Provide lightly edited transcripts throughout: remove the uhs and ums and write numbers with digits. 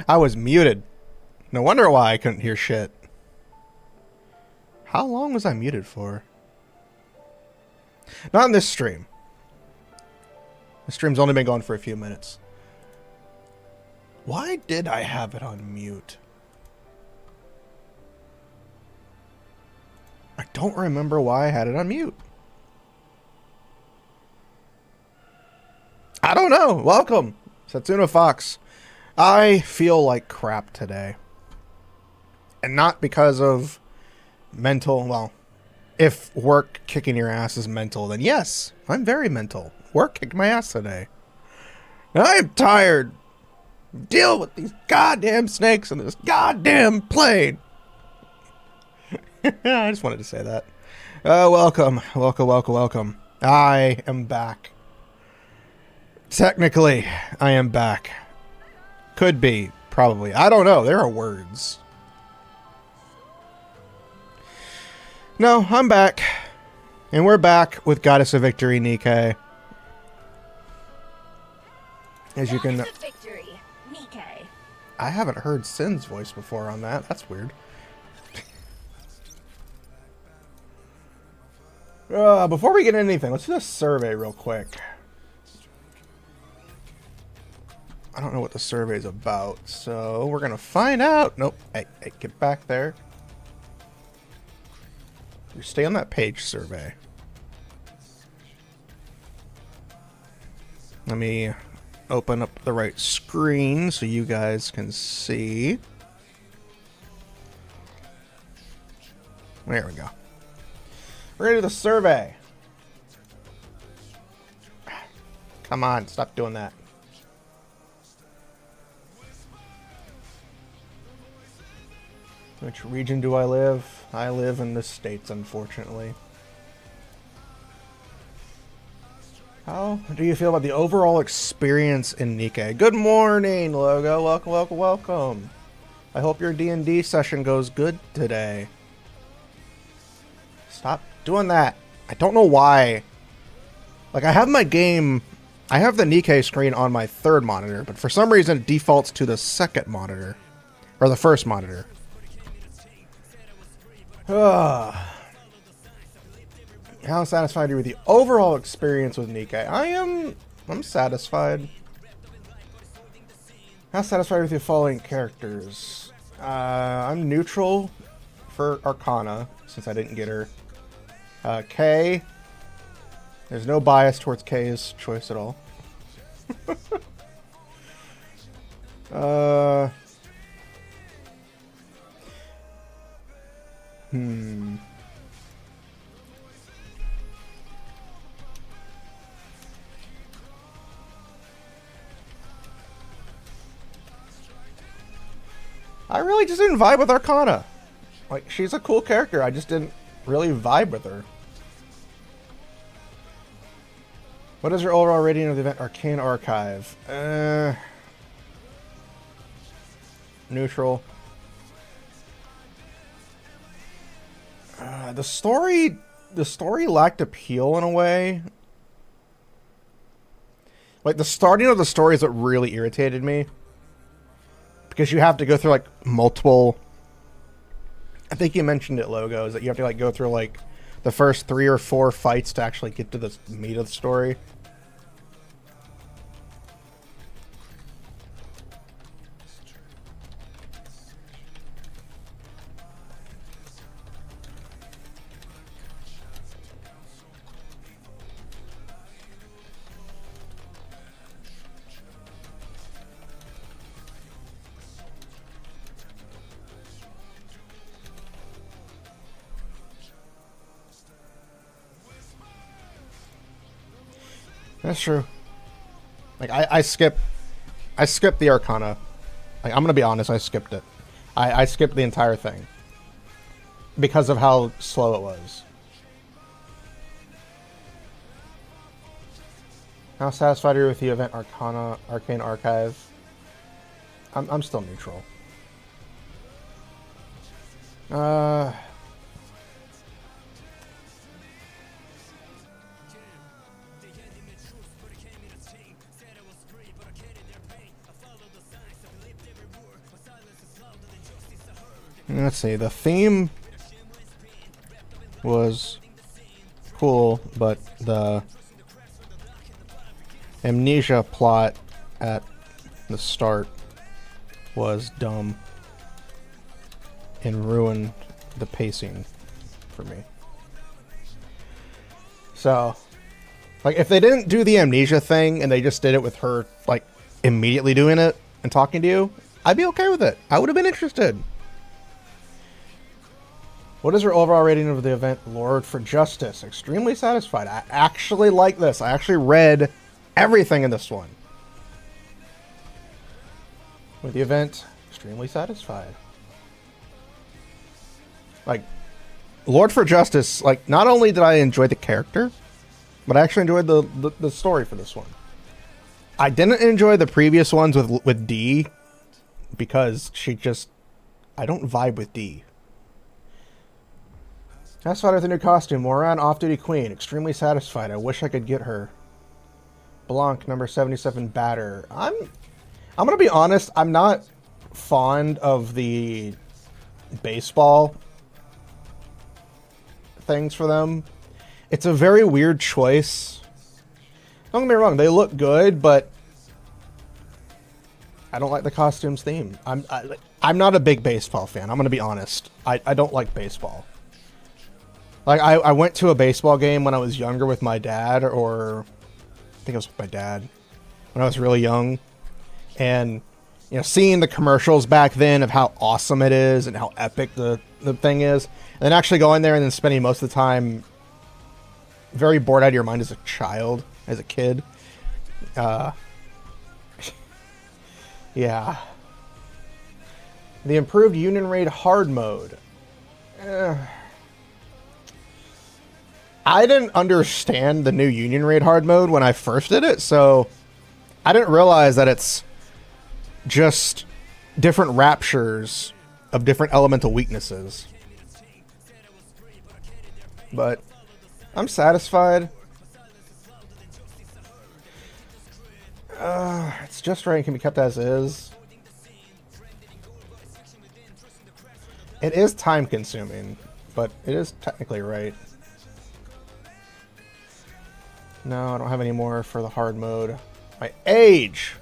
I was muted. No wonder why I couldn't hear shit. How long was I muted for? Not in this stream. The stream's only been going for a few minutes. Why did I have it on mute? I don't remember why I had it on mute. I don't know. Welcome, Satsuna Fox. I feel like crap today. And not because of mental, well, if work kicking your ass is mental, then yes, I'm very mental. Work kicked my ass today. I'm tired. Deal with these goddamn snakes and this goddamn plane. I just wanted to say that. Welcome. I am back. Technically, I am back. Could be, probably. I don't know. There are words. No, I'm back. And we're back with Goddess of Victory, Nikke. As you can... Goddess of Victory, Nikke. I haven't heard Sin's voice before on that. That's weird. Before we get into anything, let's do this survey real quick. I don't know what the survey is about, so we're going to find out. Nope. Hey, get back there. You stay on that page, survey. Let me open up the right screen so you guys can see. There we go. We're going to do the survey. Come on, stop doing that. Which region do I live? I live in the States, unfortunately. How do you feel about the overall experience in Nikke? Good morning, Logo. Welcome. I hope your D&D session goes good today. Stop doing that. I don't know why. Like, I have my game... I have the Nikke screen on my third monitor, but for some reason it defaults to the second monitor. Or the first monitor. How satisfied are you with the overall experience with Nikke? I'm satisfied. How satisfied with the following characters? I'm neutral for Arcana, since I didn't get her. Kay. There's no bias towards Kay's choice at all. I really just didn't vibe with Arcana. Like, she's a cool character. I just didn't really vibe with her. What is your overall rating of the event Arcane Archive? Neutral. The story lacked appeal in a way. Like, the starting of the story is what really irritated me. Because you have to go through, like, multiple... I think you mentioned it, Logos, that you have to, like, go through, like, the first 3 or 4 fights to actually get to the meat of the story. That's true. Like, I skipped the Arcana. Like, I'm gonna be honest, I skipped it. I skipped the entire thing. Because of how slow it was. How satisfied are you with the event Arcane Archive? I'm still neutral. Let's see, the theme was cool, but the amnesia plot at the start was dumb and ruined the pacing for me. So, like, if they didn't do the amnesia thing and they just did it with her, like, immediately doing it and talking to you, I'd be okay with it. I would have been interested. What is your overall rating of the event Lord for Justice? Extremely satisfied. I actually like this. I actually read everything in this one. With the event, extremely satisfied. Like, Lord for Justice, like, not only did I enjoy the character, but I actually enjoyed the story for this one. I didn't enjoy the previous ones with Dee, because I don't vibe with Dee. Satisfied with the new costume. Moran, off-duty queen. Extremely satisfied. I wish I could get her. Blanc, number 77, batter. I'm gonna be honest. I'm not fond of the baseball things for them. It's a very weird choice. Don't get me wrong. They look good, but I don't like the costumes theme. I'm not a big baseball fan. I'm gonna be honest. I don't like baseball. Like, I went to a baseball game when I was younger with my dad, or I think it was with my dad when I was really young. And, you know, seeing the commercials back then of how awesome it is and how epic the thing is, and then actually going there and then spending most of the time very bored out of your mind as a child, as a kid. Yeah. The improved Union Raid hard mode. I didn't understand the new Union Raid hard mode when I first did it, so I didn't realize that it's just different raptures of different elemental weaknesses. But I'm satisfied. It's just right and can be kept as is. It is time consuming, but it is technically right. No, I don't have any more for the hard mode. My age!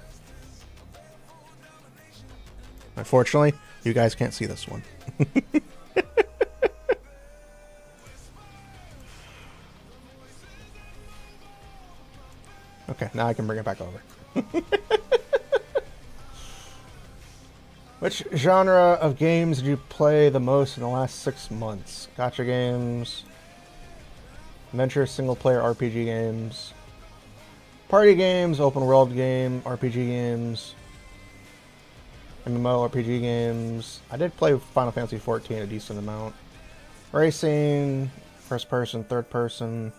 Unfortunately, you guys can't see this one. Okay, now I can bring it back over. Which genre of games did you play the most in the last 6 months? Gacha games, adventure, single-player RPG games, party games, open-world game, RPG games, MMO RPG games. I did play Final Fantasy XIV a decent amount. Racing, first-person, third-person.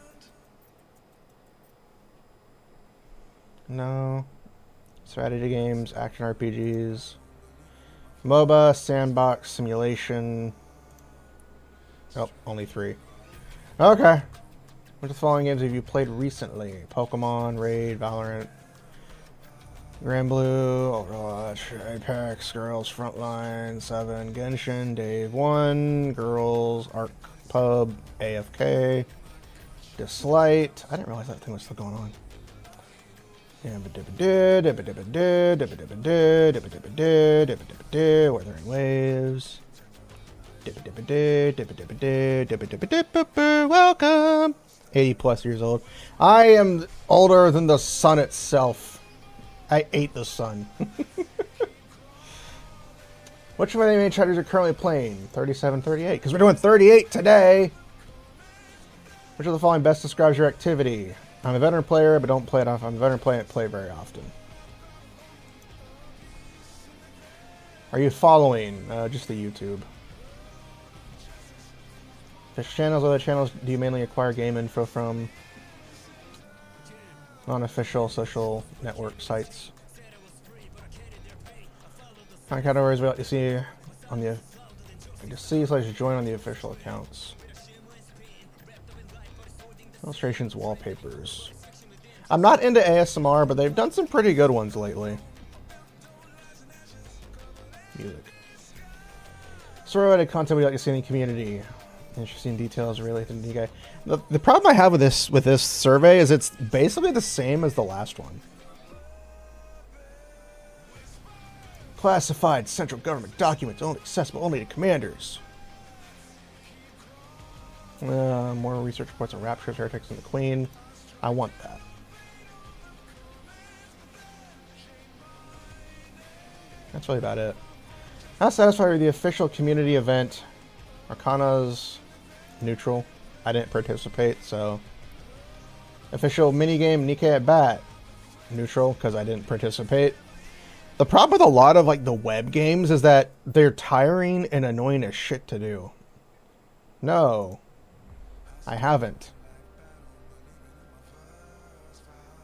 No. Strategy games, action RPGs. MOBA, sandbox, simulation. Oh, only 3. Okay. Which of the following games have you played recently? Pokemon, Raid, Valorant. Grand Blue, Overwatch, Apex, Girls, Frontline, 7, Genshin, Dave 1, Girls, Arc Pub, AFK, Dislight. I didn't realize that thing was still going on. Weathering Waves. Welcome. 80 plus years old. I am older than the sun itself. I ate the sun. Which of the main chapters are currently playing? 37, 38. Because we're doing 38 today. Which of the following best describes your activity? I'm a veteran player, but don't play it often. I'm a veteran player and play very often. Are you following? Just the YouTube. Which channels, other channels do you mainly acquire game info from? Non-official social network sites. Find categories we like to see on the see/join on the official accounts. Illustrations, wallpapers. I'm not into ASMR, but they've done some pretty good ones lately. Music. Sort of content we like to see in the community. Interesting details related to Nikke. The problem I have with this survey is it's basically the same as the last one. Classified central government documents only accessible only to commanders. More research reports on raptures, heretics, and the Queen. I want that. That's really about it. Not satisfied with the official community event. Arcana's neutral. I didn't participate, so. Official minigame Nikke at Bat. Neutral, because I didn't participate. The problem with a lot of like the web games is that they're tiring and annoying as shit to do. No. I haven't.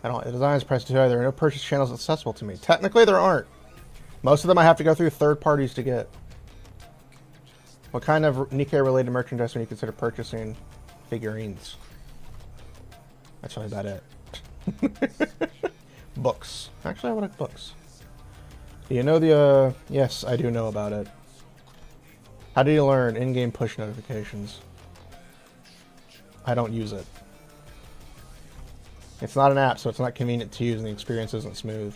I don't. The design is pressed too high. There are no purchase channels accessible to me. Technically, there aren't. Most of them I have to go through third parties to get. What kind of Nikke-related merchandise when you consider purchasing figurines? That's really about it. Books. Actually, I would like books. Do you know the, yes, I do know about it. How do you learn in-game push notifications? I don't use it. It's not an app, so it's not convenient to use, and the experience isn't smooth.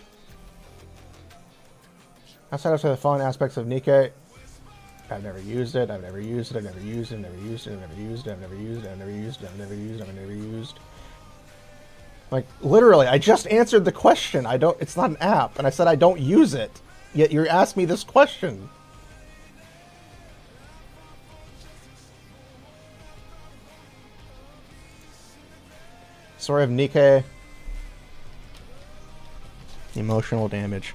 Outside of the following aspects of Nikke, I've never used it, I've never used it, I've never used it, I've never used it, I've never used it, I've never used it, I've never used it, I've never used it, I've never used. Like, literally, I just answered the question. It's not an app, and I said I don't use it. Yet you're asking me this question. Story of Nikke. Emotional damage.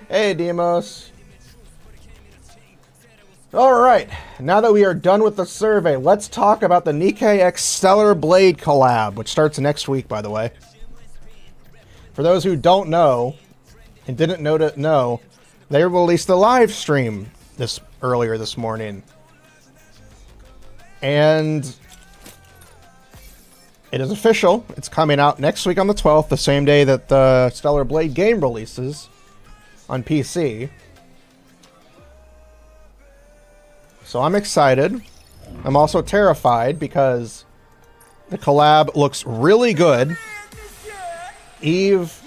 Hey, Demos. Alright, now that we are done with the survey, let's talk about the Nikke X Stellar Blade collab, which starts next week, by the way. For those who don't know, and didn't know, they released a live stream earlier this morning. And it is official. It's coming out next week on the 12th, the same day that the Stellar Blade game releases on PC. So I'm excited. I'm also terrified because the collab looks really good. Eve.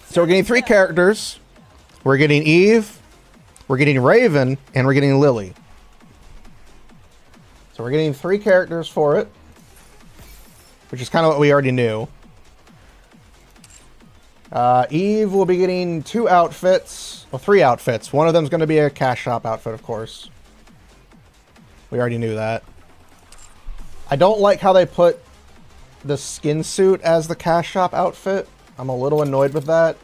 So we're getting 3 characters. We're getting Eve, we're getting Raven, and we're getting Lily. So we're getting 3 characters for it, which is kind of what we already knew. Eve will be getting 2 outfits. Well, 3 outfits. One of them is going to be a cash shop outfit, of course. We already knew that. I don't like how they put the skin suit as the cash shop outfit. I'm a little annoyed with that.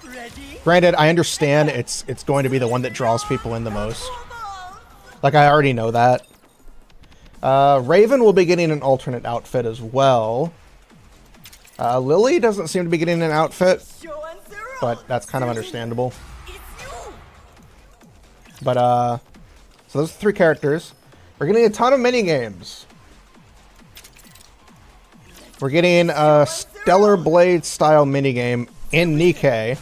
Ready? Granted, I understand it's going to be the one that draws people in the most. Like, I already know that. Raven will be getting an alternate outfit as well. Lily doesn't seem to be getting an outfit, but that's kind of understandable. But, so those are 3 characters. We're getting a ton of mini games. We're getting a Stellar Blade style minigame in Nikke.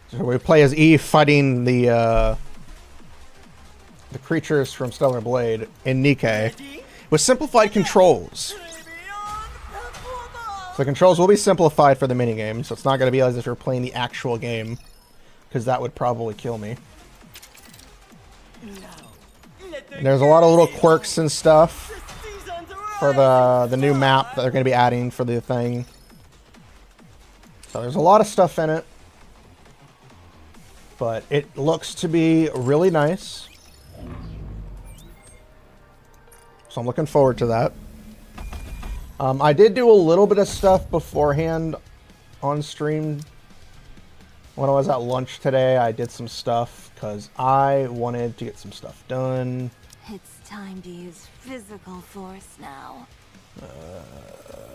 So we play as Eve fighting the creatures from Stellar Blade in Nikke with simplified controls. So the controls will be simplified for the minigame, so it's not going to be as if you're playing the actual game, because that would probably kill me. And there's a lot of little quirks and stuff for the new map that they're going to be adding for the thing. So there's a lot of stuff in it, but it looks to be really nice. So I'm looking forward to that. I did do a little bit of stuff beforehand on stream. When I was at lunch today, I did some stuff because I wanted to get some stuff done. It's time to use physical force now.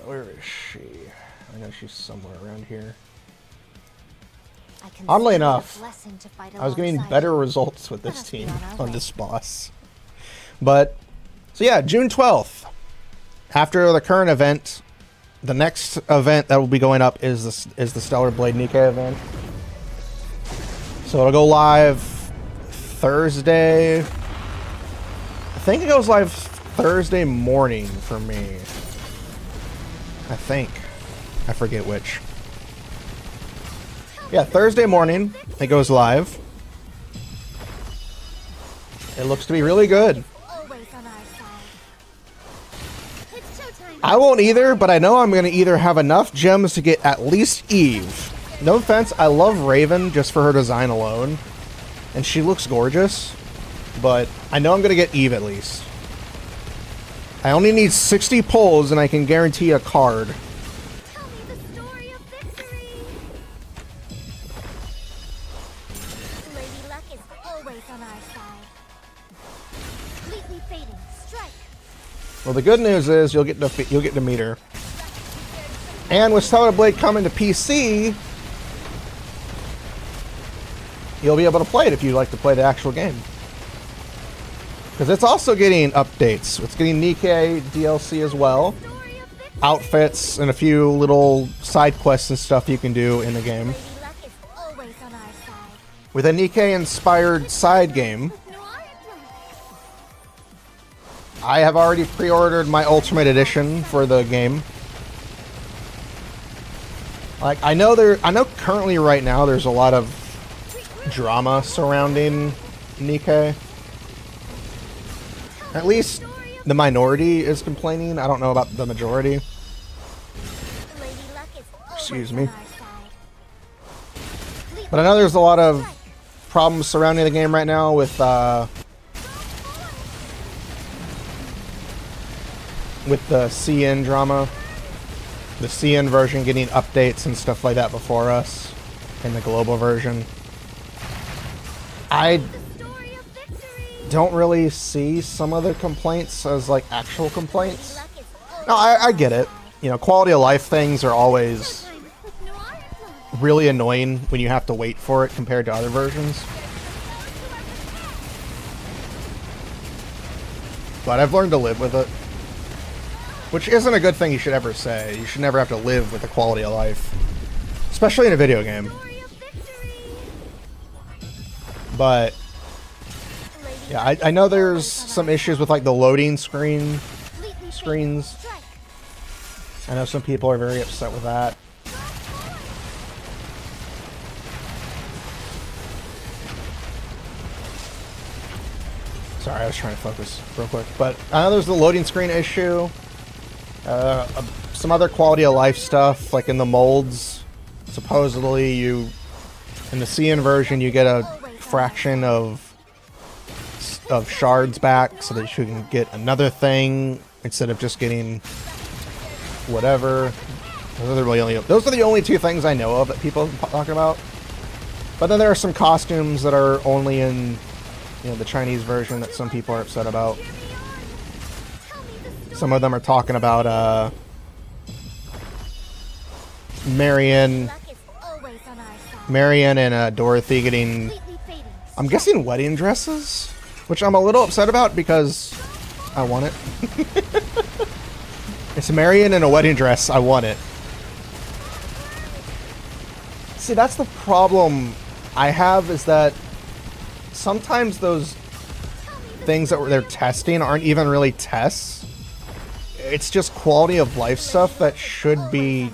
Where is she? I know she's somewhere around here. I Oddly enough, I I was getting better results with this team on this boss. But, so yeah, June 12th. After the current event, the next event that will be going up is the Stellar Blade Nikke event. So it'll go live Thursday. I think it goes live Thursday morning for me. I think. I forget which. Yeah, Thursday morning it goes live. It looks to be really good. I won't either, but I know I'm going to either have enough gems to get at least Eve. No offense, I love Raven just for her design alone. And she looks gorgeous. But I know I'm going to get Eve at least. I only need 60 pulls and I can guarantee a card. Tell me the story of victory. Lady Luck is always on our side. Completely fading. Strike. Well, the good news is you'll get to meet her. And with Stellar Blade coming to PC, you'll be able to play it if you'd like to play the actual game. Because it's also getting updates. It's getting Nikke DLC as well. Outfits and a few little side quests and stuff you can do in the game. With a Nikke-inspired side game, I have already pre-ordered my Ultimate Edition for the game. Like, I know currently right now there's a lot of drama surrounding Nikke. At least the minority is complaining. I don't know about the majority. Excuse me. But I know there's a lot of problems surrounding the game right now with the CN drama. The CN version getting updates and stuff like that before us in the global version. I don't really see some of the complaints as like actual complaints. No, I get it. You know, quality of life things are always really annoying when you have to wait for it compared to other versions. But I've learned to live with it. Which isn't a good thing you should ever say. You should never have to live with the quality of life. Especially in a video game. But yeah, I know there's some issues with like the loading screens. I know some people are very upset with that. Sorry, I was trying to focus real quick. But I know there's the loading screen issue. Some other quality of life stuff, like in the molds. Supposedly, in the CN version, you get a fraction of shards back, so that you can get another thing instead of just getting whatever. Those are the only two things I know of that people are talking about. But then there are some costumes that are only in the Chinese version that some people are upset about. Some of them are talking about Marion and Dorothy getting, I'm guessing, wedding dresses, which I'm a little upset about because I want it. It's Marion in a wedding dress. I want it. See, that's the problem I have, is that sometimes those things that they're testing aren't even really tests. It's just quality of life stuff that should be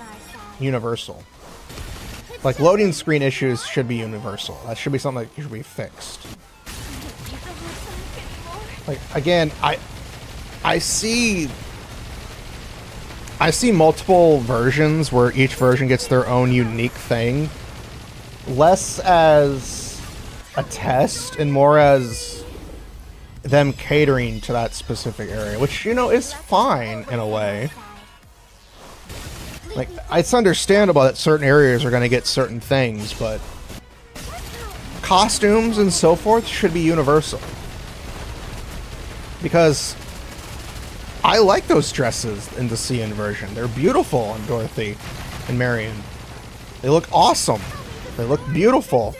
universal. Like, loading screen issues should be universal. That should be something that should be fixed. Like, again, I see multiple versions where each version gets their own unique thing, less as a test and more as them catering to that specific area, which, you know, is fine in a way. Like, it's understandable that certain areas are going to get certain things, but costumes and so forth should be universal. Because I like those dresses in the CN version. They're beautiful on Dorothy and Marion. They look awesome. They look beautiful.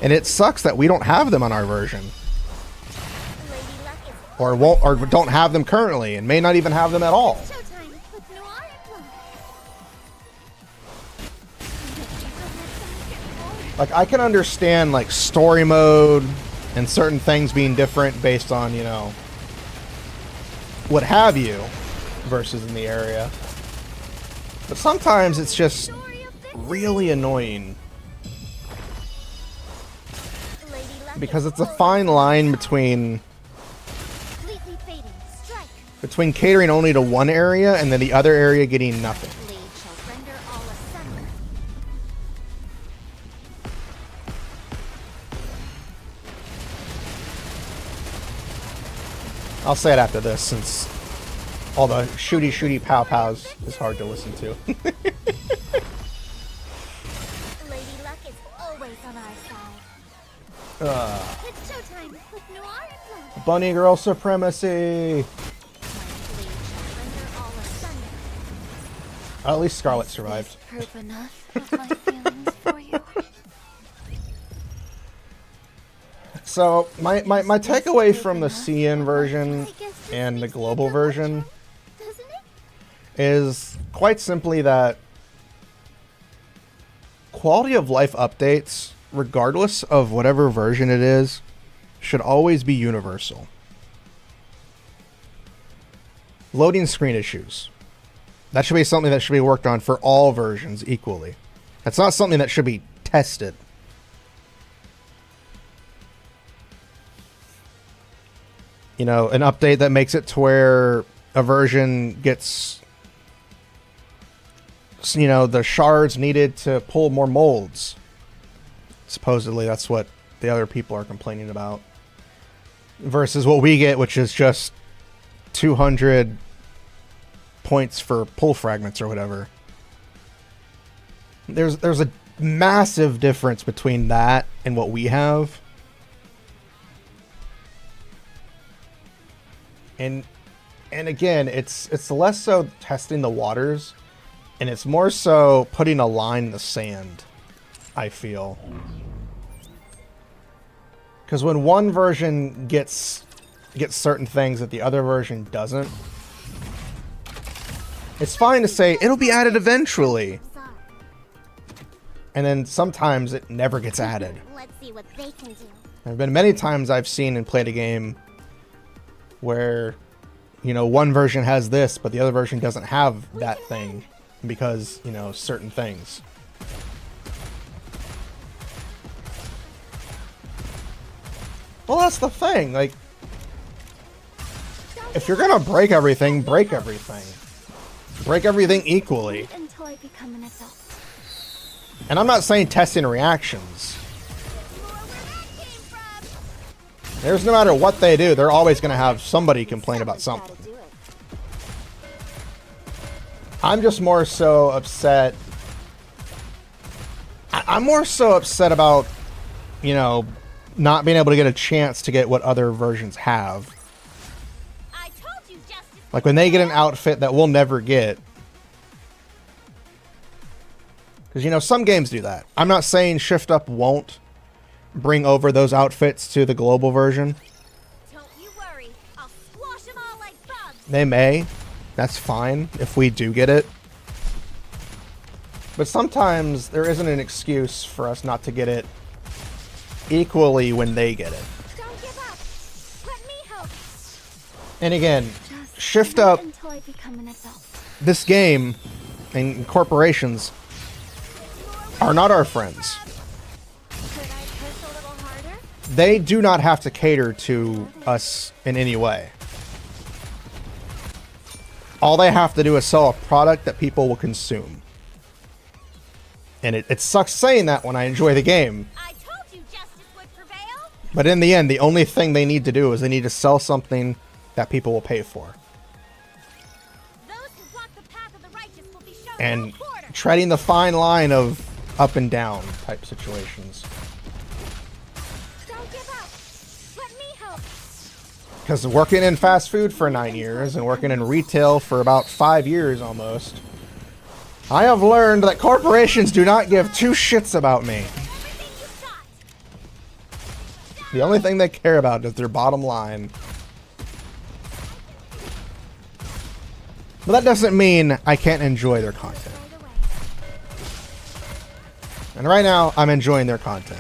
And it sucks that we don't have them on our version. Or don't have them currently, and may not even have them at all. Like, I can understand, like, story mode and certain things being different based on, you know, what have you, versus in the area. But sometimes it's just really annoying. Because it's a fine line between catering only to one area and then the other area getting nothing. I'll say it after this, since all the shooty pow pows is hard to listen to. Lady Luck is always on our side. It's showtime with Noir and Blood. Bunny girl supremacy. At least Scarlet survived. Proof enough of my feelings for you. So my takeaway from the CN version and the global version is quite simply that quality of life updates, regardless of whatever version it is, should always be universal. Loading screen issues. That should be something that should be worked on for all versions equally. That's not something that should be tested. You know, an update that makes it to where a version gets, you know, the shards needed to pull more molds. Supposedly that's what the other people are complaining about. Versus what we get, which is just 200 points for pull fragments or whatever. There's a massive difference between that and what we have. And again, it's less so testing the waters, and it's more so putting a line in the sand, I feel. Because when one version gets certain things that the other version doesn't, it's fine to say it'll be added eventually. And then sometimes it never gets added. Let's see what they can do. There have been many times I've seen and played a game where, you know, one version has this, but the other version doesn't have that thing because, you know, certain things. Well, that's the thing. Like, if you're gonna break everything, break everything. Break everything equally. Until I become an adult. And I'm not saying testing reactions. There's no matter what they do, they're always going to have somebody complain about something. I'm just more so upset. I'm more so upset about, you know, not being able to get a chance to get what other versions have. Like when they get an outfit that we'll never get. Because, you know, some games do that. I'm not saying Shift Up won't bring over those outfits to the global version. Don't you worry. I'll squash them all like frogs. They may. That's fine if we do get it. But sometimes there isn't an excuse for us not to get it equally when they get it. Don't give up. Let me help. And again, Just shift wait up until I become an adult. this game, and corporations are not our friends. Could I push a little harder? They do not have to cater to us in any way. All they have to do is sell a product that people will consume. And it sucks saying that when I enjoy the game. I told you justice would prevail. But in the end, the only thing they need to do is they need to sell something that people will pay for. Those who block the path of the righteous will be shown And no quarter. treading the fine line of up and down type situations. Don't give up. Let me help. Because working in fast food for 9 years and working in retail for about 5 years almost, I have learned that corporations do not give two shits about me. Everything you've got. The only thing they care about is their bottom line. But that doesn't mean I can't enjoy their content. Right away. And right now, I'm enjoying their content.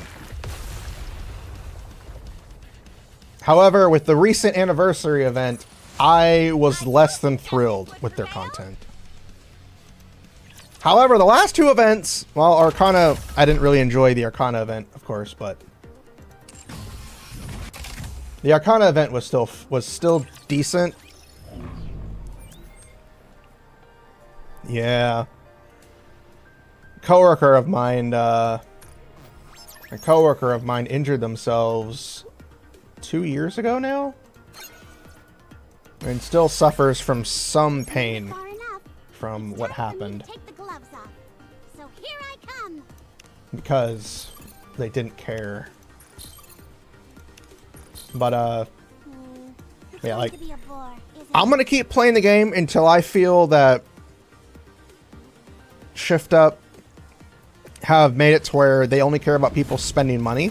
However, with the recent anniversary event, I was less than thrilled with their content. However, the last two events, well, Arcana, I didn't really enjoy the Arcana event, of course, but the Arcana event was still decent. Yeah. A coworker of mine injured themselves 2 years ago now, and still suffers from some pain Far enough. from what happened Take the gloves off. So here I come. because they didn't care. But It's yeah, going like to be a bore, isn't I'm it? gonna keep playing the game until I feel that Shift Up have made it to where they only care about people spending money.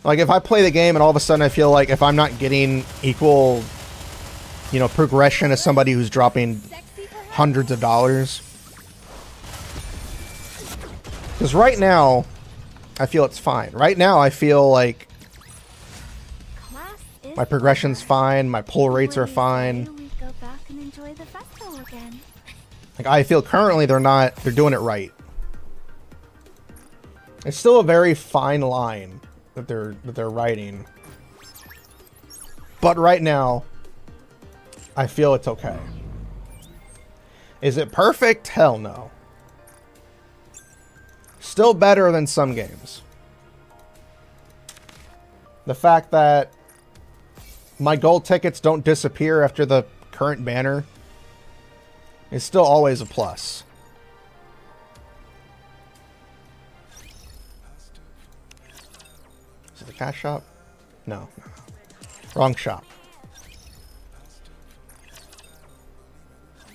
Like, if I play the game and all of a sudden I feel like if I'm not getting equal, you know, progression as somebody who's dropping Sexy perhaps? hundreds of dollars. Because right now, I feel it's fine. Right now, I feel like Class is my progression's over. fine, my pull rates are What do you fine. say we go back and enjoy the festival again. Like, I feel currently they're doing it right. It's still a very fine line that they're writing. But right now, I feel it's okay. Is it perfect? Hell no. Still better than some games. The fact that my gold tickets don't disappear after the current banner is still always a plus. Is it the cash shop? No. Wrong shop.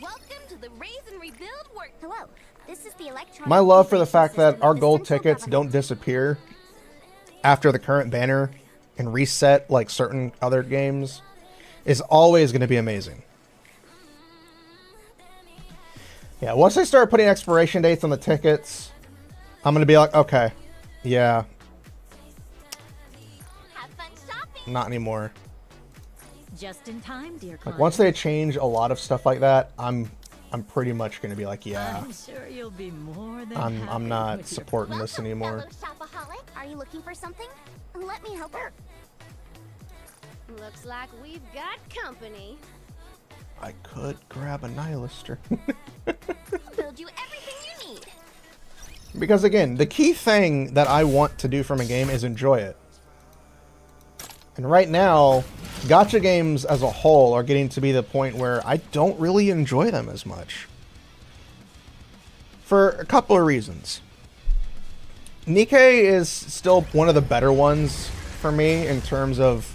Welcome to the Raise and Rebuild work. Hello, this is the electronic. My love for the fact that system our of the gold central tickets don't government. disappear after the current banner and reset like certain other games is always going to be amazing. Yeah, once they start putting expiration dates on the tickets, I'm going to be like, okay, yeah, Have fun shopping. not anymore. Just in time, dear Like, client. once they change a lot of stuff like that, I'm pretty much going to be like, yeah, I'm sure you'll be more than I'm happy not with your- supporting this Welcome, anymore. fellow shopaholic. Are you looking for something? Let me help her. Looks like we've got company. I could grab a Nihilister. Build you everything you need. Because again, the key thing that I want to do from a game is enjoy it. And right now, gacha games as a whole are getting to be the point where I don't really enjoy them as much. For a couple of reasons. Nikke is still one of the better ones for me in terms of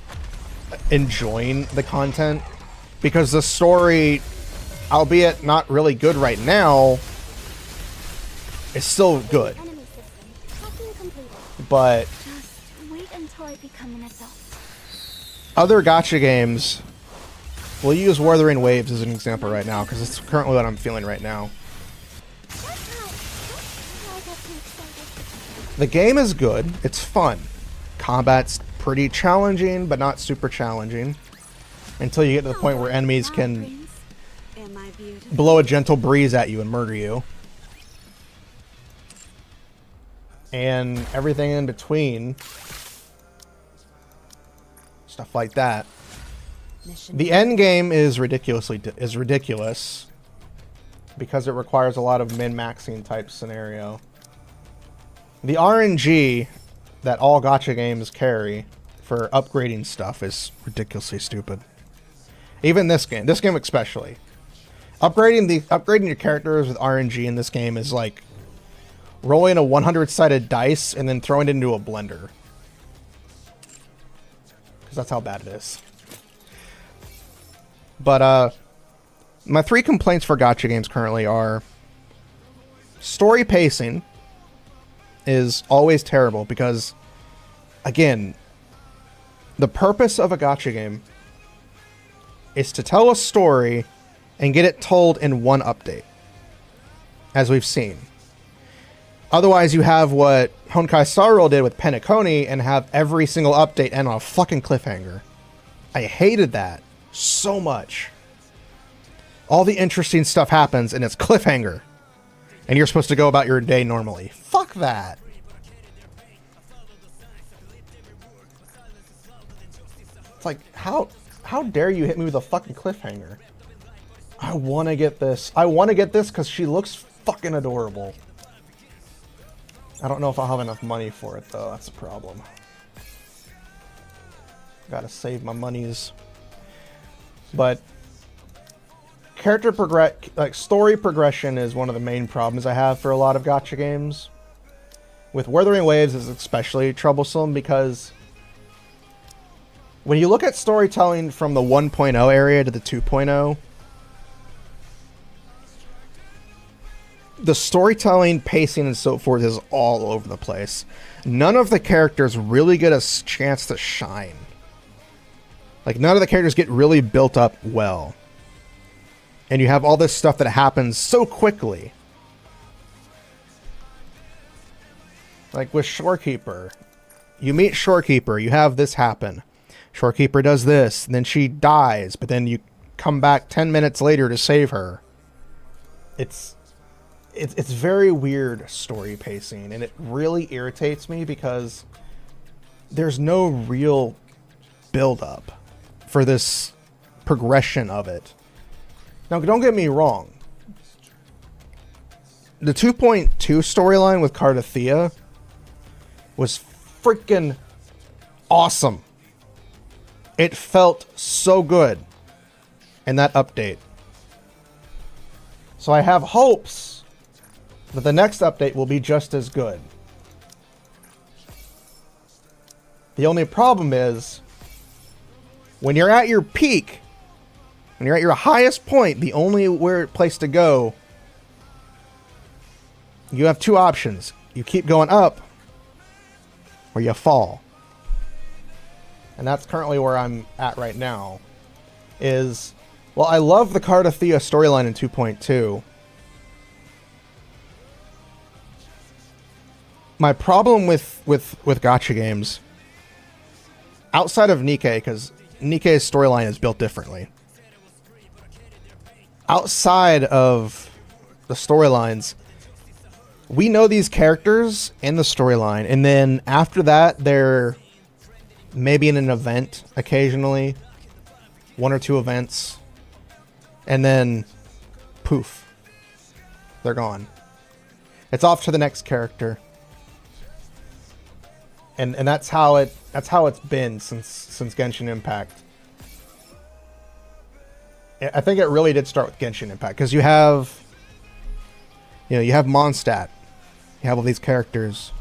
enjoying the content. Because the story, albeit not really good right now, is still good. Enemy system. Hacking completed. But Just wait until I become an adult. other gacha games, we'll use Wuthering Waves as an example right now, because it's currently what I'm feeling right now. The game is good. It's fun. Combat's pretty challenging, but not super challenging. Until you get to the point where enemies can blow a gentle breeze at you and murder you. And everything in between. Stuff like that. The end game is ridiculous because it requires a lot of min-maxing type scenario. The RNG that all gacha games carry for upgrading stuff is ridiculously stupid. Even this game especially. Upgrading your characters with RNG in this game is like rolling a 100-sided dice and then throwing it into a blender. Because that's how bad it is. But my 3 complaints for gacha games currently are story pacing is always terrible because, again, the purpose of a gacha game is to tell a story and get it told in one update, as we've seen. Otherwise, you have what Honkai Star Rail did with Penacony and have every single update end on a fucking cliffhanger. I hated that so much. All the interesting stuff happens and it's cliffhanger. And you're supposed to go about your day normally. Fuck that. It's like, how dare you hit me with a fucking cliffhanger? I want to get this. I want to get this because she looks fucking adorable. I don't know if I'll have enough money for it, though. That's a problem. Gotta save my monies. But story progression is one of the main problems I have for a lot of gacha games. With Wuthering Waves is especially troublesome because when you look at storytelling from the 1.0 area to the 2.0, the storytelling, pacing, and so forth is all over the place. None of the characters really get a chance to shine. Like, none of the characters get really built up well. And you have all this stuff that happens so quickly. Like with Shorekeeper. You meet Shorekeeper, you have this happen. Shorekeeper does this, and then she dies, but then you come back 10 minutes later to save her. It's very weird story pacing, and it really irritates me because there's no real build-up for this progression of it. Now, don't get me wrong. The 2.2 storyline with Cardathea was freaking awesome. It felt so good in that update. So I have hopes that the next update will be just as good. The only problem is, when you're at your peak, when you're at your highest point, the only place to go, you have 2 options. You keep going up, or you fall. And that's currently where I'm at right now. Well, I love the Cardathea storyline in 2.2. My problem with gacha games, outside of Nikke, because Nikke's storyline is built differently. Outside of the storylines, we know these characters in the storyline, and then after that, they're maybe in an event occasionally, 1 or 2 events, and then poof, they're gone. It's off to the next character, and that's how it's been since Genshin Impact. I think it really did start with Genshin Impact because you have Mondstadt, you have all these characters.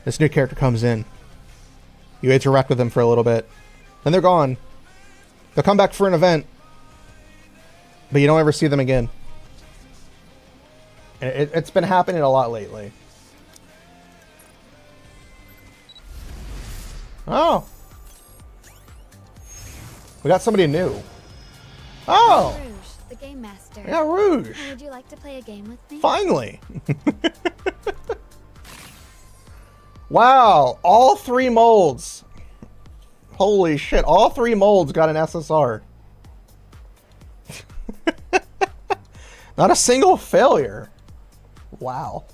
This new character comes in. You interact with them for a little bit. Then they're gone. They'll come back for an event. But you don't ever see them again. It's been happening a lot lately. Oh. We got somebody new. Oh! Rouge, the game master. Yeah, Rouge. Would you like to play a game with me? Finally! Wow, all 3 molds. Holy shit, all 3 molds got an SSR. Not a single failure. Wow.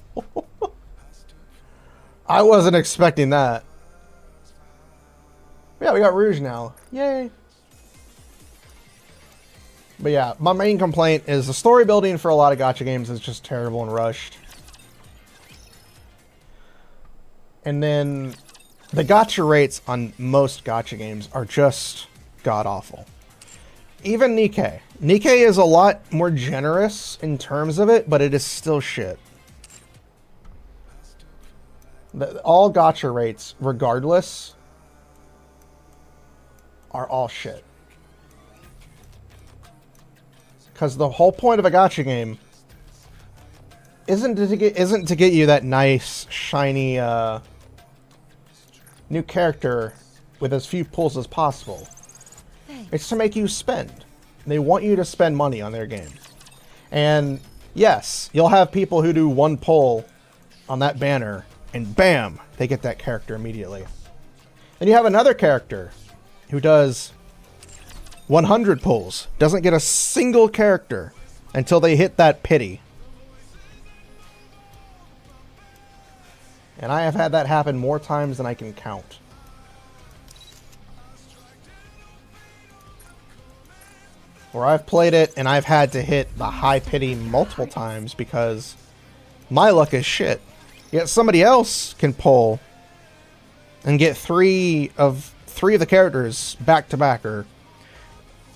I wasn't expecting that. Yeah, we got Rouge now. Yay. But yeah, my main complaint is the story building for a lot of gacha games is just terrible and rushed. And then the gacha rates on most gacha games are just god-awful. Even Nikke. Nikke is a lot more generous in terms of it, but it is still shit. All gacha rates, regardless, are all shit. Because the whole point of a gacha game isn't to get you that nice, shiny, new character with as few pulls as possible. Thanks. It's to make you spend. They want you to spend money on their game. And yes, you'll have people who do 1 pull on that banner, and bam, they get that character immediately. Then you have another character who does 100 pulls, doesn't get a single character until they hit that pity. And I have had that happen more times than I can count. Where I've played it and I've had to hit the high pity multiple times because my luck is shit. Yet somebody else can pull and get 3 of the characters back to back, or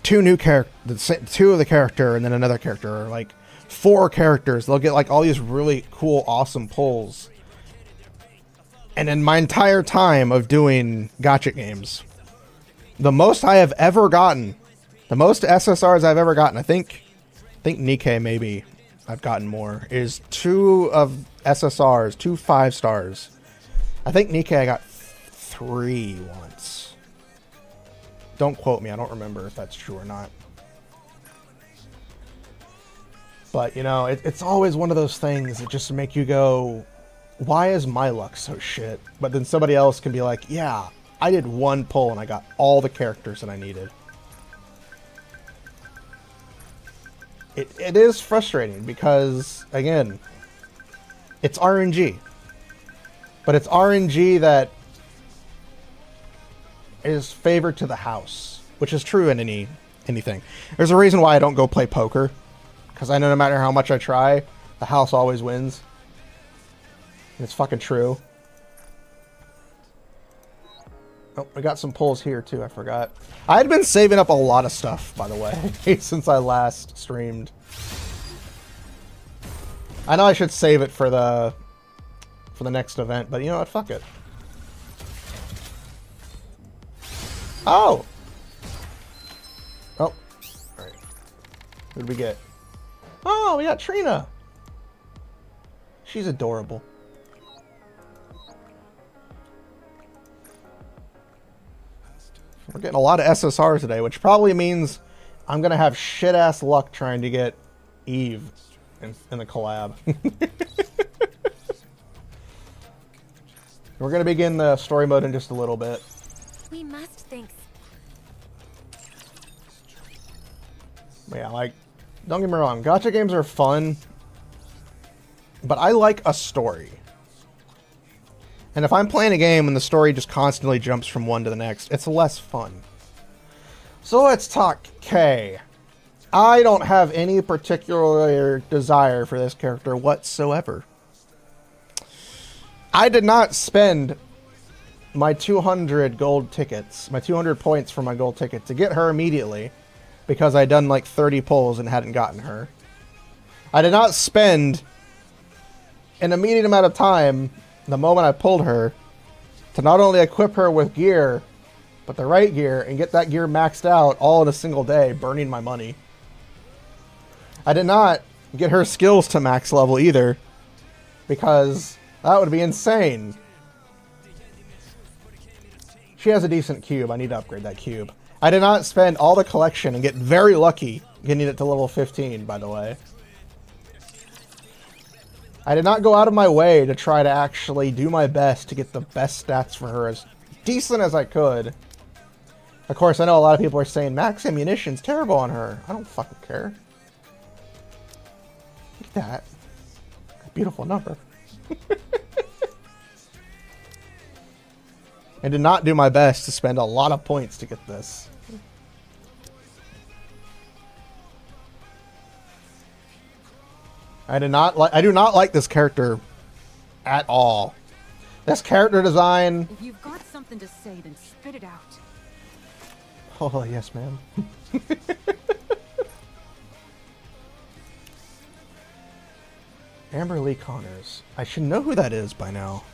2 new characters, 2 of the character and then another character, or like 4 characters. They'll get like all these really cool, awesome pulls. And in my entire time of doing gacha games, the most I have ever gotten, the most SSRs I've ever gotten, I think Nikke maybe I've gotten more, is 2 of SSRs, 2 5-stars. I think Nikke I got 3 once. Don't quote me, I don't remember if that's true or not. But, you know, it's always one of those things that just make you go, why is my luck so shit? But then somebody else can be like, yeah, I did 1 pull and I got all the characters that I needed. It is frustrating because, again, it's RNG. But it's RNG that is favored to the house, which is true in anything. There's a reason why I don't go play poker, because I know no matter how much I try, the house always wins. And it's fucking true. Oh, we got some pulls here too, I forgot. I had been saving up a lot of stuff, by the way, since I last streamed. I know I should save it for the next event, but you know what, fuck it. Oh! Oh. Alright. Who did we get? Oh, we got Trina! She's adorable. We're getting a lot of SSRs today, which probably means I'm going to have shit-ass luck trying to get Eve in the collab. We're going to begin the story mode in just a little bit. We must think. Yeah, like, don't get me wrong, gacha games are fun, but I like a story. And if I'm playing a game and the story just constantly jumps from one to the next, it's less fun. So let's talk K. I don't have any particular desire for this character whatsoever. I did not spend my 200 gold tickets, my 200 points for my gold ticket to get her immediately because I'd done like 30 pulls and hadn't gotten her. I did not spend an immediate amount of time the moment I pulled her to not only equip her with gear, but the right gear and get that gear maxed out all in a single day, burning my money. I did not get her skills to max level either, because that would be insane. She has a decent cube. I need to upgrade that cube. I did not spend all the collection and get very lucky getting it to level 15, by the way. I did not go out of my way to try to actually do my best to get the best stats for her as decent as I could. Of course, I know a lot of people are saying max ammunition's terrible on her. I don't fucking care. Look at that. Beautiful number. I did not do my best to spend a lot of points to get this. I do not like this character at all. This character design. If you've got something to say, then spit it out. Oh yes, ma'am. Amber Lee Connors. I should know who that is by now.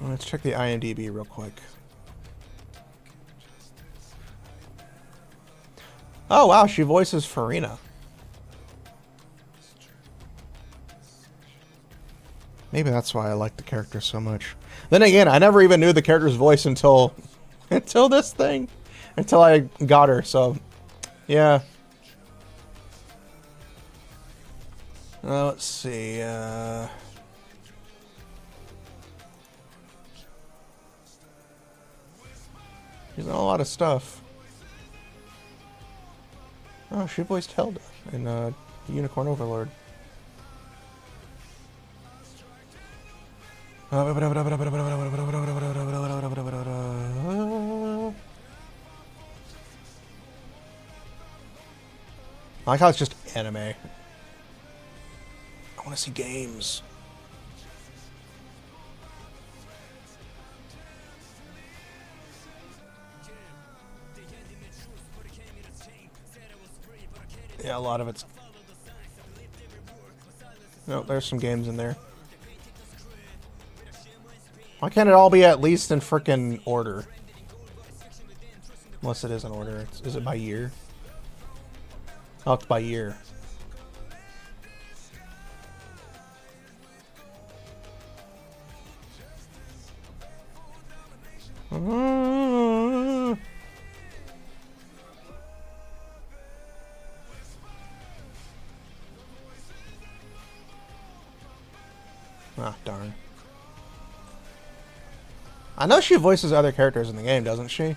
Let's check the IMDb real quick. Oh wow, she voices Farina. Maybe that's why I like the character so much. Then again, I never even knew the character's voice until this thing. Until I got her, so yeah. Let's see, she's in a lot of stuff. Oh, she voiced Helda in Unicorn Overlord. I like how it's just anime. I want to see games. Yeah, a lot of it's... No, there's some games in there. Why can't it all be at least in frickin' order? Unless it is in order. Is it by year? Oh, it's by year. Ah, darn. I know she voices other characters in the game, doesn't she?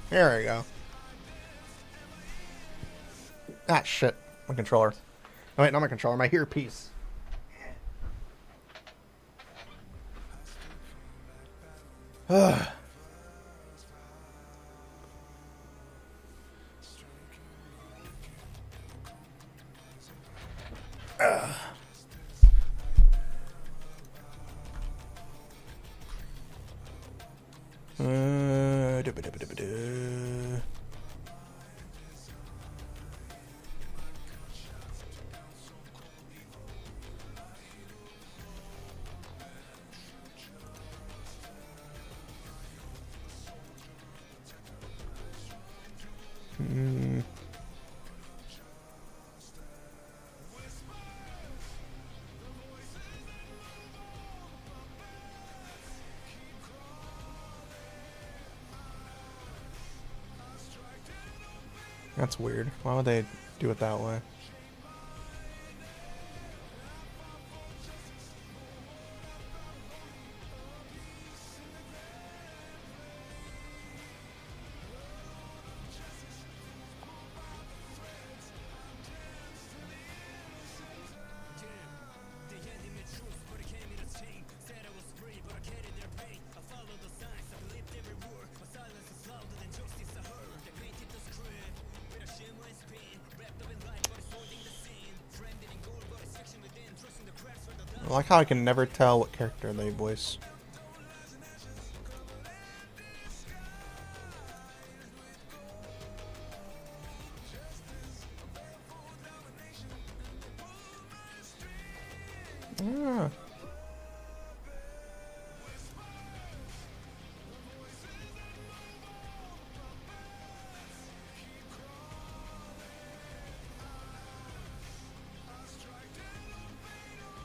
There we go. Ah, shit. My controller. Oh, wait, not my controller. My earpiece. Ugh. That's weird. Why would they do it that way? I like how I can never tell what character they voice. Yeah.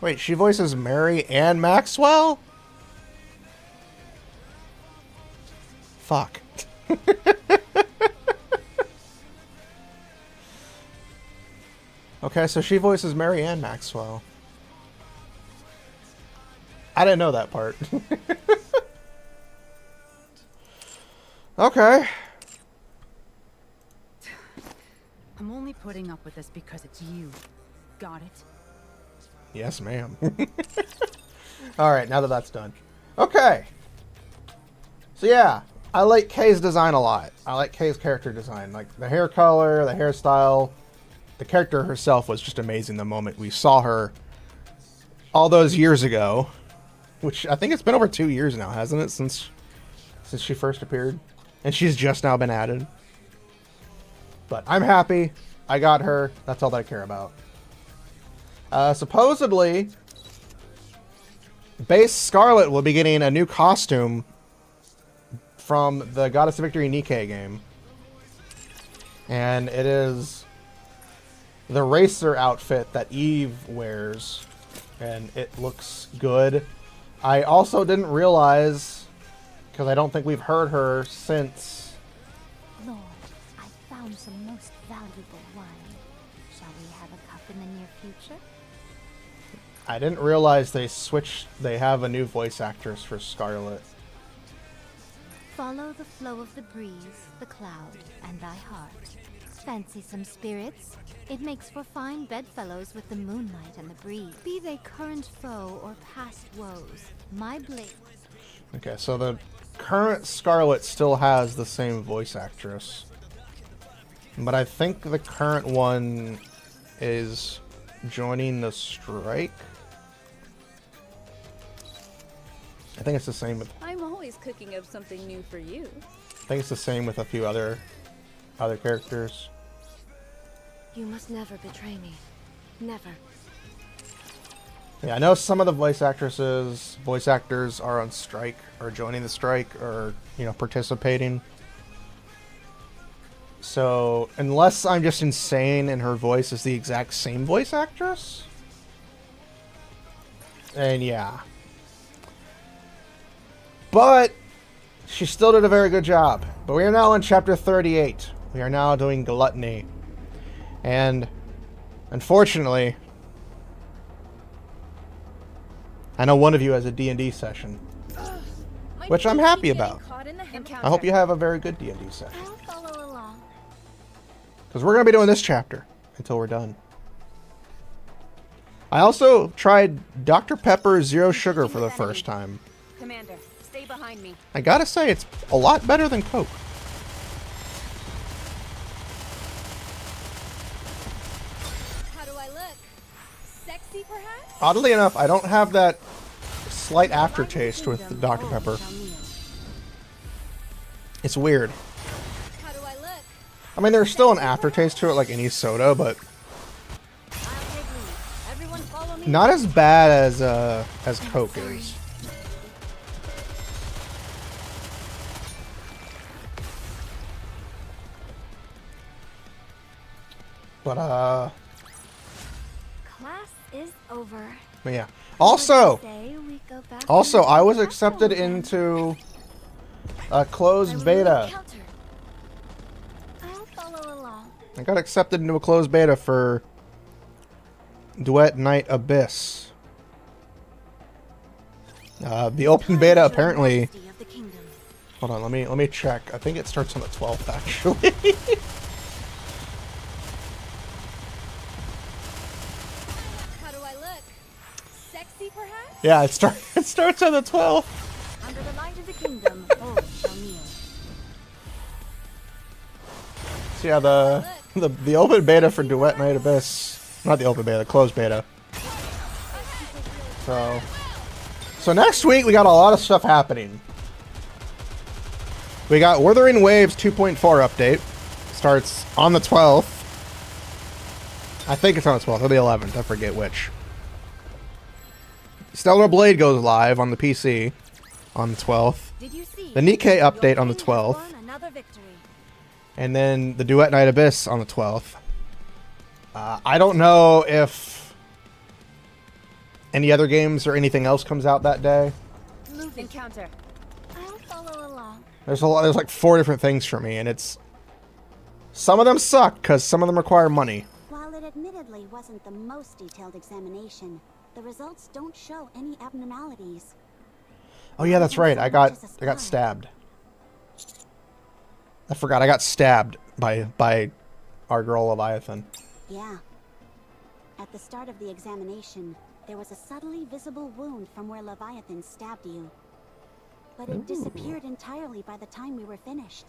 Wait, she voices Mary and Maxwell? Fuck. Okay, so she voices Mary and Maxwell. I didn't know that part. Okay. I'm only putting up with this because it's you. Got it? Yes, ma'am. Alright, now that that's done. Okay. So yeah, I like Kay's design a lot. I like Kay's character design. Like, the hair color, the hairstyle. The character herself was just amazing the moment we saw her all those years ago. Which, I think it's been over 2 years now, hasn't it? Since she first appeared. And she's just now been added. But I'm happy. I got her. That's all that I care about. Supposedly, base Scarlet will be getting a new costume from the Goddess of Victory Nikke game. And it is the racer outfit that Eve wears. And it looks good. I also didn't realize, because I don't think we've heard her since... Lord, I found some most valuable wine. Shall we have a cup in the near future? I didn't realize they have a new voice actress for Scarlet. Follow the flow of the breeze, the cloud, and thy heart. Fancy some spirits? It makes for fine bedfellows with the moonlight and the breeze. Be they current foe or past woes, my blade... Okay, so the current Scarlet still has the same voice actress. But I think the current one is joining the strike. I think it's the same with... I'm always cooking up something new for you. I think it's the same with a few other characters. You must never betray me. Never. Yeah, I know some of the voice actors are on strike, or joining the strike, or, you know, participating. So, unless I'm just insane and her voice is the exact same voice actress, and yeah. But she still did a very good job. But we are now in chapter 38. We are now doing Gluttony. And unfortunately, I know one of you has a D&D session, which I'm happy about. I hope you have a very good D&D session. I'll follow along. Because we're going to be doing this chapter until we're done. I also tried Dr. Pepper Zero Sugar for the first time. Commander, stay behind me. I gotta say, it's a lot better than Coke. How do I look? Sexy, perhaps? Oddly enough, I don't have that slight aftertaste with the Dr. Pepper. It's weird. How do I look? I mean, there's still an aftertaste to it like any soda, but I'll take lead. Everyone follow me. not as bad as Coke is. But Class is over. but yeah. Also, Say we go back I was and accepted again. into a I closed will beta. encounter. I'll follow along. I got accepted into a closed beta for Duet Night Abyss. The open beta apparently. Majesty of the kingdom. Hold on, let me check. I think it starts on the 12th actually. How do I look? Sexy, perhaps? Yeah, it starts on the 12th. Under the light of the kingdom, all shall kneel. So yeah, the open beta for Duet Night Abyss, not the open beta, the closed beta. So next week we got a lot of stuff happening. We got Wuthering Waves 2.4 update. Starts on the 12th. I think it's on the 12th or the 11th. I forget which. Stellar Blade goes live on the PC on the 12th. Did you see? The Nikke update on the Your king has 12th. won another victory. And then the Duet Night Abyss on the 12th. I don't know if any other games or anything else comes out that day. Move encounter. I'll follow along. There's like 4 different things for me, and it's some of them suck because some of them require money. While it admittedly wasn't the most detailed examination, the results don't show any abnormalities. Oh yeah, that's right. I got stabbed. I forgot. I got stabbed by our girl Leviathan. Yeah. At the start of the examination, there was a subtly visible wound from where Leviathan stabbed you. But it disappeared entirely by the time we were finished.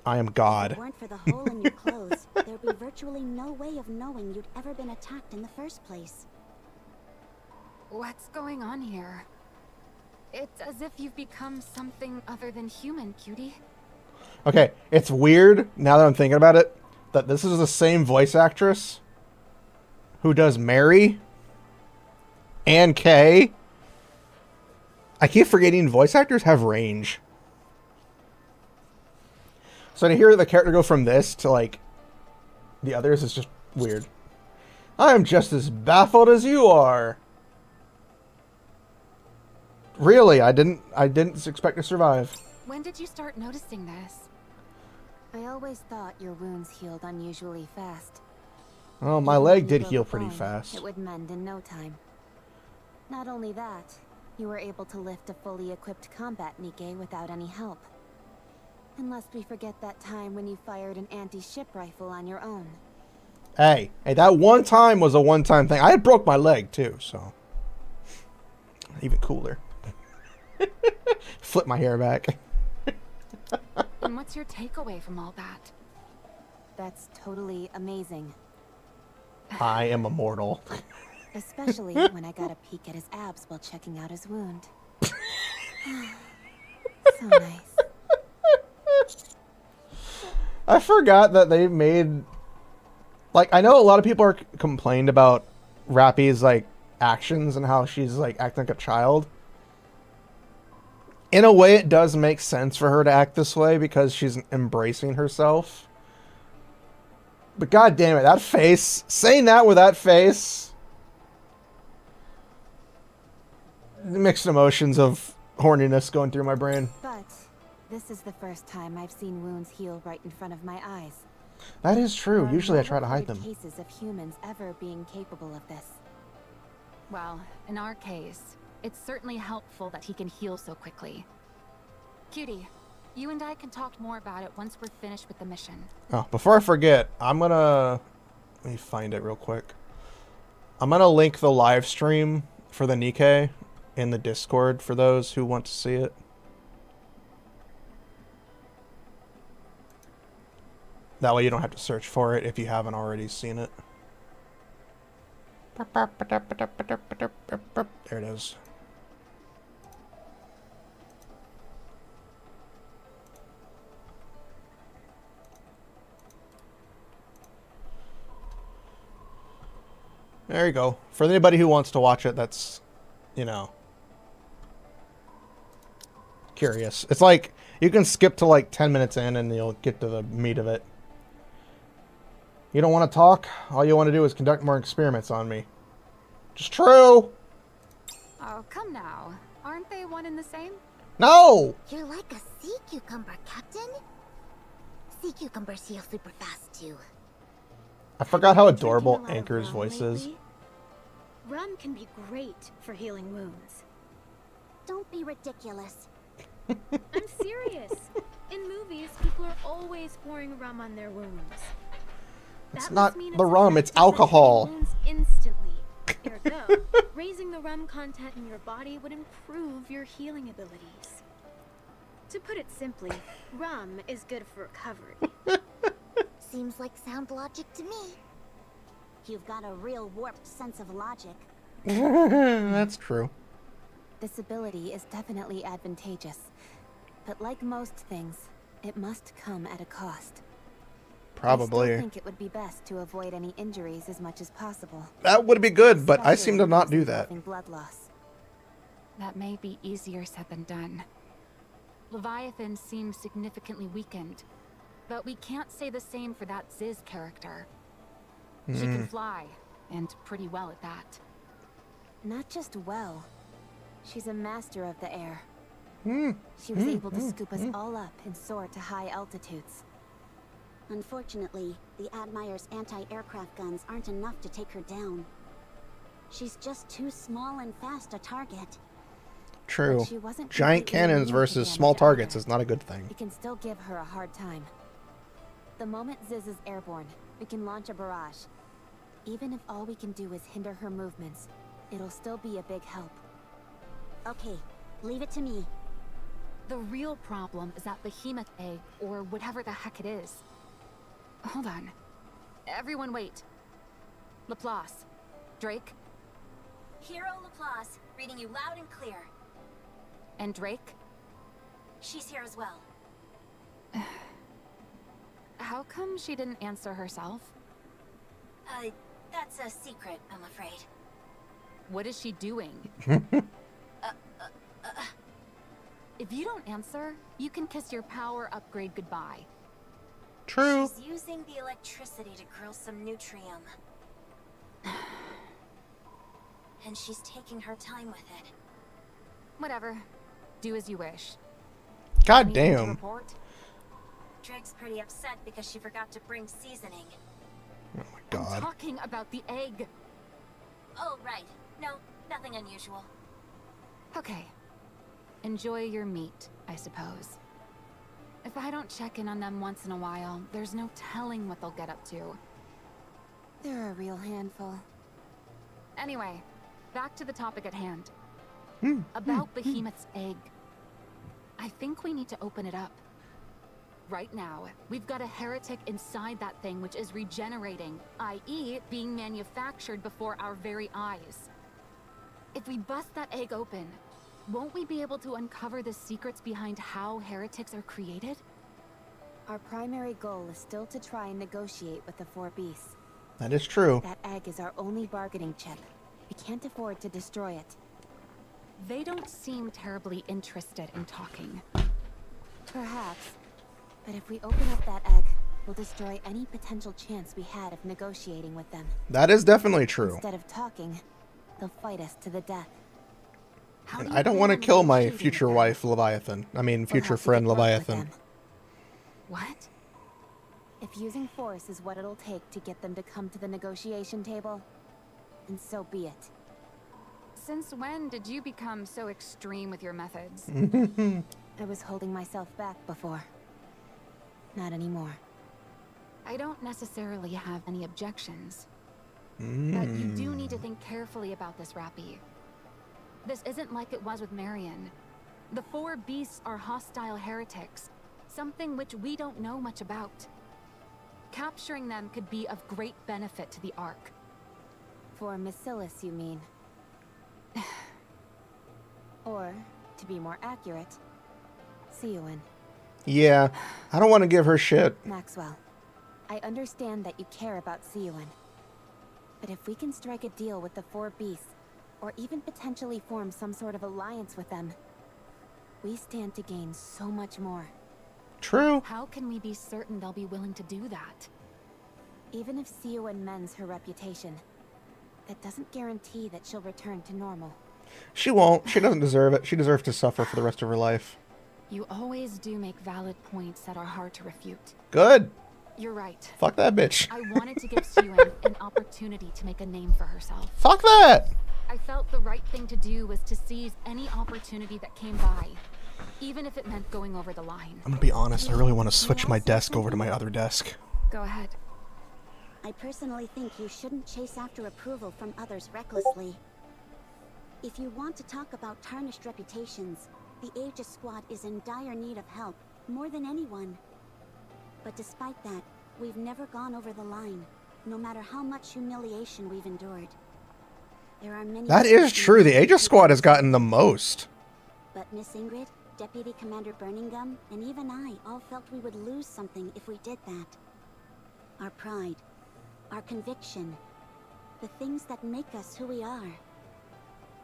I am If God. it weren't for the hole in your clothes, there'd be virtually no way of knowing you'd ever been attacked in the first place. What's going on here? It's as if you've become something other than human, cutie. Okay, it's weird now that I'm thinking about it that this is the same voice actress who does Mary and Kay. I keep forgetting voice actors have range. So to hear the character go from this to like the others is just weird. I'm just as baffled as you are. Really, I didn't expect to survive. When did you start noticing this? I always thought your wounds healed unusually fast. Oh, my Even leg when you did broke heal a pretty bone, fast. It would mend in no time. Not only that, you were able to lift a fully equipped combat Nikke without any help. Unless we forget that time when you fired an anti-ship rifle on your own. Hey, that one time was a one-time thing. I had broke my leg too, so even cooler. Flip my hair back. And what's your takeaway from all that? That's totally amazing. I am immortal. Especially when I got a peek at his abs while checking out his wound. So nice. I forgot that they made... Like, I know a lot of people are complained about Rappy's, like, actions and how she's, like, acting like a child. In a way, it does make sense for her to act this way because she's embracing herself. But god damn it, that face... Saying that with that face... Mixed emotions of horniness going through my brain. But this is the first time I've seen wounds heal right in front of my eyes. That is true. There are Usually I no try to hide recorded them. cases of humans ever being capable of this. Well, in our case, it's certainly helpful that he can heal so quickly. Cutie, you and I can talk more about it once we're finished with the mission. Oh, before I forget, I'm gonna... Let me find it real quick. I'm gonna link the live stream for the Nikke in the Discord for those who want to see it. That way you don't have to search for it if you haven't already seen it. There it is. There you go. For anybody who wants to watch it, that's, you know, curious. It's like, you can skip to like 10 minutes in and you'll get to the meat of it. You don't want to talk? All you want to do is conduct more experiments on me. Just true! Oh, come now. Aren't they one and the same? No! You're like a sea cucumber, Captain. Sea cucumbers heal super fast, too. I forgot how Drinking a adorable lot of Anchor's rum voice is. lately? Rum can be great for healing wounds. Don't be ridiculous. I'm serious. In movies, people are always pouring rum on their wounds. It's That not must mean the rum, it's effective for healing alcohol. wounds instantly. Ergo, raising the rum content in your body would improve your healing abilities. To put it simply, rum is good for recovery. Seems like sound logic to me. You've got a real warped sense of logic. That's true. This ability is definitely advantageous. But like most things, it must come at a cost. I Probably. still think it would be best to avoid any injuries as much as possible. That would be good, but I seem to Especially not do those that. involving blood loss. that may be easier said than done. Leviathan seems significantly weakened, but we can't say the same for that Ziz character. She can fly, and pretty well at that. Not just well. She's a master of the air. She was able to scoop us all up and soar to high altitudes. Unfortunately, the Admire's anti-aircraft guns aren't enough to take her down. She's just too small and fast a target. True. She wasn't Giant completely cannons immune to versus damage small targets either. is not a good thing. We can still give her a hard time. The moment Ziz is airborne, we can launch a barrage. Even if all we can do is hinder her movements, it'll still be a big help. Okay, leave it to me. The real problem is that behemoth egg, or whatever the heck it is. Hold on. Everyone wait. Laplace. Drake. Hero Laplace, reading you loud and clear. And Drake? She's here as well. How come she didn't answer herself? That's a secret, I'm afraid. What is she doing? If you don't answer, you can kiss your power upgrade goodbye. True. She's using the electricity to grill some nutrium. And she's taking her time with it. Whatever. Do as you wish. God Anything to damn. report? Drake's pretty upset because she forgot to bring seasoning. Oh my I'm god. talking about the egg. Oh, right. No, nothing unusual. Okay. Enjoy your meat, I suppose. If I don't check in on them once in a while, there's no telling what they'll get up to. They're a real handful. Anyway, back to the topic at hand. About Behemoth's egg. I think we need to open it up. Right now, we've got a heretic inside that thing which is regenerating, i.e. being manufactured before our very eyes. If we bust that egg open, won't we be able to uncover the secrets behind how heretics are created? Our primary goal is still to try and negotiate with the four beasts. That is true. That egg is our only bargaining chip. We can't afford to destroy it. They don't seem terribly interested in talking. Perhaps. But if we open up that egg, we'll destroy any potential chance we had of negotiating with them. That is definitely true. Instead of talking, they'll fight us to the death. How do And you I don't plan want to on kill my negotiating future with them? wife, Leviathan. I mean, We'll future have to friend, get close with Leviathan. them. What? If using force is what it'll take to get them to come to the negotiation table, then so be it. Since when did you become so extreme with your methods? I was holding myself back before. Not anymore. I don't necessarily have any objections. But you do need to think carefully about this, Rappy. This isn't like it was with Marion. The four beasts are hostile heretics, something which we don't know much about. Capturing them could be of great benefit to the Ark. For Macilis, you mean? Or, to be more accurate, Seowen. Yeah, I don't want to give her shit. Maxwell, I understand that you care about Seowen. But if we can strike a deal with the four beasts, or even potentially form some sort of alliance with them, we stand to gain so much more. True. How can we be certain they'll be willing to do that? Even if Seowen mends her reputation, that doesn't guarantee that she'll return to normal. She won't. She doesn't deserve it. She deserves to suffer for the rest of her life. You always do make valid points that are hard to refute. Good. You're right. Fuck that bitch. I wanted to give Seowen an opportunity to make a name for herself. Fuck that. I felt the right thing to do was to seize any opportunity that came by, even if it meant going over the line. I'm gonna be honest. I really want to switch my desk over to my other desk. Go ahead. I personally think you shouldn't chase after approval from others recklessly. If you want to talk about tarnished reputations, the Aegis Squad is in dire need of help, more than anyone. But despite that, we've never gone over the line, no matter how much humiliation we've endured. There are many... That is true. The Aegis Squad has gotten the most. But Miss Ingrid, Deputy Commander Burningham, and even I all felt we would lose something if we did that. Our pride, our conviction, the things that make us who we are.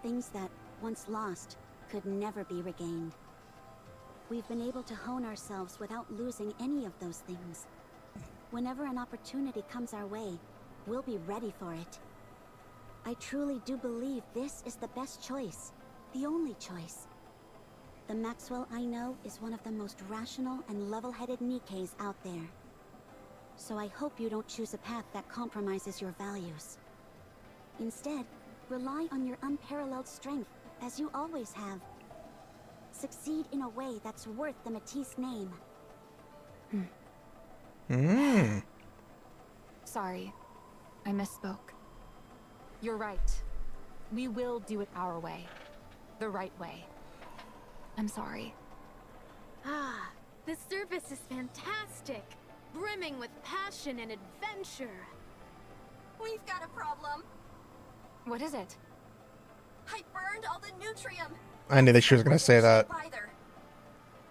Things that, once lost, could never be regained. We've been able to hone ourselves without losing any of those things. Whenever an opportunity comes our way, we'll be ready for it. I truly do believe this is the best choice, the only choice. The Maxwell I know is one of the most rational and level-headed Nikkes out there. So I hope you don't choose a path that compromises your values. Instead, rely on your unparalleled strength, as you always have. Succeed in a way that's worth the Matisse name. Sorry, I misspoke. You're right. We will do it our way. The right way. I'm sorry. Ah, the surface is fantastic, brimming with passion and adventure. We've got a problem. What is it? I burned all the nutrium. I knew that she was going to say that. Either.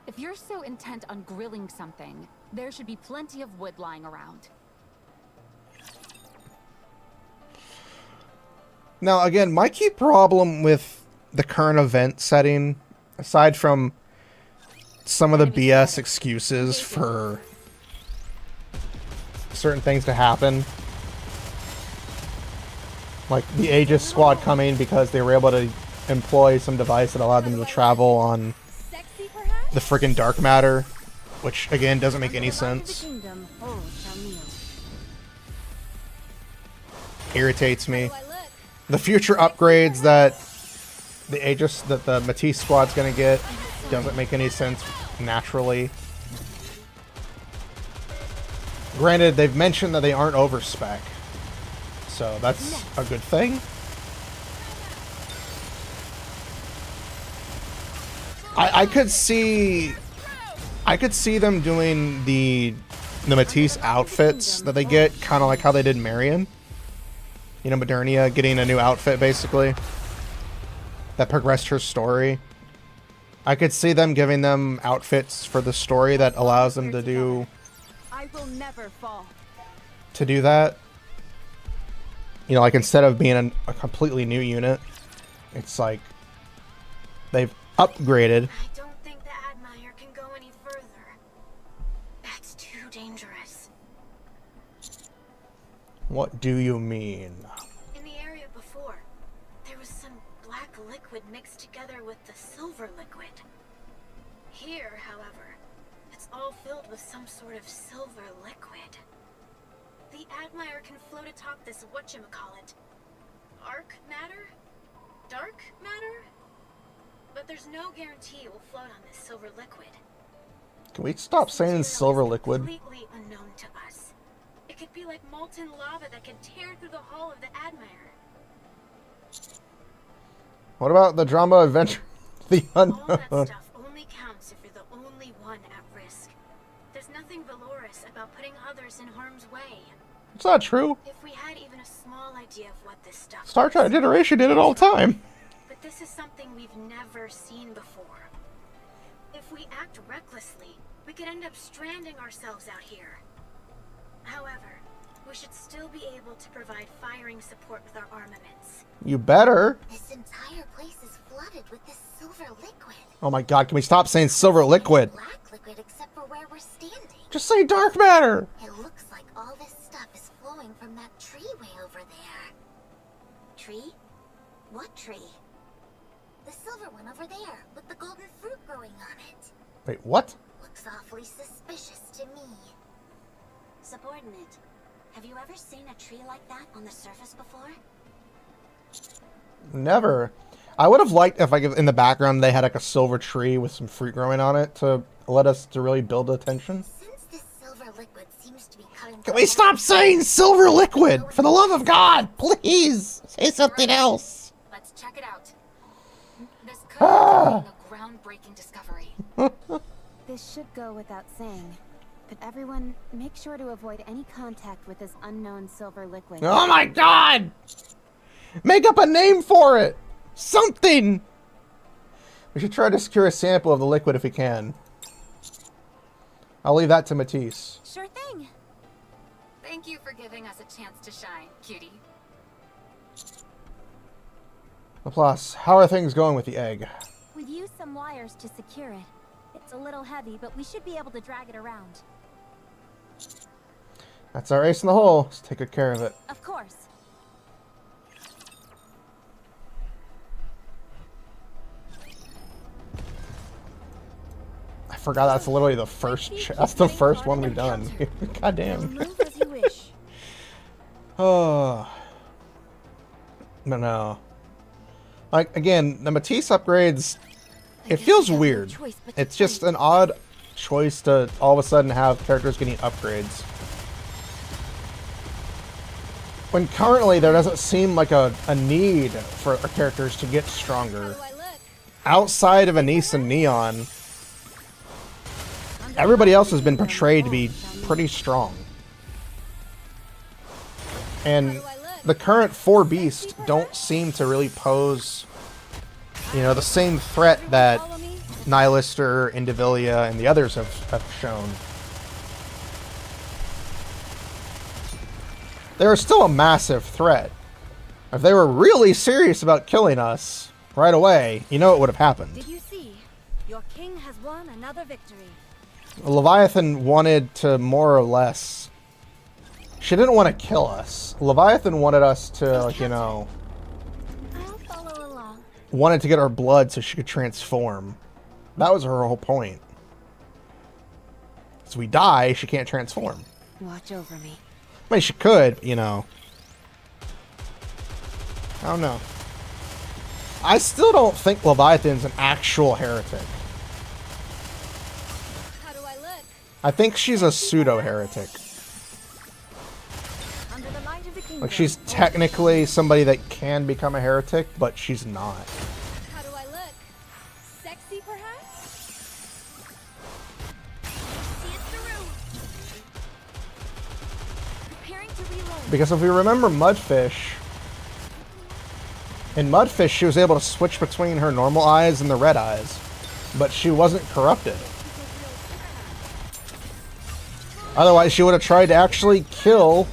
If you're so intent on grilling something, there should be plenty of wood lying around. Now, again, my key problem with the current event setting, aside from some of the BS excuses for certain things to happen, like the Aegis squad coming because they were able to employ some device that allowed them to travel on the freaking dark matter, which again doesn't make any sense. Irritates me. The future upgrades that the Aegis, that the Matisse squad's gonna get, doesn't make any sense naturally. Granted, they've mentioned that they aren't overspec, so that's a good thing. I could see them doing the Matisse outfits that they get, kind of like how they did Marion. You know, Modernia getting a new outfit, basically, that progressed her story. I could see them giving them outfits for the story that allows them to do... I will never fall. To do that. You know, like, instead of being a completely new unit, it's like they've upgraded. I don't think the Admire can go any further. That's too dangerous. What do you mean? In the area before, there was some black liquid mixed together with the silver liquid. Here, however, it's all filled with some sort of silver liquid. The Admire can float atop this whatchamacallit. Arc matter? Dark matter? But there's no guarantee it will float on this silver liquid. Can we stop saying silver liquid? Completely unknown to us. It could be like molten lava that can tear through the hull of the Admire. What about the drama adventure? The All that unknown. stuff only counts if you're the only one at risk. There's nothing valorous about putting others in harm's way. It's not true. If we had even a small idea of what this stuff Star Trek Generation did it all the time. But this is something we've never seen before. If we act recklessly, we could end up stranding ourselves out here. However, we should still be able to provide firing support with our armaments. You better. This entire place is flooded with this silver liquid. Oh my god, can we stop saying silver liquid? Black liquid except for where we're standing. Just say dark matter. It looks like all this stuff is flowing from that tree way over there. Tree? What tree? The silver one over there, with the golden fruit growing on it. Wait, what? Looks awfully suspicious to me. Subordinate, have you ever seen a tree like that on the surface before? Never. I would have liked if, like, in the background they had like a silver tree with some fruit growing on it to let us to really build the attention. Since this silver liquid seems to be cutting... Can we stop saying silver liquid? For the love of God, please say something else. Let's check it out. This could Ah. be a groundbreaking discovery. This should go without saying, but everyone, make sure to avoid any contact with this unknown silver liquid. Oh my god! Make up a name for it! Something! We should try to secure a sample of the liquid if we can. I'll leave that to Matisse. Sure thing. Thank you for giving us a chance to shine, cutie. Laplace, how are things going with the egg? With use some wires to secure it. It's a little heavy, but we should be able to drag it around. That's our ace in the hole. Let's take good care of it. Of course. I forgot that's literally the first. That's the first one we've done. God damn. Move as you wish. Oh. No. Like, again, the Matisse upgrades, it feels weird. It's just an odd choice to all of a sudden have characters getting upgrades. When currently there doesn't seem like a need for our characters to get stronger. Outside of Anise and Neon, everybody else has been portrayed to be pretty strong. And the current 4 beasts don't seem to really pose, you know, the same threat that Nihilister, Indivilia, and the others have shown. They are still a massive threat. If they were really serious about killing us right away, you know what would have happened. Did you see? Your king has won another victory. Leviathan wanted to more or less... She didn't want to kill us. Leviathan wanted us to, like, you know... I'll follow along. Wanted to get our blood so she could transform. That was her whole point. So we die, she can't transform. Watch over me. I mean, she could, you know. I don't know. I still don't think Leviathan's an actual heretic. How do I look? I think she's a pseudo-heretic. Under the light of the kingdom. Like, she's technically somebody that can become a heretic, but she's not. How do I look? Sexy, perhaps? See it through. Preparing to reload. Because if we remember Mudfish, in Mudfish she was able to switch between her normal eyes and the red eyes, but she wasn't corrupted. Otherwise she would have tried to actually kill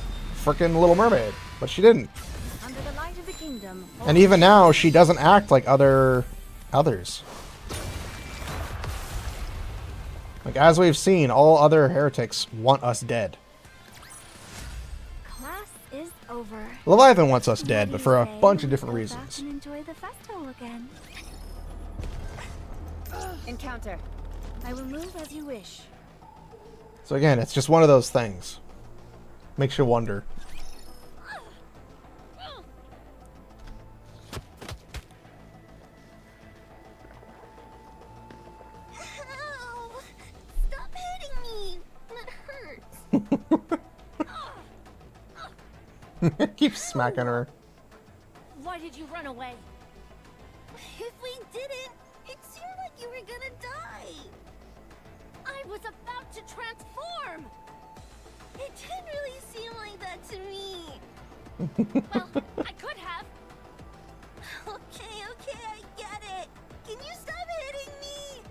frickin' Little Mermaid, but she didn't. Under the light of the kingdom. And even now she doesn't act like others. Like, as we've seen, all other heretics want us dead. Class is over. Leviathan wants us dead, but for a bunch of different reasons. And enjoy the festival again. Encounter. I will move as you wish. So again, it's just one of those things. Makes you wonder. Ow! Stop hitting me! That hurts. Keep smacking her. Why did you run away? If we didn't, it seemed like you were gonna die. I was about to transform. It didn't really seem like that to me. Well, I could have. Okay, I get it. Can you stop hitting me?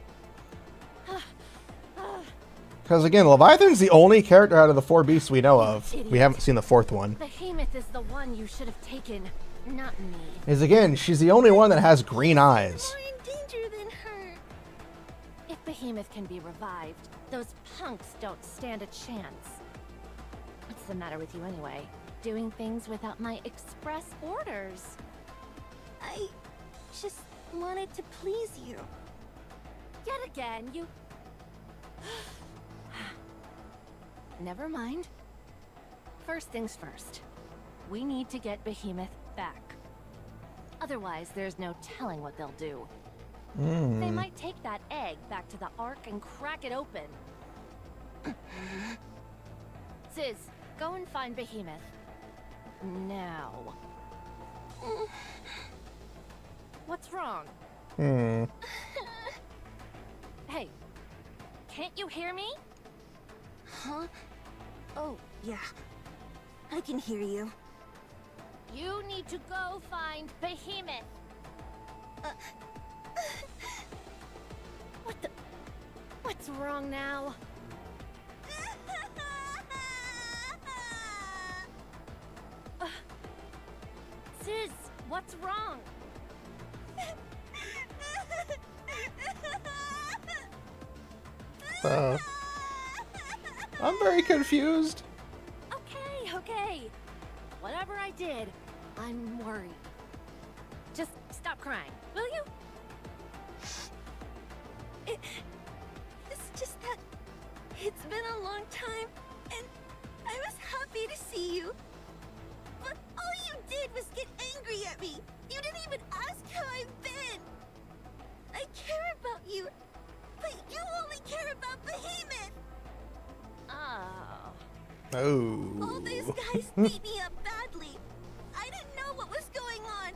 Because again, Leviathan's the only character out of the 4 beasts we know of. We haven't seen the 4th one. Behemoth is the one you should have taken, not me. Is again, she's the only one that has green eyes. More in danger than her. If Behemoth can be revived, those punks don't stand a chance. What's the matter with you anyway? Doing things without my express orders. I just wanted to please you. Yet again, you... Never mind. First things first. We need to get Behemoth back. Otherwise, there's no telling what they'll do. They might take that egg back to the Ark and crack it open. Sis, go and find Behemoth. Now. What's wrong? Hey, can't you hear me? Huh? Oh, yeah. I can hear you. You need to go find Behemoth. What the... What's wrong now? Sis, what's wrong? I'm very confused. Okay, okay. Whatever I did, I'm worried. Just stop crying, will you? It's just that it's been a long time, and I was happy to see you. But all you did was get angry at me. You didn't even ask how I've been. I care about you, but you only care about Behemoth. Oh. All these guys beat me up badly. I didn't know what was going on,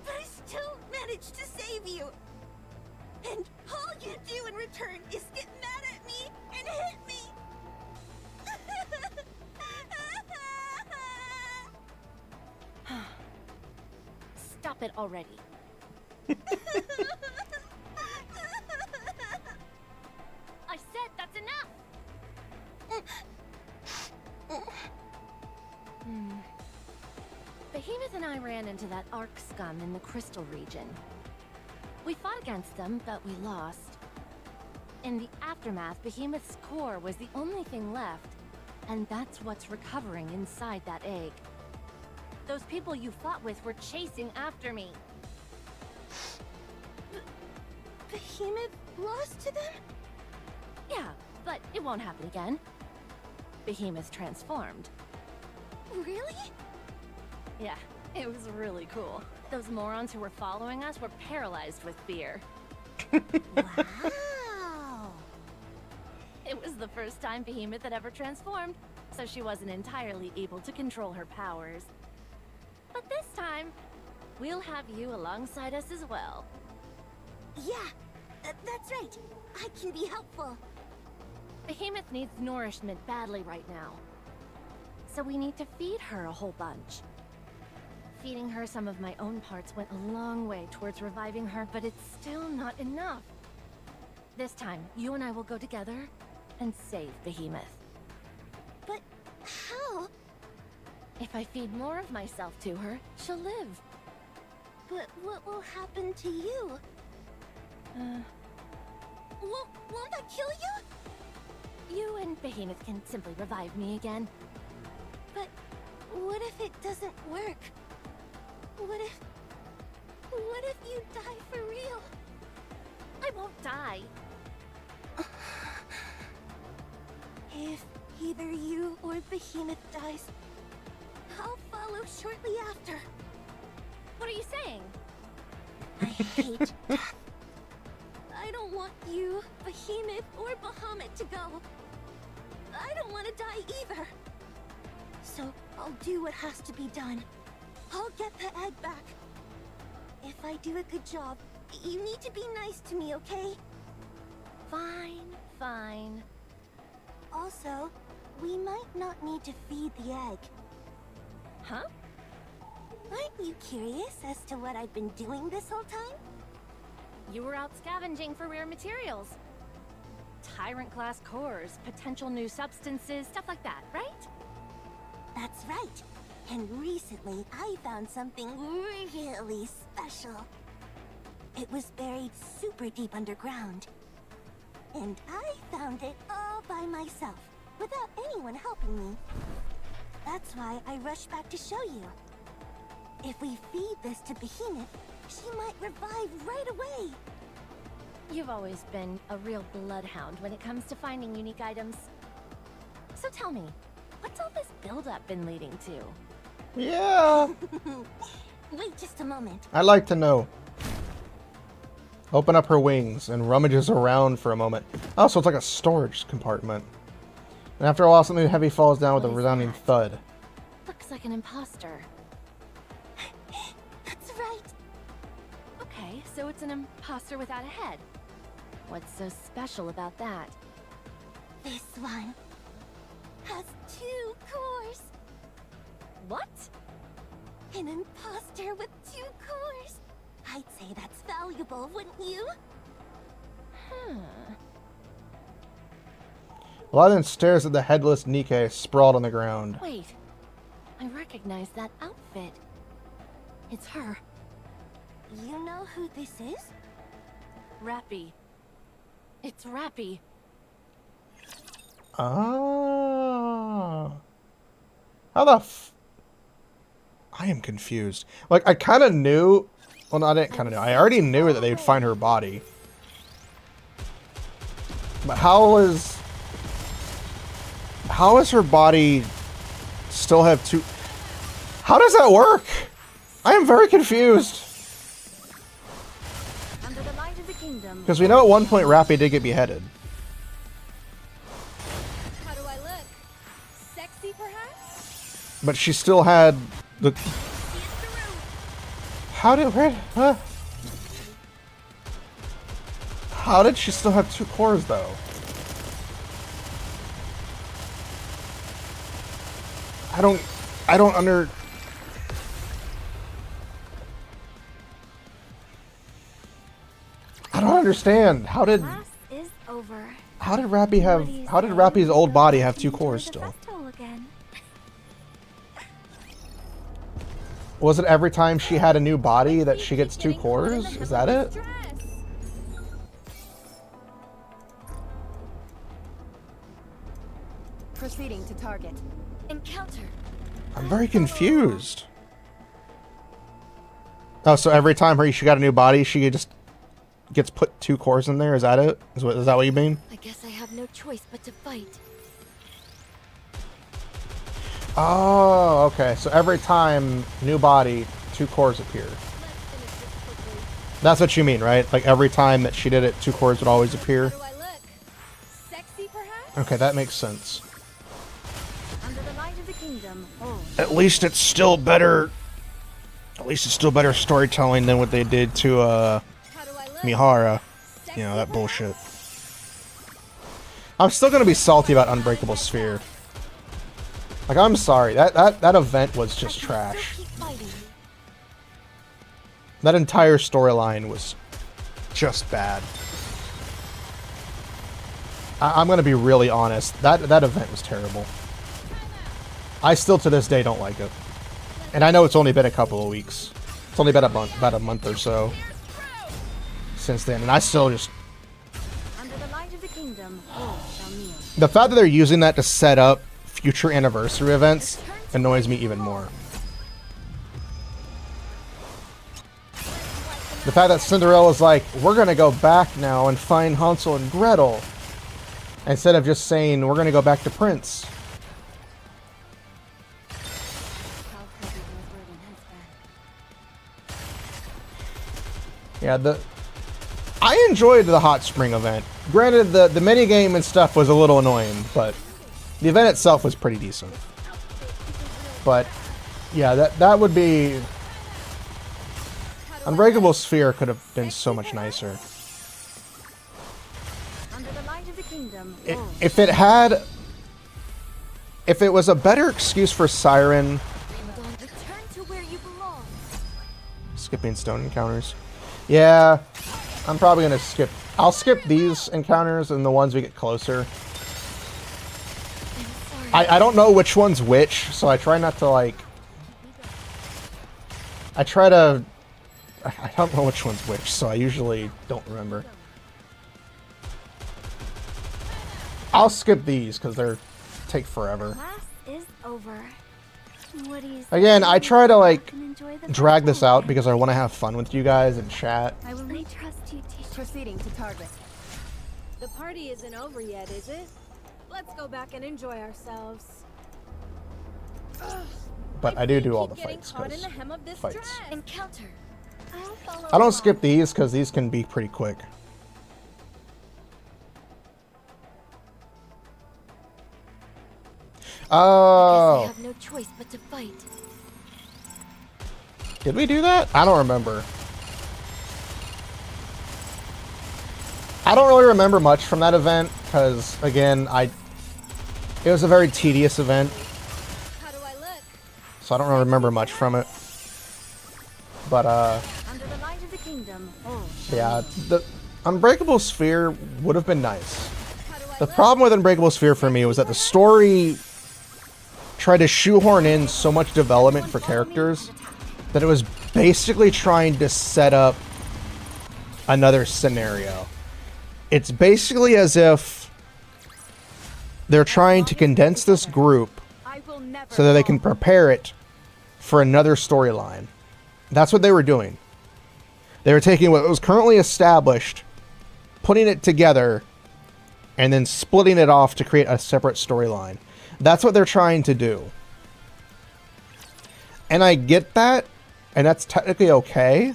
but I still managed to save you. And all you do in return is get mad at me and hit me. Stop it already. I said that's enough! Behemoth and I ran into that Ark scum in the Crystal region. We fought against them, but we lost. In the aftermath, Behemoth's core was the only thing left, and that's what's recovering inside that egg. Those people you fought with were chasing after me. Behemoth lost to them? Yeah, but it won't happen again. Behemoth transformed. Really? Yeah, it was really cool. Those morons who were following us were paralyzed with fear. Wow! It was the first time Behemoth had ever transformed, so she wasn't entirely able to control her powers. But this time, we'll have you alongside us as well. Yeah, that's right. I can be helpful. Behemoth needs nourishment badly right now. So we need to feed her a whole bunch. Feeding her some of my own parts went a long way towards reviving her, but it's still not enough. This time, you and I will go together and save Behemoth. But how? If I feed more of myself to her, she'll live. But what will happen to you? Won't that kill you? You and Behemoth can simply revive me again. But what if it doesn't work? What if you die for real? I won't die. If either you or Behemoth dies, I'll follow shortly after. What are you saying? I hate death. I don't want you, Behemoth, or Bahamut to go. I don't want to die either. So I'll do what has to be done. I'll get the egg back. If I do a good job, you need to be nice to me, okay? Fine, fine. Also, we might not need to feed the egg. Huh? Aren't you curious as to what I've been doing this whole time? You were out scavenging for rare materials. Tyrant-class cores, potential new substances, stuff like that, right? That's right. And recently, I found something really special. It was buried super deep underground. And I found it all by myself, without anyone helping me. That's why I rushed back to show you. If we feed this to Behemoth, she might revive right away. You've always been a real bloodhound when it comes to finding unique items. So tell me, what's all this build-up been leading to? Yeah. Wait just a moment. I'd like to know. Open up her wings and rummages around for a moment. Oh, so it's like a storage compartment. And after a while, something heavy falls down with a What is resounding that? thud. Looks like an imposter. That's right. Okay, so it's an imposter without a head. What's so special about that? This one has 2 cores. What? An imposter with 2 cores. I'd say that's valuable, wouldn't you? Aladdin stares at the headless Nikke sprawled on the ground. Wait, I recognize that outfit. It's her, You know who this is? Rappy. It's Rappy. Ah. How the I am confused. Like, I kind of knew... Well, no, I didn't kind of know. I already knew that they'd find her body. But how is her body still have two... How does that work? I am very confused. Because we know at one point Rappy did get beheaded. How do I look? Sexy, perhaps? But she still had the... How did... How did she still have two cores, though? I don't under... I don't understand. How did Rappy have... How did Rappy's old body have two cores still? Was it every time she had a new body that she gets two cores? Is that it? Proceeding to target. Encounter. I'm very confused. Oh, so every time she got a new body, she just gets put two cores in there? Is that it? Is that what you mean? I guess I have no choice but to fight. Oh, okay. So every time new body, two cores appear. That's what you mean, right? Like every time that she did it, two cores would always appear. How do I look? Sexy, perhaps? Okay, that makes sense. Under the light of the kingdom. At least it's still better. At least it's still better storytelling than what they did to Mihara. You know, that bullshit. I'm still gonna be salty about Unbreakable Sphere. Like, I'm sorry. That event was just trash. That entire storyline was just bad. I'm gonna be really honest. That event was terrible. I still to this day don't like it. And I know it's only been a couple of weeks. It's only been about a month or so since then, and I still just... Under the light of the kingdom, the fact that they're using that to set up future anniversary events annoys me even more. The fact that Cinderella's like, we're gonna go back now and find Hansel and Gretel, instead of just saying, we're gonna go back to Prince. Yeah, I enjoyed the hot spring event. Granted, the minigame and stuff was a little annoying, but the event itself was pretty decent. But yeah, that would be... Unbreakable Sphere could have been so much nicer. under the light of the kingdom. If it was a better excuse for Siren... Skipping stone encounters. Yeah, I'm probably gonna skip... I'll skip these encounters and the ones we get closer. I don't know which one's which, so I try not to, like... I don't know which one's which, so I usually don't remember. I'll skip these, because they're... take forever. Class is over. What do you say? Again, I try to, like, Enjoy the drag this festival? out because I want to have fun with you guys and chat. I will trust you, teacher. Proceeding to target. The party isn't over yet, is it? Let's go back and enjoy ourselves. But I do all the Getting fights, caught in because the hem of this fights. dress. Encounter. I don't skip these, because these can be pretty quick. Oh. I have no choice but to fight. Did we do that? I don't remember. I don't really remember much from that event, because, again, it was a very tedious event. How do I look? So I don't really remember much from it. But, Under the light of the kingdom. yeah, the Unbreakable Sphere would have been nice. The problem with Unbreakable Sphere for me was that the story tried to shoehorn in so much development for characters that it was basically trying to set up another scenario. It's basically as if they're trying to condense this group so that they can prepare it for another storyline. That's what they were doing. They were taking what was currently established, putting it together, and then splitting it off to create a separate storyline. That's what they're trying to do. And I get that, and that's technically okay.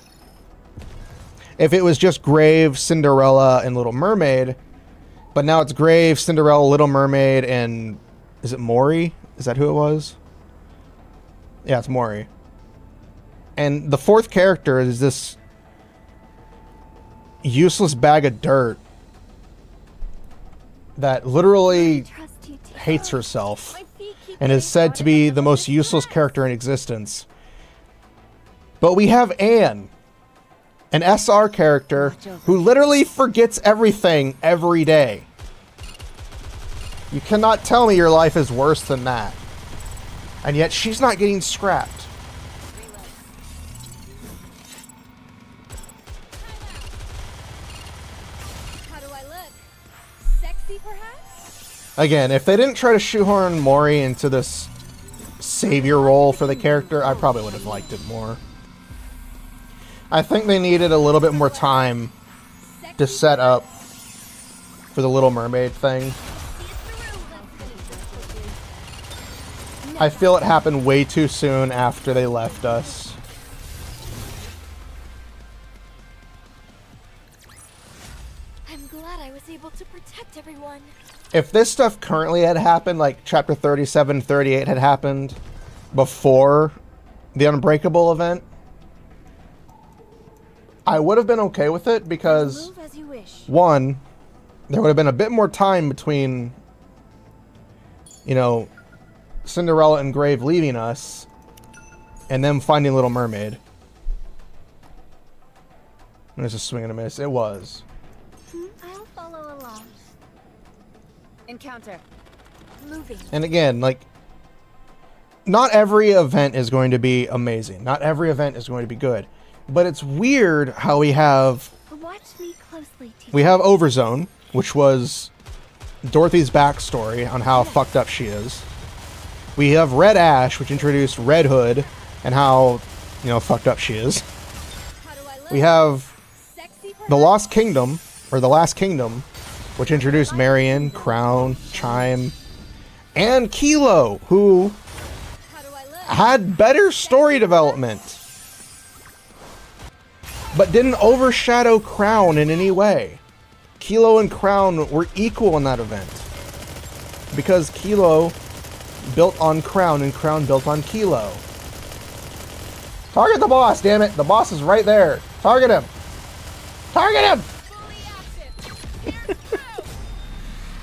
If it was just Grave, Cinderella, and Little Mermaid, but now it's Grave, Cinderella, Little Mermaid, and is it Mori? Is that who it was? Yeah, it's Mori. And the fourth character is this useless bag of dirt that literally hates herself and is said to be the most useless character in existence. But we have Anne, an SR character who literally forgets everything every day. You cannot tell me your life is worse than that. And yet she's not getting scrapped. How do I look? Sexy, perhaps? Again, if they didn't try to shoehorn Mori into this savior role for the character, I probably would have liked it more. I think they needed a little bit more time to set up for the Little Mermaid thing. I feel it happened way too soon after they left us. I'm glad I was able to protect everyone. If this stuff currently had happened, like chapter 37, 38 had happened before the Unbreakable event, I would have been okay with it because, Move as you wish. one, there would have been a bit more time between, you know, Cinderella and Grave leaving us and them finding Little Mermaid. There's a swing and a miss. It was. I'll follow along. Encounter. Moving. And again, like, not every event is going to be amazing. Not every event is going to be good. But it's weird how we have Watch me closely, teacher. we have Overzone, which was Dorothy's backstory on how fucked up she is. We have Red Ash, which introduced Red Hood and how, you know, fucked up she is. How do I look? We have Sexy, The Lost Kingdom, or The Last Kingdom, which introduced Marion, Crown, Chime, and Kilo, who How do I look? had better story development, but didn't overshadow Crown in any way. Kilo and Crown were equal in that event, because Kilo built on Crown and Crown built on Kilo. Target the boss, damn it! The boss is right there. Target him! Target him!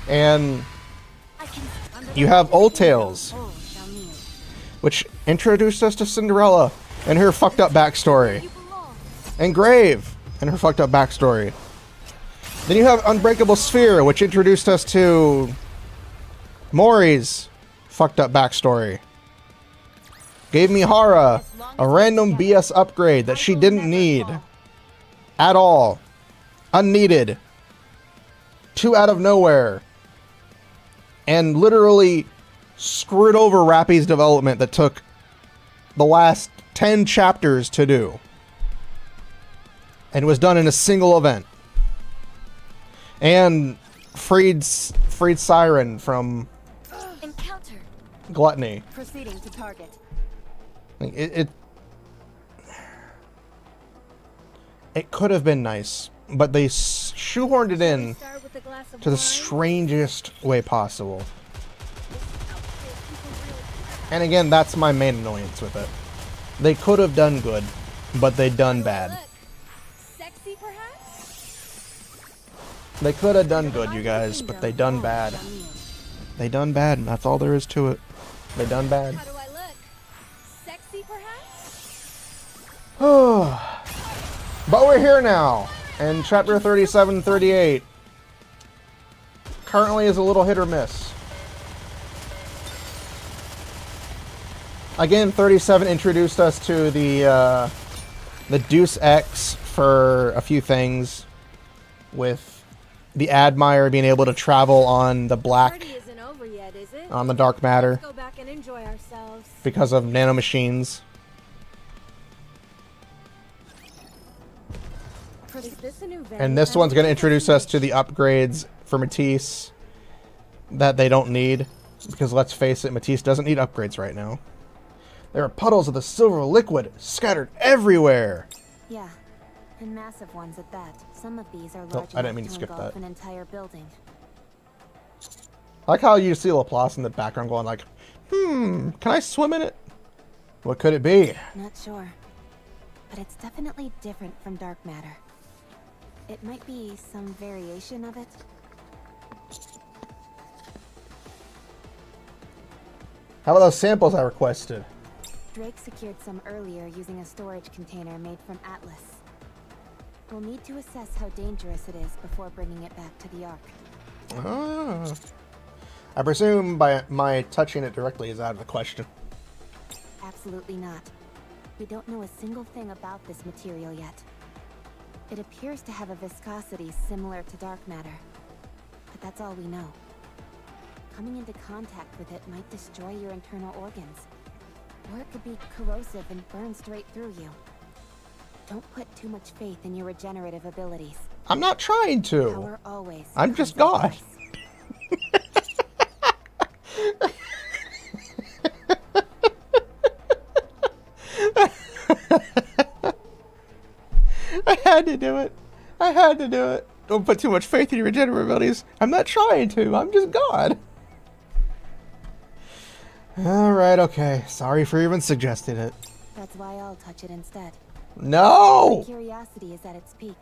And you have Old Tales, which introduced us to Cinderella and her fucked up backstory. And Grave and her fucked up backstory. Then you have Unbreakable Sphere, which introduced us to Mori's fucked up backstory. Gave Mihara a random BS upgrade that she didn't need at all. Unneeded. Too out of nowhere. And literally screwed over Rappy's development that took the last 10 chapters to do. And was done in a single event. And freed Siren from Encounter. Gluttony. Proceeding to target. Like, it could have been nice, but they shoehorned it in Start with a glass of to the wine. strangest way possible. And again, that's my main annoyance with it. They could have done good, but they done bad. Look. Sexy, perhaps? They could have done good, you guys, but they done bad. They done bad, and that's all there is to it. They done bad. How do I look? Sexy, perhaps? But we're here now, and chapter 37, 38 currently is a little hit or miss. Again, 37 introduced us to the Deus Ex for a few things, with the Admire being able to travel on the black Party isn't over on the dark matter Let's go back and enjoy ourselves. because of nanomachines. Is this a new And this one's going to introduce us to the upgrades for Matisse that they don't need. Because let's face it, Matisse doesn't need upgrades right now. There are puddles of the silver liquid scattered everywhere. Yeah, and massive ones at that. Some of these are large I didn't enough mean to skip engulf that. an entire building. I like how you see Laplace in the background going like, can I swim in it? What could it be? Not sure, but it's definitely different from dark matter. It might be some variation of it. How about those samples I requested? Drake secured some earlier using a storage container made from Atlas. We'll need to assess how dangerous it is before bringing it back to the Ark. Ah. I presume by my touching it directly is out of the question. Absolutely not. We don't know a single thing about this material yet. It appears to have a viscosity similar to dark matter, but that's all we know. Coming into contact with it might destroy your internal organs, or it could be corrosive and burn straight through you. Don't put too much faith in your regenerative abilities. I'm not trying to. Power always I'm just comes God. at price. I had to do it. I had to do it. Don't put too much faith in your regenerative abilities. I'm not trying to. I'm just God. Alright, okay. Sorry for even suggesting it. That's why I'll touch it instead. No! My curiosity is at its peak,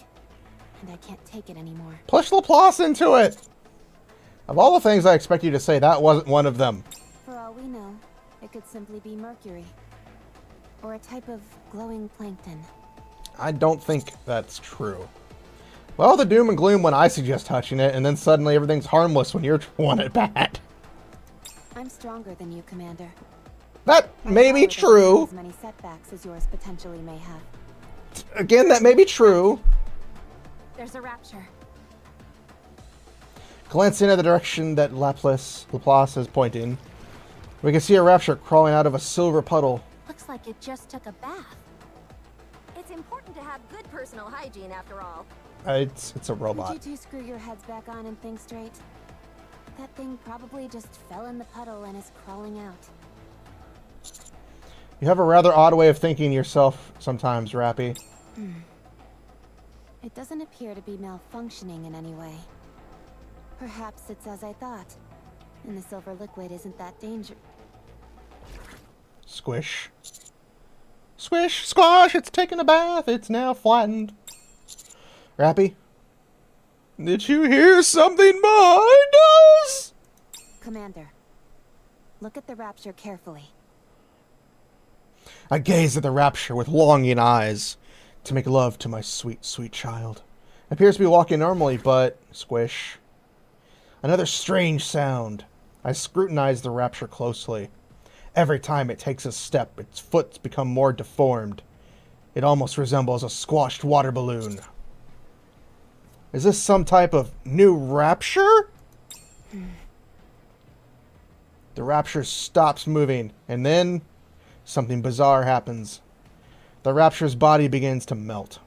and I can't take it anymore. Push Laplace into it! Of all the things I expect you to say, that wasn't one of them. For all we know, it could simply be mercury, or a type of glowing plankton. I don't think that's true. Well, the doom and gloom when I suggest touching it, and then suddenly everything's harmless when you're want it bad. I'm stronger than you, Commander. That may be My power doesn't have true. As many setbacks as yours potentially may have. Again, that may be true. There's a rapture. Glancing in the direction that Laplace is pointing, we can see a rapture crawling out of a silver puddle. Looks like it just took a bath. It's important to have good personal hygiene after all. It's a Would robot. you two screw your heads back on and think straight? That thing probably just fell in the puddle and is crawling out. You have a rather odd way of thinking yourself sometimes, Rappy. It doesn't appear to be malfunctioning in any way. Perhaps it's as I thought, and the silver liquid isn't that dangerous. Squish. Squish, squash, it's taken a bath, it's now flattened. Rappy? Did you hear something behind us? Commander, look at the rapture carefully. I gaze at the rapture with longing eyes to make love to my sweet, sweet child. It appears to be walking normally, but... Squish. Another strange sound. I scrutinize the rapture closely. Every time it takes a step, its foot's become more deformed. It almost resembles a squashed water balloon. Is this some type of new rapture? The rapture stops moving, and then something bizarre happens. The rapture's body begins to melt,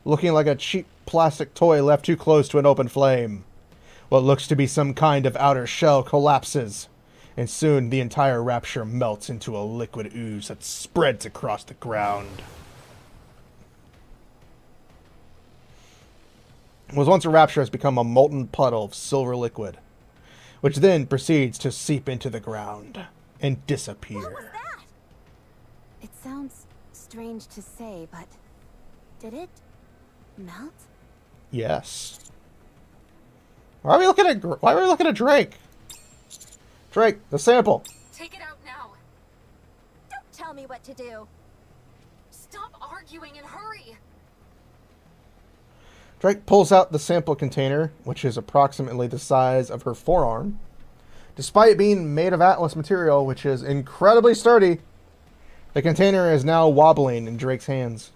looking like a cheap plastic toy left too close to an open flame. What looks to be some kind of outer shell collapses, and soon the entire rapture melts into a liquid ooze that spreads across the ground. What was once a rapture has become a molten puddle of silver liquid, which then proceeds to seep into the ground and disappear. What was that? It sounds strange to say, but did it melt? Yes. Why are we looking at Drake? Drake, the sample. Take it out now. Don't tell me what to do. Stop arguing and hurry. Drake pulls out the sample container, which is approximately the size of her forearm. Despite being made of Atlas material, which is incredibly sturdy, the container is now wobbling in Drake's hands,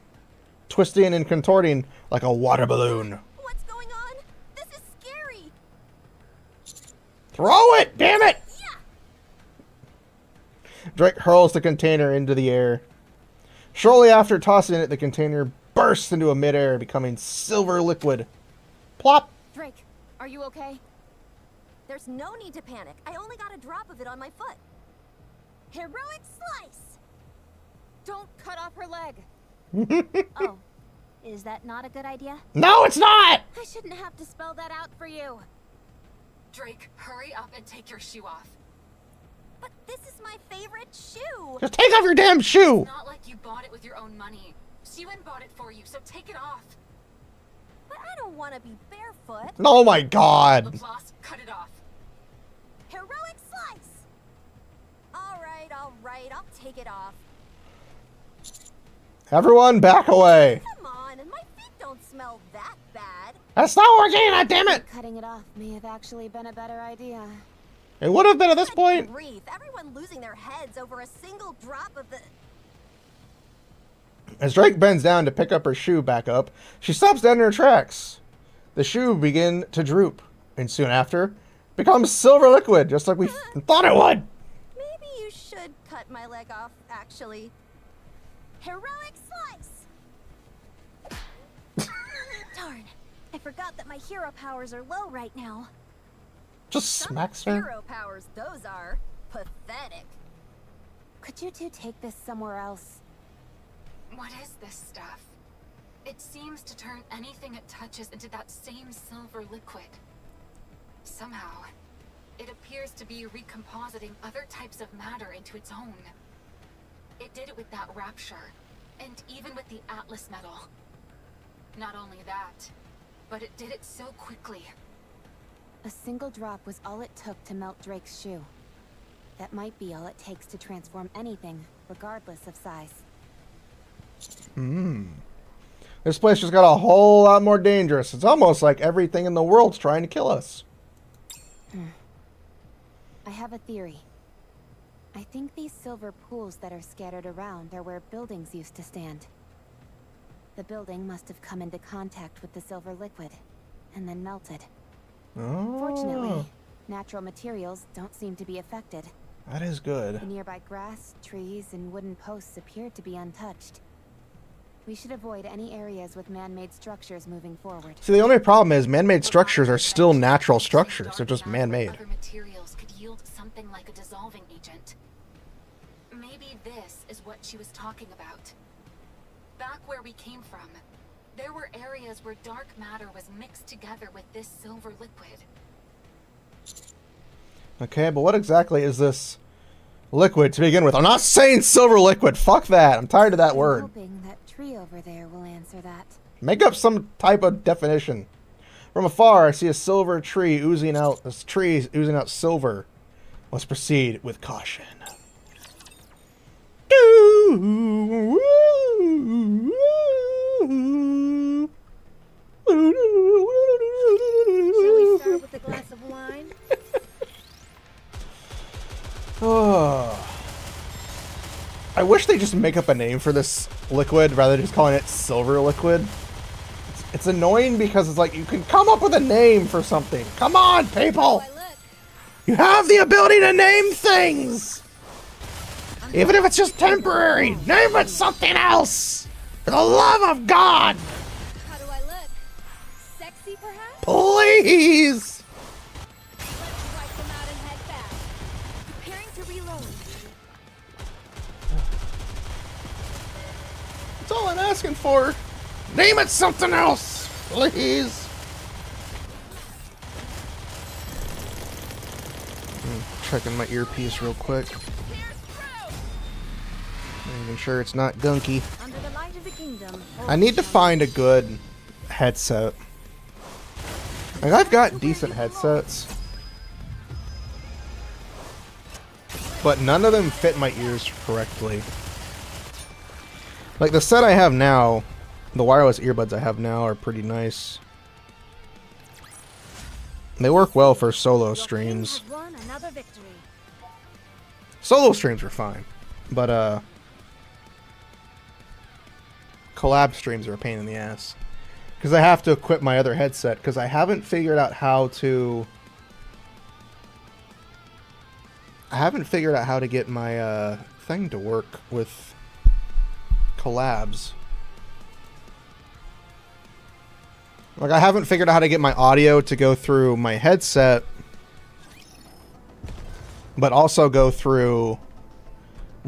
twisting and contorting like a water balloon. What's going on? This is scary. Throw it, damn it! Yeah. Drake hurls the container into the air. Shortly after tossing it, the container bursts into a midair, becoming silver liquid. Plop! Drake, are you okay? There's no need to panic. I only got a drop of it on my foot. Heroic slice! Don't cut off her leg. Oh, is that not a good idea? No, it's not! I shouldn't have to spell that out for you. Drake, hurry up and take your shoe off. But this is my favorite shoe! Just take off your damn shoe! It's not like you bought it with your own money. Siwon bought it for you, so take it off. But I don't want to be barefoot. Oh my god. Laplace, cut it off. Heroic slice! Alright, I'll take it off. Everyone back away. Come on, and my feet don't smell that bad. That's not working, god damn it! Cutting it off may have actually been a better idea. It would have been at this point. Grief, everyone losing their heads over a single drop of the... As Drake bends down to pick up her shoe back up, she stops dead in her tracks. The shoe begins to droop, and soon after, becomes silver liquid, just like we thought it would. Maybe you should cut my leg off, actually. Heroic slice! Darn, I forgot that my hero powers are low right now. Just smacks her. Hero powers, those are pathetic. Could you two take this somewhere else? What is this stuff? It seems to turn anything it touches into that same silver liquid. Somehow, it appears to be recompositing other types of matter into its own. It did it with that rapture, and even with the Atlas metal. Not only that, but it did it so quickly. A single drop was all it took to melt Drake's shoe. That might be all it takes to transform anything, regardless of size. This place just got a whole lot more dangerous. It's almost like everything in the world's trying to kill us. I have a theory. I think these silver pools that are scattered around are where buildings used to stand. The building must have come into contact with the silver liquid, and then melted. Oh, Fortunately, natural materials don't seem to be affected. that is good. The nearby grass, trees, and wooden posts appeared to be untouched. We should avoid any areas with man-made structures moving forward. See, the only problem is man-made structures are still natural structures. They're just man-made. Other materials could yield something like a dissolving agent. Maybe this is what she was talking about. Back where we came from, there were areas where dark matter was mixed together with this silver liquid. Okay, but what exactly is this liquid to begin with? I'm not saying silver liquid. Fuck that. I'm tired of that I'm word. hoping that tree over there will answer that. Make up some type of definition. From afar, I see a silver tree oozing out. This tree is oozing out silver. Let's proceed with caution. Shall we start with a glass of wine? Oh. I wish they just make up a name for this liquid rather than just calling it silver liquid. It's annoying because it's like you can come up with a name for something. Come on, people! You have the ability to name things! Even if it's just temporary, name it something else! For the love of God! How do I look? Sexy, perhaps? Please! Let's wipe them out and head back. Preparing to reload. That's all I'm asking for. Name it something else, please. Checking my earpiece real quick. Making sure it's not gunky. Under the light of the kingdom. I need to find a good headset. Like, I've got decent headsets, but none of them fit my ears correctly. Like the set I have now, the wireless earbuds I have now are pretty nice. They work well for solo streams. Won another victory. Solo streams are fine, but collab streams are a pain in the ass because I have to equip my other headset because I haven't figured out how to I haven't figured out how to get my thing to work with collabs. Like, I haven't figured out how to get my audio to go through my headset, but also go through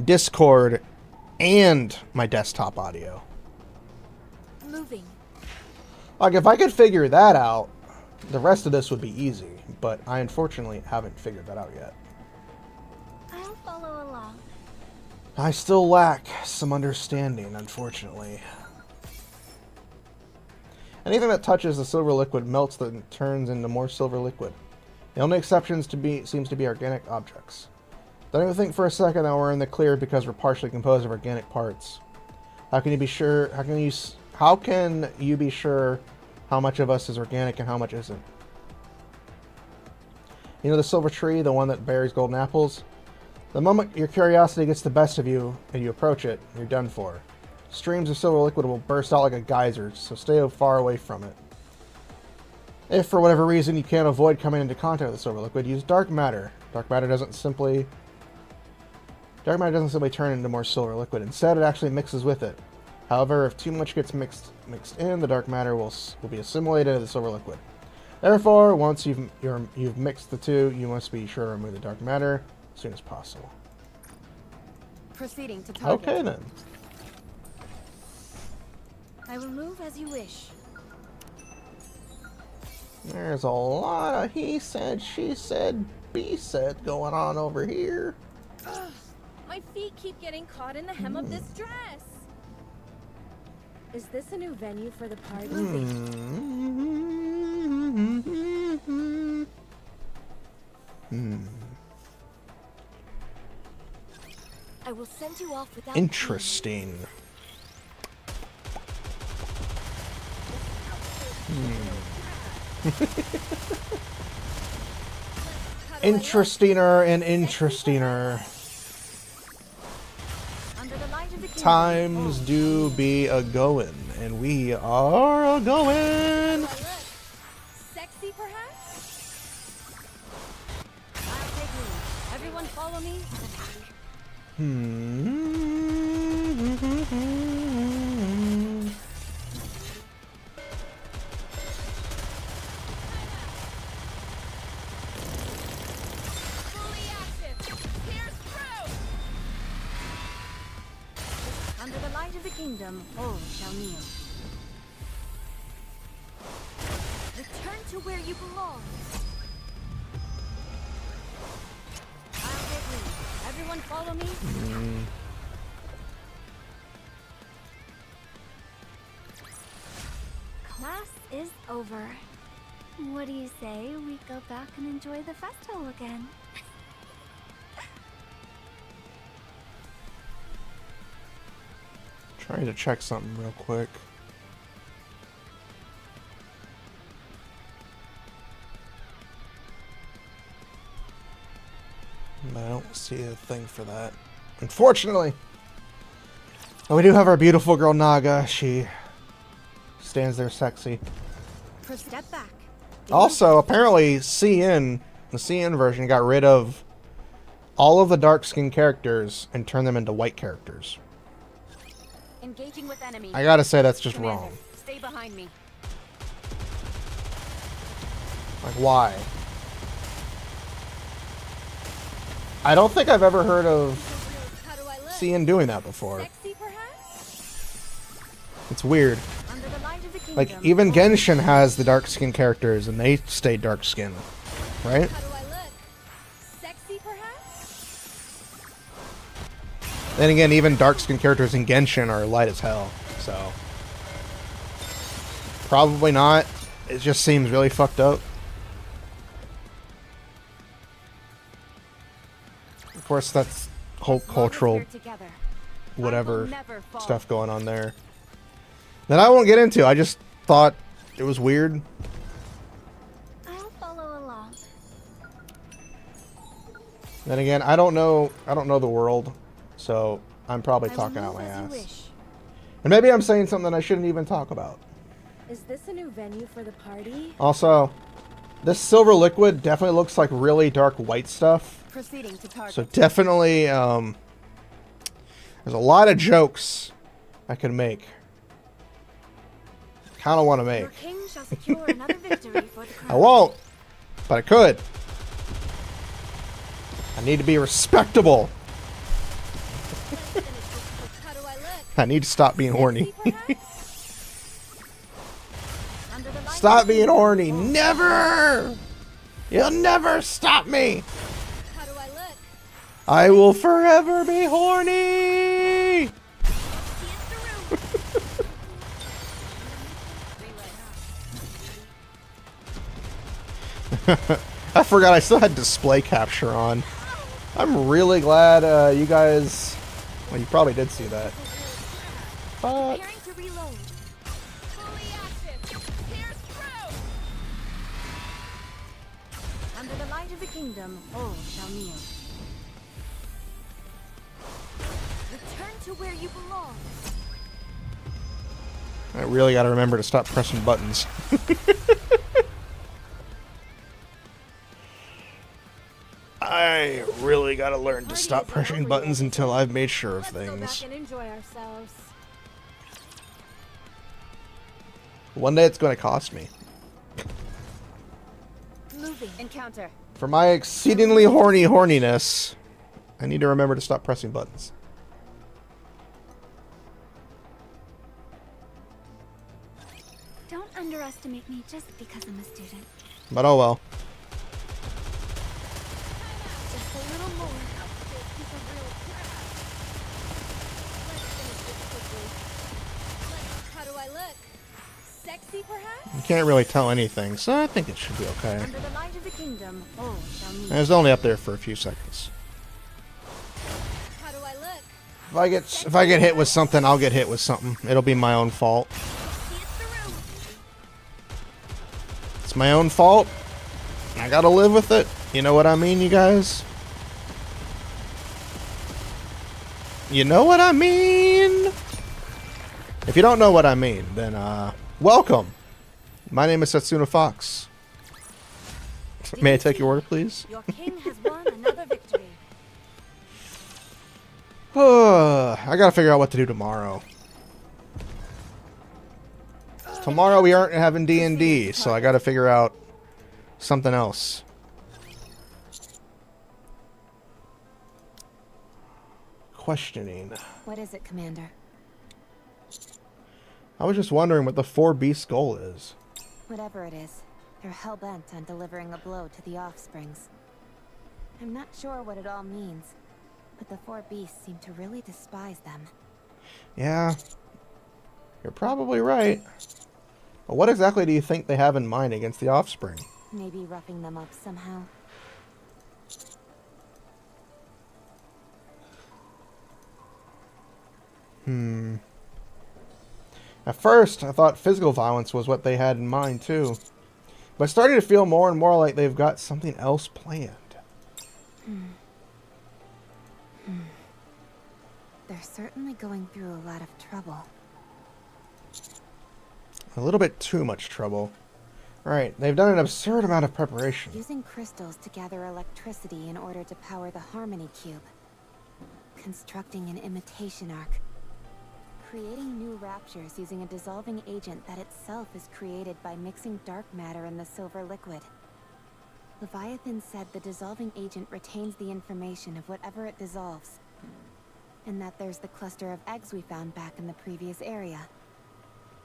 Discord and my desktop audio. Moving. Like, if I could figure that out, the rest of this would be easy, but I unfortunately haven't figured that out yet. I'll follow along. I still lack some understanding, unfortunately. Anything that touches the silver liquid melts and turns into more silver liquid. The only exceptions seems to be organic objects. Don't even think for a second that we're in the clear because we're partially composed of organic parts. How can you be sure? How can you be sure how much of us is organic and how much isn't? You know the silver tree, the one that bears golden apples? The moment your curiosity gets the best of you and you approach it, you're done for. Streams of silver liquid will burst out like a geyser, so stay far away from it. If for whatever reason you can't avoid coming into contact with the silver liquid, use dark matter. Dark matter doesn't simply turn into more silver liquid. Instead, it actually mixes with it. However, if too much gets mixed in, the dark matter will be assimilated into the silver liquid. Therefore, once you've mixed the two, you must be sure to remove the dark matter as soon as possible. Proceeding to target. Okay then. I will move as you wish. There's a lot of he said, she said, B said going on over here. Ugh, my feet keep getting caught in the hem of this dress. Is this a new venue for the party? I will send you off without. Interesting. Interestinger and interestinger. Times do be a goin', and we are a goin'. Sexy, perhaps? I'll take lead. Everyone follow me. Under the light of the kingdom, all shall kneel. Return to where you belong. I'll take lead. Everyone follow me. Class is over. What do you say we go back and enjoy the festival again? Trying to check something real quick. I don't see a thing for that, unfortunately. But we do have our beautiful girl Naga. She stands there sexy. Step back. Also, apparently, the CN version got rid of all of the dark skinned characters and turned them into white characters. Engaging with enemy. I gotta say, that's just Commander, wrong. stay behind me. Like, why? I don't think I've ever heard of How do I look? CN doing that before. Sexy, perhaps? It's weird. Under the light of the kingdom, Like, even Genshin has the dark skinned characters and they stay dark skinned, right? How do I look? Sexy, perhaps? Then again, even dark skinned characters in Genshin are light as hell, so. Probably not. It just seems really fucked up. Of course, that's whole cultural whatever stuff going on there that I won't get into. I just thought it was weird. I'll follow along. Then again, I don't know the world, so I'm probably talking out my ass. And maybe I'm saying something that I shouldn't even talk about. Is this a new venue for the party? Also, this silver liquid definitely looks like really dark white stuff. Proceeding to target. So definitely, there's a lot of jokes I can make. Kind of want to Your make. king shall secure another victory for the I crown. won't, but I could. I need to be respectable. How do I look? I need to stop being horny. Under the light Stop being horny. Never! You'll never stop me. How do I look? I will forever be horny. See it through. I forgot I still had display capture on. I'm really glad you guys... Well, you probably did see that. Fuck. Preparing to reload. Fully active. Pierce through. Under the light of the kingdom, all shall kneel. Return to where you belong. I really gotta remember to stop pressing buttons. I really gotta learn to stop pressing buttons until I've made sure of Let's go back things. and enjoy ourselves. One day it's gonna cost me. Moving. Encounter. For my exceedingly horny horniness, I need to remember to stop pressing buttons. Don't underestimate me just because I'm a student. But oh well. Just a little more. He's a real crab. Let's finish this quickly. How do I look? Sexy, perhaps? You can't really tell anything, so I think it should be okay. Under the light of the kingdom, all shall kneel. And it's only up there for a few seconds. How do I look? If I get hit with something, I'll get hit with something. It'll be my own fault. See it through. It's my own fault. I gotta live with it. You know what I mean, you guys? You know what I mean? If you don't know what I mean, then welcome. My name is Setsuna Fox. May I take your order, please? Your king has won another victory. I gotta figure out what to do tomorrow. Tomorrow we aren't having D&D, so I gotta figure out something else. Questioning. What is it, Commander? I was just wondering what the 4-beast goal is. Whatever it is, they're hell-bent on delivering a blow to the offsprings. I'm not sure what it all means, but the 4 beasts seem to really despise them. Yeah, you're probably right. But what exactly do you think they have in mind against the offspring? Maybe roughing them up somehow. At first, I thought physical violence was what they had in mind, too. But it's starting to feel more and more like they've got something else planned. They're certainly going through a lot of trouble. A little bit too much trouble. Alright, they've done an absurd amount of preparation. Using crystals to gather electricity in order to power the Harmony Cube. Constructing an imitation arc. Creating new raptures using a dissolving agent that itself is created by mixing dark matter in the silver liquid. Leviathan said the dissolving agent retains the information of whatever it dissolves. And that there's the cluster of eggs we found back in the previous area.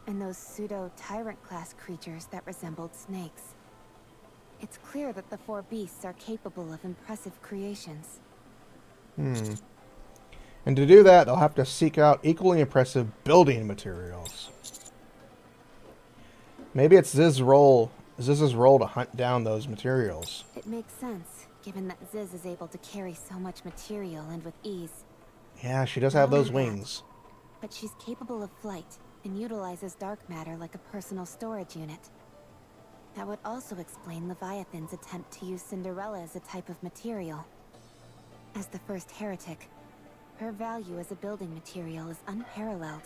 And those pseudo-tyrant-class creatures that resembled snakes. It's clear that the 4 beasts are capable of impressive creations. And to do that, they'll have to seek out equally impressive building materials. Maybe it's Ziz's role to hunt down those materials. It makes sense, given that Ziz is able to carry so much material and with ease. Yeah, she does have those wings. But she's capable of flight, and utilizes dark matter like a personal storage unit. That would also explain Leviathan's attempt to use Cinderella as a type of material. As the first heretic, her value as a building material is unparalleled.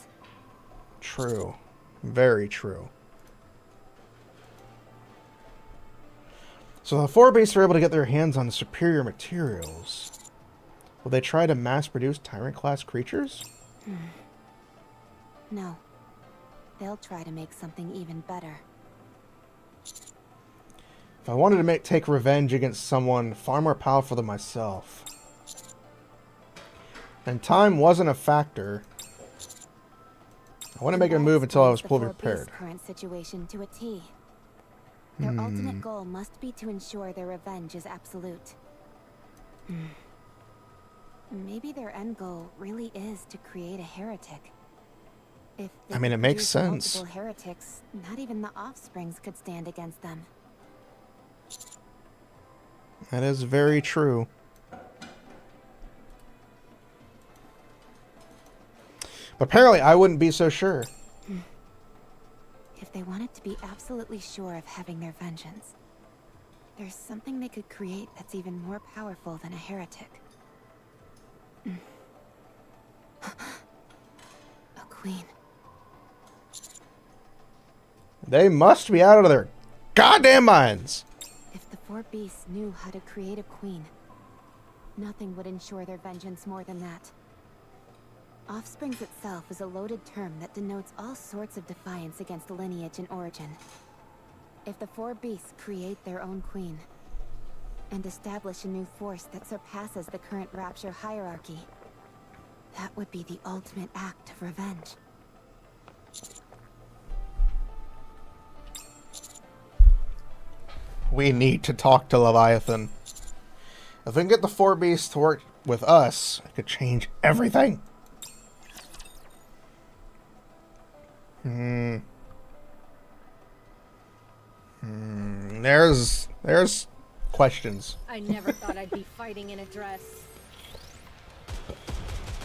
True. Very true. So the four beasts are able to get their hands on superior materials. Will they try to mass-produce Tyrant-class creatures? No. They'll try to make something even better. If I wanted to take revenge against someone far more powerful than myself, and time wasn't a factor, I wouldn't make a move until I was fully prepared. Current situation to a T. Their ultimate goal must be to ensure their revenge is absolute. Maybe their end goal really is to create a heretic. If they I mean, it could makes produce sense. multiple heretics, not even the offsprings could stand against them. That is very true. But apparently I wouldn't be so sure. If they wanted to be absolutely sure of having their vengeance, there's something they could create that's even more powerful than a heretic. A queen. They must be out of their goddamn minds. If the four beasts knew how to create a queen, nothing would ensure their vengeance more than that. Offsprings itself is a loaded term that denotes all sorts of defiance against lineage and origin. If the four beasts create their own queen, and establish a new force that surpasses the current Rapture hierarchy, that would be the ultimate act of revenge. We need to talk to Leviathan. If we can get the four beasts to work with us, it could change everything. There's questions. I never thought I'd be fighting in a dress.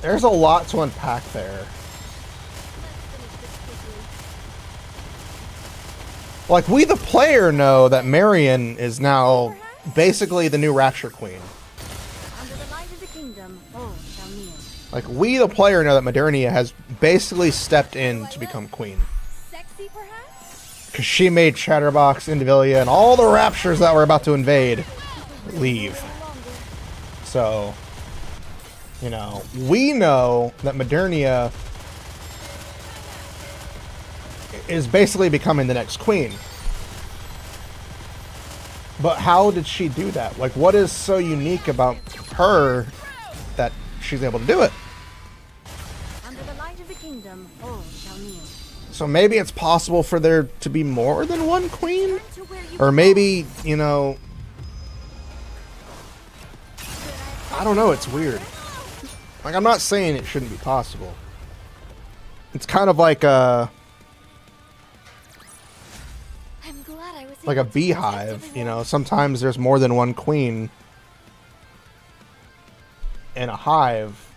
There's a lot to unpack there. Like, we the player know that Marion is now basically the new Rapture Queen. Under the light of the kingdom, all shall kneel. Like, we the player know that Modernia has basically stepped in to become queen. Sexy, perhaps? Because she made Chatterbox, Indivilia, and all the Raptures that were about to invade leave. So, you know, we know that Modernia is basically becoming the next queen. But how did she do that? Like, what is so unique about her that she's able to do it? Under the light of the kingdom, all shall kneel. So maybe it's possible for there to be more than one queen? Or maybe, you know, I don't know, it's weird. Like, I'm not saying it shouldn't be possible. It's kind of like a beehive, you know. Sometimes there's more than one queen in a hive,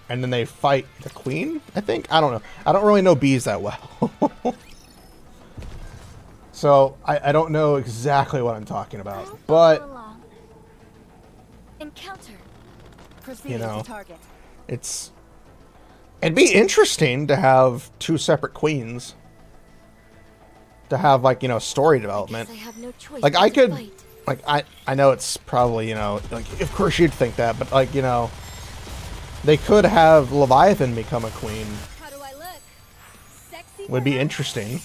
and then they fight the queen, I think? I don't know. I don't really know bees that well. So, I don't know exactly what I'm talking about. But, Encounter. you know, it'd be interesting to have two separate queens. To have, like, you know, story development. I have no choice Like, but I to could, fight. like, I know it's probably, you know, like, of course you'd think that, but, like, you know, they could have Leviathan become a queen. How do I look? Sexy, Would be interesting.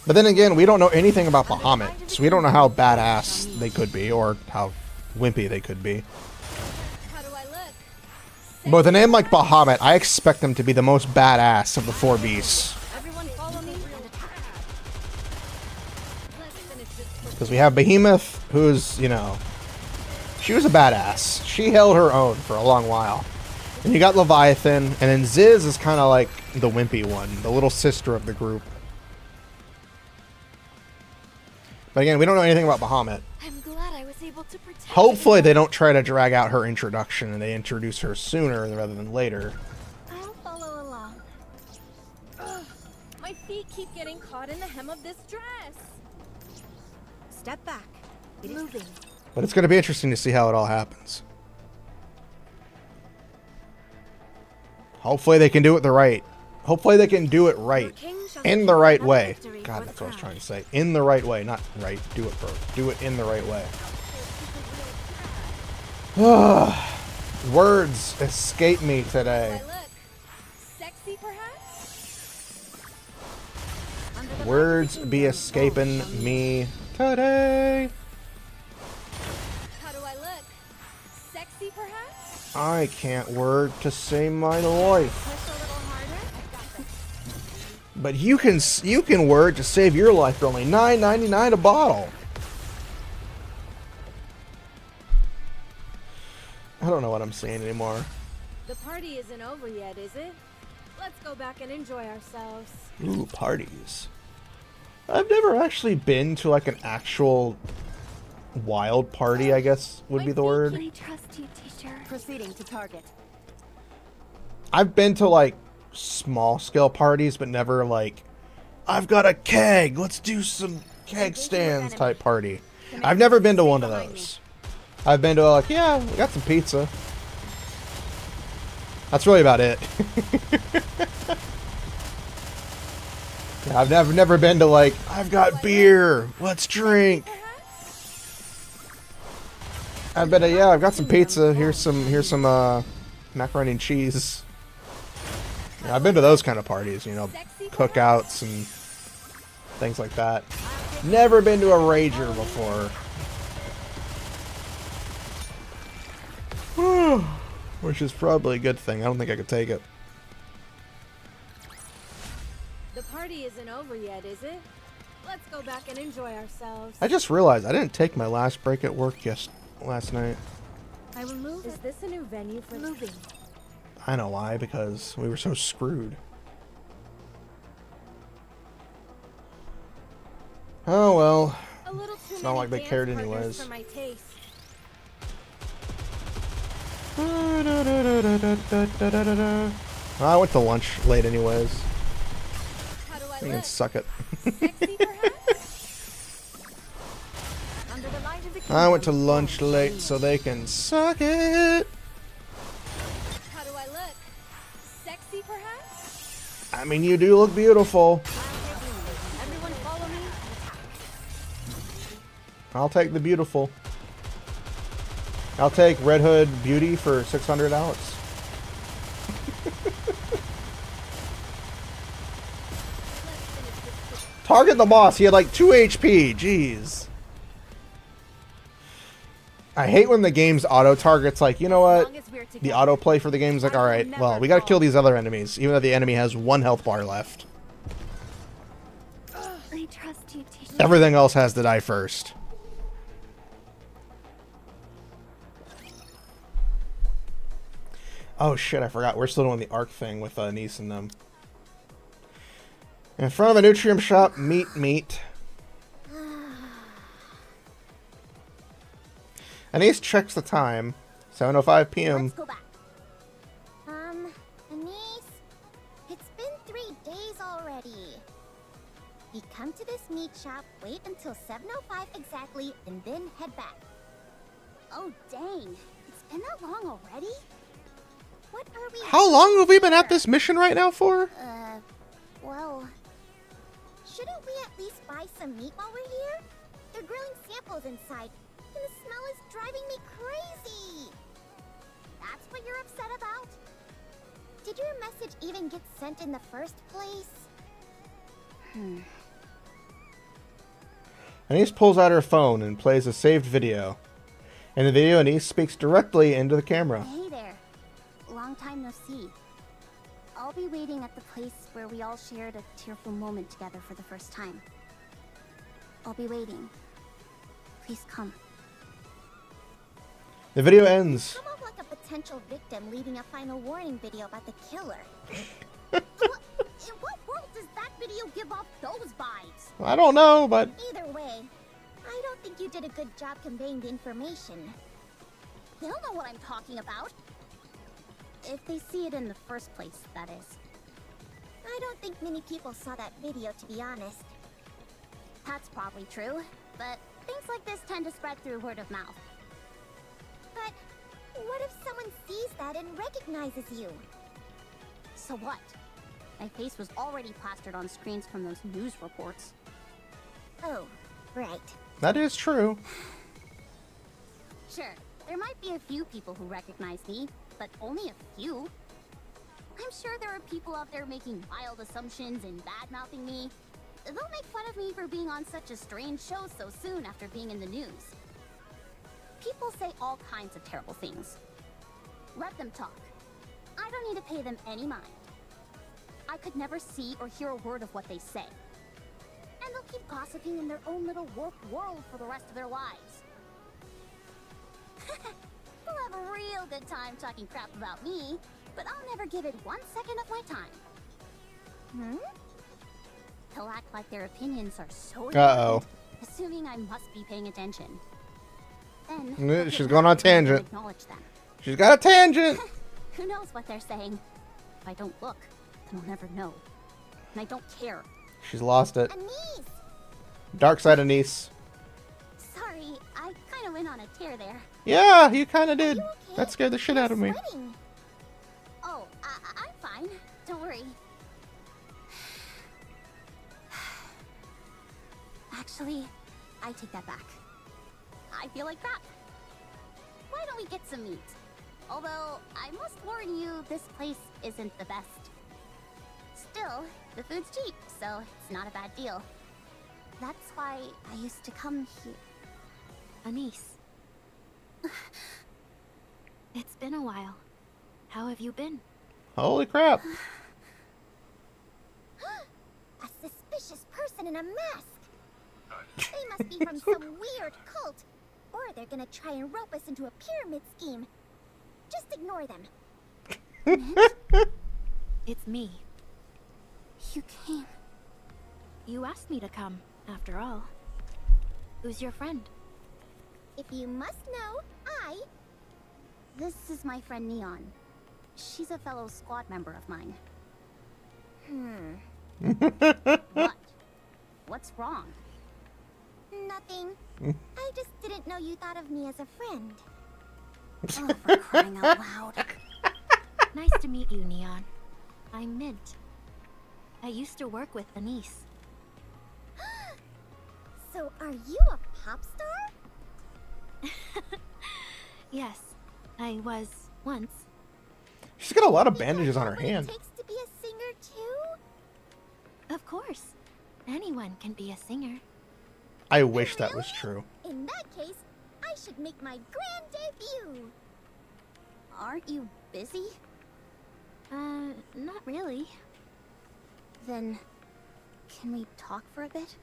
But then again, we don't know anything about Bahamut, so we don't know how badass they could be, or how wimpy they could be. How do I look? But with a name like Bahamut, I expect them to be the most badass of the four beasts. Everyone follow me. Let's finish this quick. Because we have Behemoth, who's, you know, she was a badass. She held her own for a long while. And you got Leviathan, and then Ziz is kind of like the wimpy one, the little sister of the group. But again, we don't know anything about Bahamut. I'm glad I was able to protect. Hopefully they don't try to drag out her introduction and they introduce her sooner rather than later. I'll follow along. Ugh, my feet keep getting caught in the hem of this dress. Step back. Moving. But it's going to be interesting to see how it all happens. Hopefully they can do it right. Hopefully they can do it right. In the right way. God, that's what I was trying to say. In the right way. Not right. Do it in the right way. Words escape me today. Sexy, perhaps? Words be escaping me today. How do I look? Sexy, perhaps? I can't word to save my life. Push a little harder? But you can word to save your life for only $9.99 a bottle. I don't know what I'm saying anymore. The party isn't over yet, is it? Let's go back and enjoy ourselves. Ooh, parties. I've never actually been to like an actual wild party, I guess would be the word. I trust you, teacher. Proceeding to target. I've been to like small scale parties, but never like, I've got a keg, let's do some keg stands type party. I've never been to one of those. I've been to like, yeah, we got some pizza. That's really about it. Yeah, I've never been to like, I've got beer, let's drink. I've been to, yeah, I've got some pizza. Here's some macaroni and cheese. Yeah, I've been to those kind of parties, you know, cookouts and things like that. Never been to a rager before. Which is probably a good thing. I don't think I could take it. The party isn't over yet, is it? Let's go back and enjoy ourselves. I just realized I didn't take my last break at work last night. I will move. Is this a new venue for moving? I know why, because we were so screwed. Oh well. A little too It's not like they cared anyways. For my taste. I went to lunch late anyways. How do I You can look? suck it. Sexy, perhaps? Under the light of the I went to kingdom. lunch late so they can suck it. How do I look? Sexy, perhaps? I mean, you do look beautiful. Everyone follow me. I'll take the beautiful. I'll take Red Hood Beauty for $600. Target the boss. He had like 2 HP. Jeez. I hate when the game's auto targets like, you know what? The autoplay for the game's like, alright, well, we gotta kill these other enemies, even though the enemy has 1 health bar left. I trust you, teacher. Everything else has to die first. Oh shit, I forgot. We're still doing the ARC thing with Niece and them. In front of a Nutrium shop, meat. Anise checks the time. 7:05 p.m. Let's go back. Anise, it's been 3 days already. We come to this meat shop, wait until 7:05 exactly, and then head back. Oh dang, it's been that long already? What are we? How long have we been at this mission right now for? Well, shouldn't we at least buy some meat while we're here? They're grilling samples inside, and the smell is driving me crazy. That's what you're upset about? Did your message even get sent in the first place? Anise pulls out her phone and plays a saved video. In the video, Anise speaks directly into the camera. Hey there. Long time no see. I'll be waiting at the place where we all shared a tearful moment together for the first time. I'll be waiting. Please come. The video ends. Come off like a potential victim leaving a final warning video about the killer. In what world does that video give off those vibes? I don't know, but Either way, I don't think you did a good job conveying the information. They'll know what I'm talking about. If they see it in the first place, that is. I don't think many people saw that video, to be honest. That's probably true, but things like this tend to spread through word of mouth. But what if someone sees that and recognizes you? So what? My face was already plastered on screens from those news reports. Oh, right. that is true. Sure. There might be a few people who recognize me, but only a few. I'm sure there are people out there making wild assumptions and bad-mouthing me. They'll make fun of me for being on such a strange show so soon after being in the news. People say all kinds of terrible things. Let them talk. I don't need to pay them any mind. I could never see or hear a word of what they say. And they'll keep gossiping in their own little warped world for the rest of their lives. They'll have a real good time talking crap about me, but I'll never give it 1 second of my time. They'll act like their opinions are so important, assuming I must be paying attention. Then she's going on a tangent. Acknowledge them. She's got a tangent. Who knows what they're saying? If I don't look, then I'll never know. And I don't care. She's lost it. Anise! Dark side Anise. Sorry, I kind of went on a tear there. Yeah, you kind of did. Okay? That scared the shit out of me. Sweating. Oh, I'm fine. Don't worry. Actually, I take that back. I feel like crap. Why don't we get some meat? Although, I must warn you, this place isn't the best. Still, the food's cheap, so it's not a bad deal. That's why I used to come here. Anise. It's been a while. How have you been? Holy crap. A suspicious person in a mask. They must be from some weird cult. Or they're gonna try and rope us into a pyramid scheme. Just ignore them. It's me. You came. You asked me to come, after all. Who's your friend? If you must know, This is my friend Neon. She's a fellow squad member of mine. What? What's wrong? Nothing. I just didn't know you thought of me as a friend. Oh, for crying out loud. Nice to meet you, Neon. I'm Mint. I used to work with Anise. So are you a pop star? Yes, I was once. She's got a lot of bandages on her hand. It takes to be a singer too? Of course. Anyone can be a singer. I wish that was true. In that case, I should make my grand debut. Aren't you busy? Not really. Then, can we talk for a bit?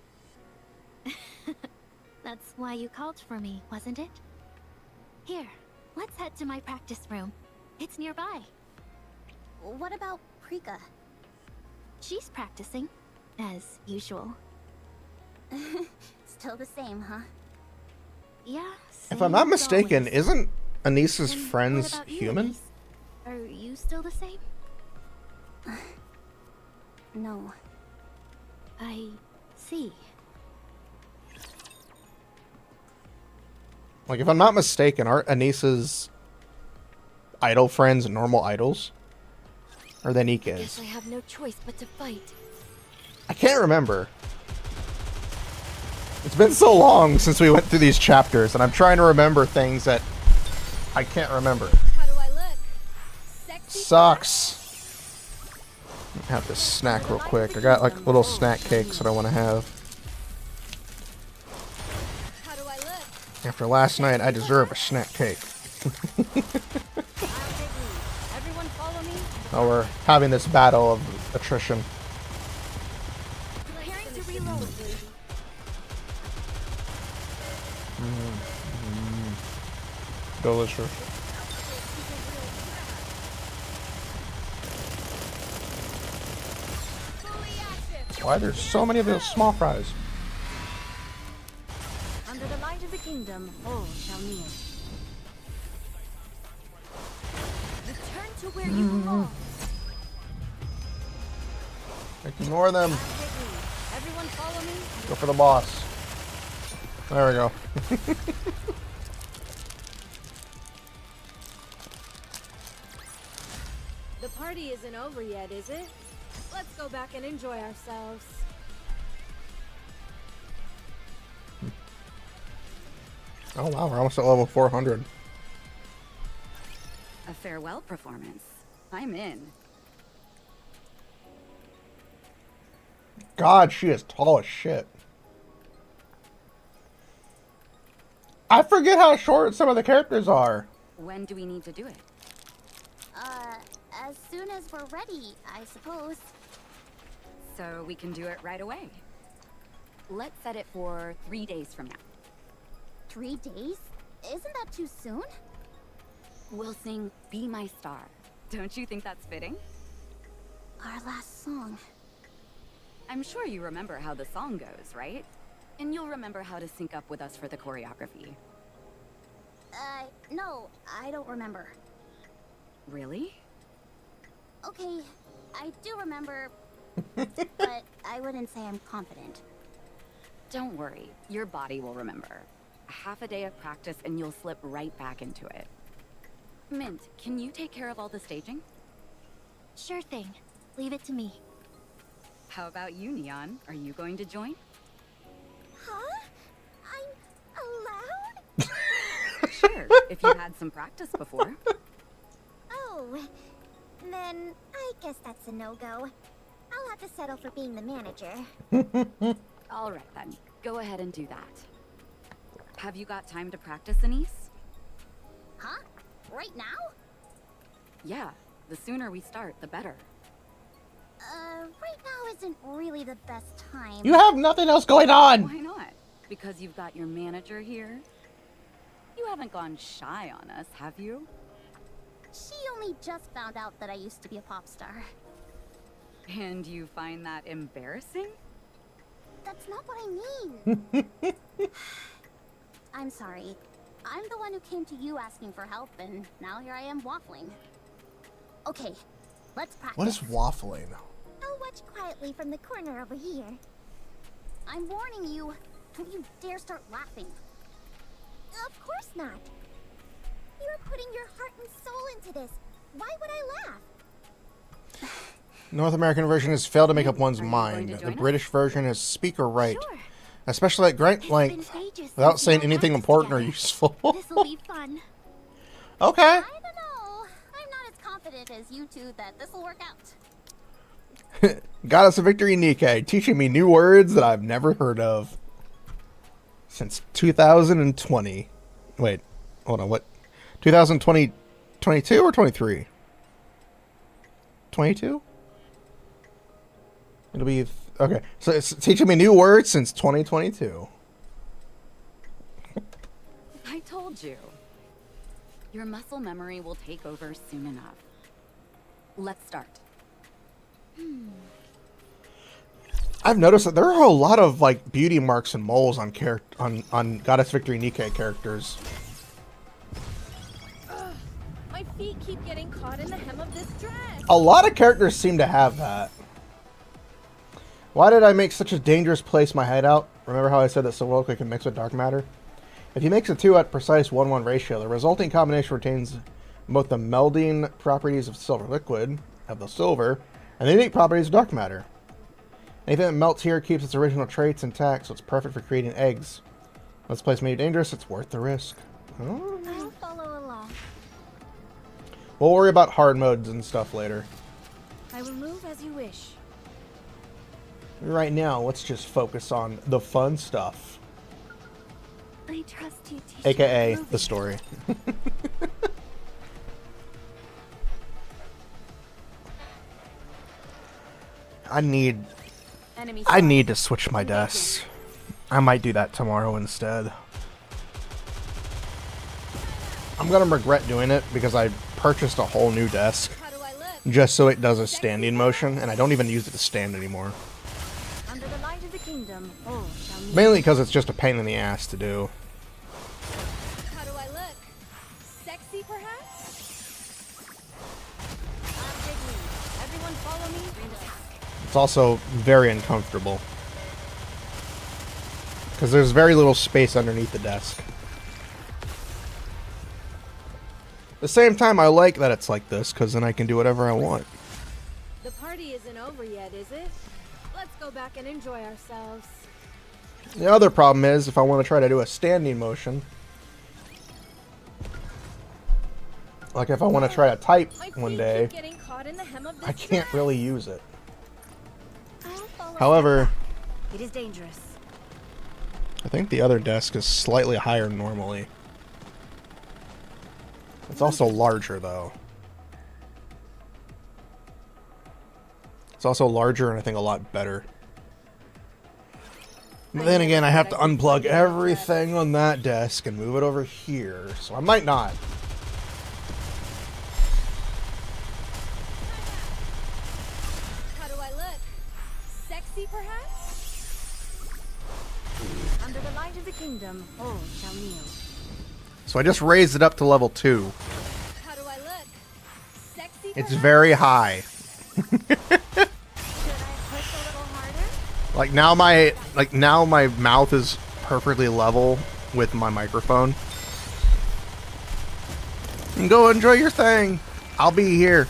That's why you called for me, wasn't it? Here, let's head to my practice room. It's nearby. What about Prika? She's practicing, as usual. Still the same, huh? Yeah. If I'm not same as mistaken, always. isn't Anise's And what friends about you, human? Anise? Are you still the same? No. I see. Like, if I'm not mistaken, aren't Anise's idol friends normal idols? Or the Guess Nikke's? I have no choice but to fight. I can't remember. It's been so long since we went through these chapters, and I'm trying to remember things that I can't remember. How do I look? Sexy? Sucks. Have this snack real quick. I got like little snack cakes that I want to have. How do I look? After last night, I deserve a snack cake. I'll take lead. Everyone follow me. Oh, we're having this battle of attrition. Preparing to reload. Delicious. Fully active. Why there's so many of those small fries? Under the light of the kingdom, all shall kneel. Return to where you belong. Ignore them. Take lead. Everyone follow me. Go for the boss. There we go. The party isn't over yet, is it? Let's go back and enjoy ourselves. Oh wow, we're almost at level 400. A farewell performance. I'm in. God, she is tall as shit. I forget how short some of the characters are. When do we need to do it? As soon as we're ready, I suppose. So we can do it right away. Let's set it for 3 days from now. 3 days? Isn't that too soon? We'll sing Be My Star. Don't you think that's fitting? Our last song. I'm sure you remember how the song goes, right? And you'll remember how to sync up with us for the choreography. No, I don't remember. Really? Okay, I do remember, but I wouldn't say I'm confident. Don't worry, your body will remember. Half a day of practice and you'll slip right back into it. Mint, can you take care of all the staging? Sure thing. Leave it to me. How about you, Neon? Are you going to join? Huh? I'm allowed? Sure, if you had some practice before. Oh, then I guess that's a no-go. I'll have to settle for being the manager. All right then, go ahead and do that. Have you got time to practice, Anise? Huh? Right now? Yeah, the sooner we start, the better. Right now isn't really the best time. You have nothing else going on. Why not? Because you've got your manager here? You haven't gone shy on us, have you? She only just found out that I used to be a pop star. And you find that embarrassing? That's not what I mean. I'm sorry. I'm the one who came to you asking for help, and now here I am waffling. Okay, let's practice. What is waffling? I'll watch quietly from the corner over here. I'm warning you. Don't you dare start laughing. Of course not. You're putting your heart and soul into this. Why would I laugh? North American version has failed to make up one's Are you mind. going to The join us? British version has speaker right, Sure. especially at great length, ages without since we saying all anything practiced important or together. useful. This'll be fun. Okay. I don't know. I'm not as confident as you two that this'll work out. Goddess of Victory Nikke, teaching me new words that I've never heard of. Since 2020. Wait, hold on, what? 2020, 22 or 23? 22? It'll be, okay. So it's teaching me new words since 2022. I told you. Your muscle memory will take over soon enough. Let's start. I've noticed that there are a lot of like beauty marks and moles on on Goddess Victory Nikke characters. My feet keep getting caught in the hem of this dress. A lot of characters seem to have that. Why did I make such a dangerous place my hideout? Remember how I said that silver liquid can mix with dark matter? If you mix the two at precise 1:1 ratio, the resulting combination retains both the melding properties of silver liquid, of the silver, and the unique properties of dark matter. Anything that melts here keeps its original traits intact, so it's perfect for creating eggs. When this place may be dangerous, it's worth the risk. Oh. I'll follow along. We'll worry about hard modes and stuff later. I will move as you wish. Right now, let's just focus on the fun stuff. I trust you, teacher. AKA the story. I need to switch my desk. I might do that tomorrow instead. I'm gonna regret doing it because I purchased a whole new desk just so it does a standing motion, and I don't even use it to stand anymore. Under the light of the kingdom, all shall meet. Mainly because it's just a pain in the ass to do. How do I look? Sexy, perhaps? Everyone follow me. It's also very uncomfortable because there's very little space underneath the desk. At the same time, I like that it's like this because then I can do whatever I want. The party isn't over yet, is it? Let's go back and enjoy ourselves. The other problem is if I want to try to do a standing motion, Like if I want to try to type My one feet day, keep getting caught in the hem of this I can't dress. really use it. I'll follow However, It is dangerous. I think the other desk is slightly higher normally. It's also larger though. It's also larger and I think a lot better. But then again, I have to unplug everything on that desk and move it over here, so I might not. How do I look? Sexy, perhaps? Under the light of the kingdom, all shall kneel. So I just raised it up to level 2. How do I look? Sexy, It's perhaps? very high. Should I push a little harder? Like now my mouth is perfectly level with my microphone. And go enjoy your thing. I'll be here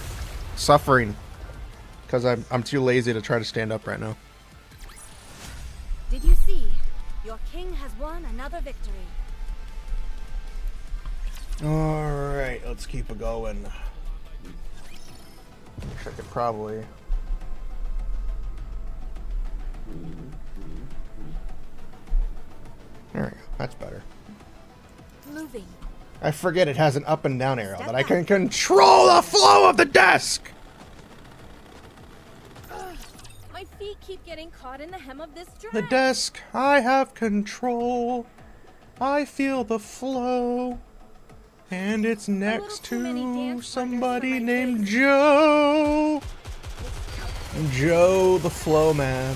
suffering because I'm too lazy to try to stand up right now. Did you see? Your king has won another victory. Alright, let's keep it going. Wish I could probably... There we go. That's better. Moving. I forget it has an up and down arrow, but I can control the flow of the desk! My feet keep getting caught in the hem of this dress. The desk, I have control. I feel the flow. And it's next too many to dance somebody partners for my named taste. Joe. Joe the Flow Man.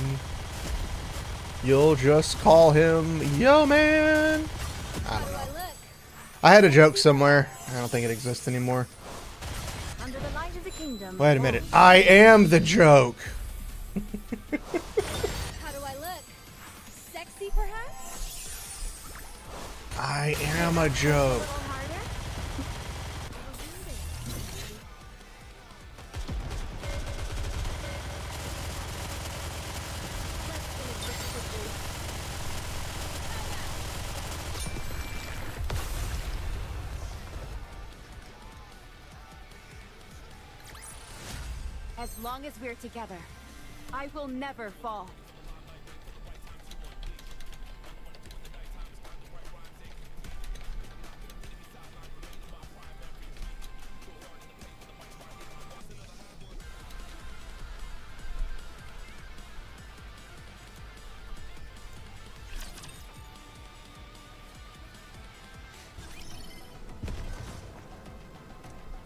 You'll just call him Yo Man. I don't know. I had a joke somewhere. I don't think it exists anymore. Under the light of the kingdom. Wait a minute. I am the joke. How do I look? Sexy, perhaps? I am a joke. As long as we're together, I will never fall.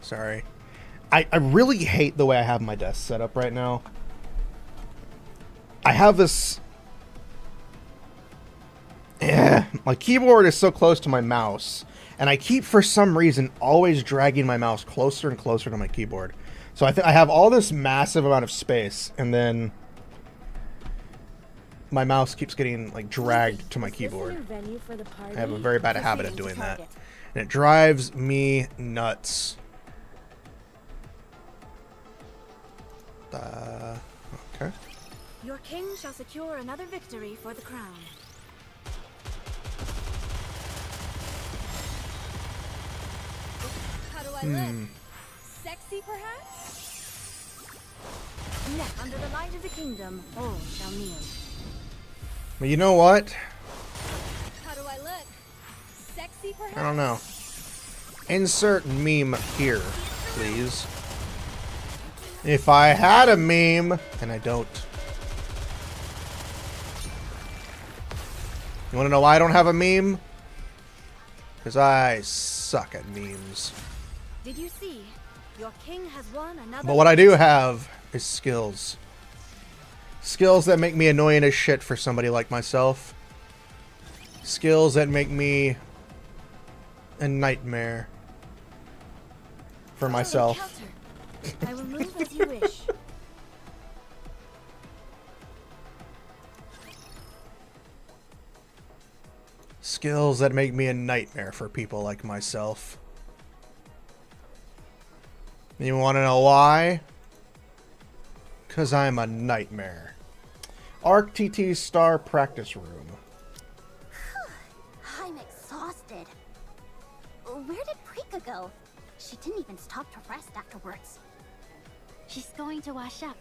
Sorry. I really hate the way I have my desk set up right now. I have this... my keyboard is so close to my mouse. And I keep, for some reason, always dragging my mouse closer and closer to my keyboard. So I have all this massive amount of space. And then my mouse keeps getting like dragged to my keyboard. I have a very bad habit of doing that. And it drives me nuts. Okay. Your king shall secure another victory for the crown. How do I look? Sexy, perhaps? Under the light of the kingdom, all shall kneel. But you know what? How do I look? Sexy, perhaps? I don't know. Insert meme here, please. If I had a meme, and I don't. You want to know why I don't have a meme? Because I suck at memes. Did you see? Your king has won another. But what I do have is skills. Skills that make me annoying as shit for somebody like myself. Skills that make me a nightmare for myself. I will move as you wish. Skills that make me a nightmare for people like myself. You want to know why? Because I'm a nightmare. Arc TT Star Practice Room. I'm exhausted. Where did Prika go? she didn't even stop to rest afterwards. She's going to wash up.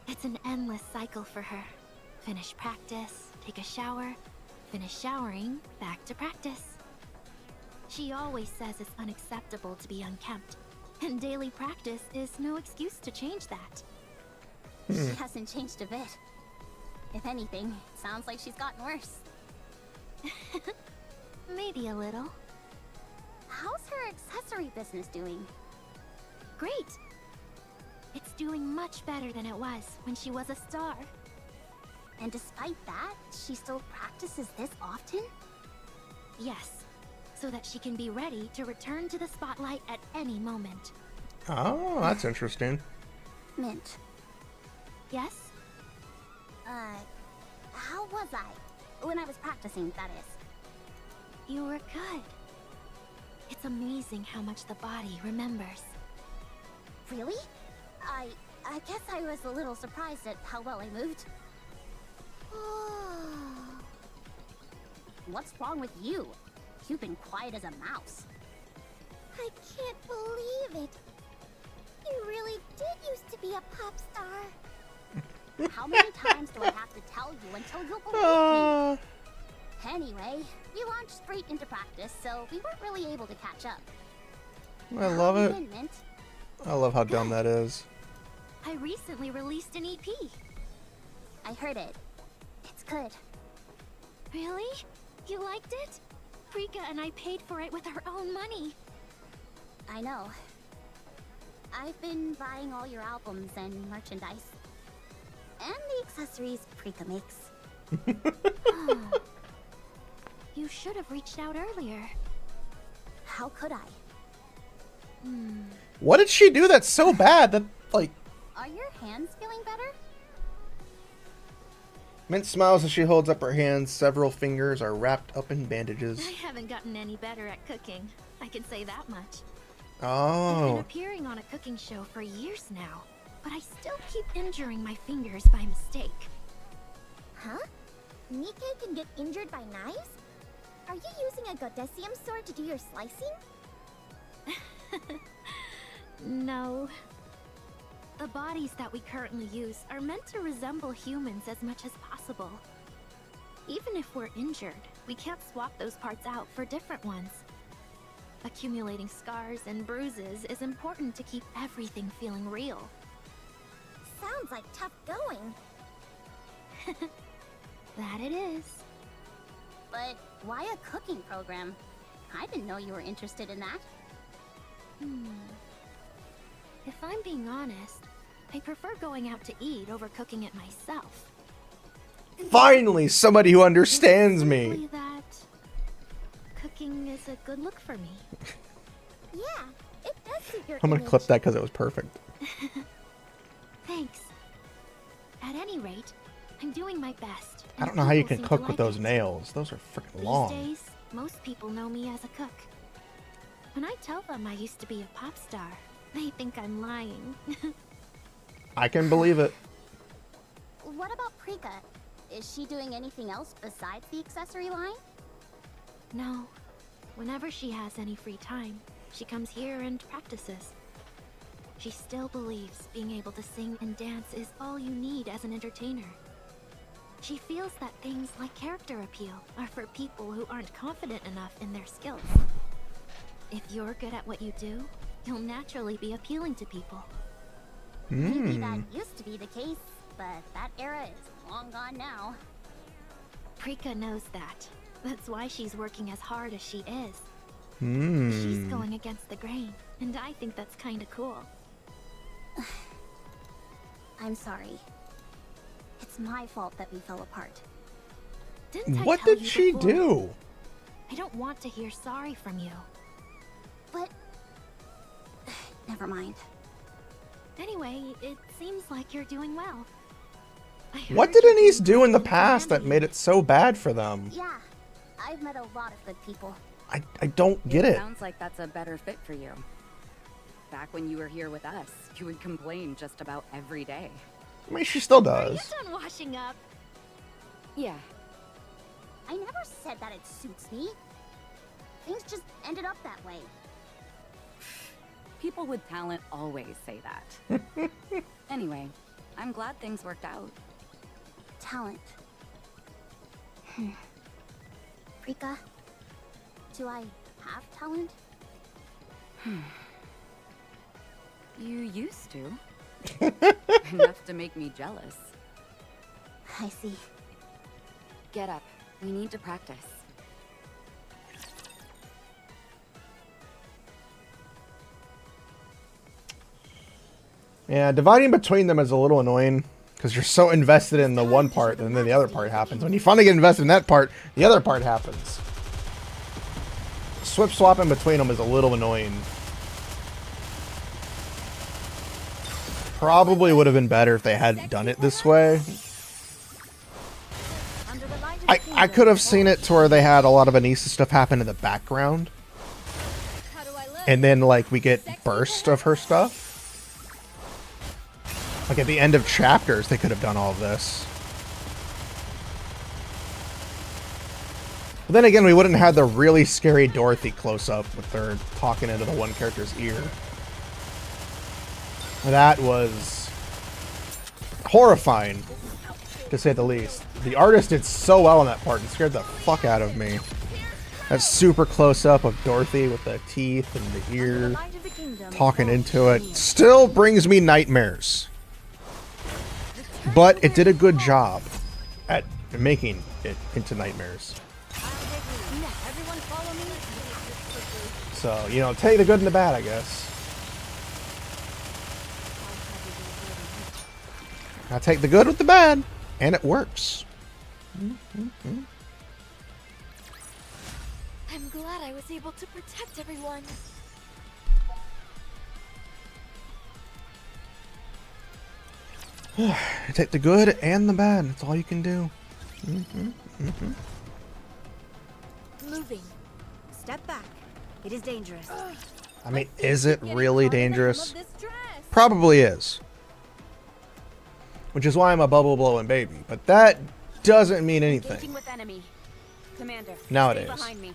It's an endless cycle for her. Finish practice, take a shower, finish showering, back to practice. She always says it's unacceptable to be unkempt, and daily practice is no excuse to change that. She hasn't changed a bit. If anything, it sounds like she's gotten worse. Maybe a little. How's her accessory business doing? Great! It's doing much better than it was when she was a star. And despite that, she still practices this often? Yes, so that she can be ready to return to the spotlight at any moment. Oh, that's interesting. Mint. Yes? How was I? When I was practicing, that is. You were good. It's amazing how much the body remembers. Really? I guess I was a little surprised at how well I moved. What's wrong with you? You've been quiet as a mouse. I can't believe it. You really did used to be a pop star. How many times do I have to tell you until you'll believe me? Anyway, we launched straight into practice, so we weren't really able to catch up. I love it. Mint? I love how dumb that is. I recently released an EP. I heard it. It's good. Really? You liked it? Rika and I paid for it with our own money. I know. I've been buying all your albums and merchandise. And the accessories Prika makes. You should have reached out earlier. How could I? What did she do that's so bad that, like... Are your hands feeling better? Mint smiles as she holds up her hands. Several fingers are wrapped up in bandages. I haven't gotten any better at cooking. I can say that much. I've been Oh. appearing on a cooking show for years now, but I still keep injuring my fingers by mistake. Huh? Nikke can get injured by knives? Are you using a Godesium sword to do your slicing? No. The bodies that we currently use are meant to resemble humans as much as possible. Even if we're injured, we can't swap those parts out for different ones. Accumulating scars and bruises is important to keep everything feeling real. Sounds like tough going. That it is. But why a cooking program? I didn't know you were interested in that. If I'm being honest, I prefer going out to eat over cooking it myself. Finally, somebody who understands me. Simply that cooking is a good look for me. Yeah, it does suit your I'm gonna image. clip that because it was perfect. Thanks. At any rate, I'm doing my best. I and don't know how you people can seem to cook with like those it. nails. Those are freaking These long. days, most people know me as a cook. When I tell them I used to be a pop star, they think I'm lying. I can believe it. What about Prika? Is she doing anything else besides the accessory line? No. Whenever she has any free time, she comes here and practices. She still believes being able to sing and dance is all you need as an entertainer. She feels that things like character appeal are for people who aren't confident enough in their skills. If you're good at what you do, you'll naturally be appealing to people. Maybe that used to be the case, but that era is long gone now. Prika knows that. That's why she's working as hard as she is. Hmm. She's going against the grain, and I think that's kinda cool. I'm sorry. It's my fault that we fell apart. Didn't I What tell did you she before? do? I don't want to hear sorry from you. But... never mind. Anyway, it seems like you're doing well. I What heard did you're Anise doing do in the well past that family. made it so bad for them? Yeah, I've met a lot of good people. I don't get it. Sounds like that's a better fit for you. Back when you were here with us, you would complain just about every day. I mean, she still Are you does. done washing up? Yeah, I never said that it suits me. Things just ended up that way. People with talent always say that. Anyway, I'm glad things worked out. Talent. Rika, do I have talent? You used to. Enough to make me jealous. I see. Get up. We need to practice. Yeah, dividing between them is a little annoying because you're so invested in the one part and then the other part happens. When you finally get invested in that part, the other part happens. Swapping between them is a little annoying. Probably would have been better if they hadn't done it this way. I could have seen it to where they had a lot of Anissa stuff happen in the background. And then, like, we get bursts of her stuff. Like, at the end of chapters, they could have done all of this. But then again, we wouldn't have had the really scary Dorothy close-up with her talking into the one character's ear. That was horrifying, to say the least. The artist did so well in that part and scared the fuck out of me. That super close-up of Dorothy with the teeth and the ear talking into it still brings me nightmares. But it did a good job at making it into nightmares. So, you know, take the good and the bad, I guess. I take the good with the bad, and it works. I'm glad I was able to protect everyone. Take the good and the bad. That's all you can do. Moving. Step back. It is dangerous. I mean, is it really dangerous? Probably is. Which is why I'm a bubble blowing baby. But that doesn't mean anything With enemy. Commander, nowadays. stay behind me.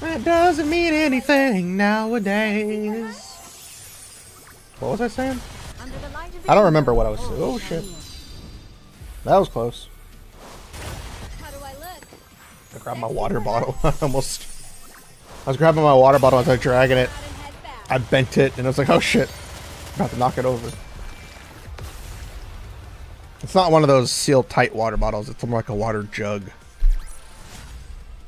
That doesn't mean anything nowadays. What was I saying? I don't remember what I was saying. Oh shit. That was close. How do I look? I grabbed my water bottle. I was grabbing my water bottle as I was dragging it. I bent it and I was like, oh shit. I'm about to knock it over. It's not one of those sealed tight water bottles. It's more like a water jug.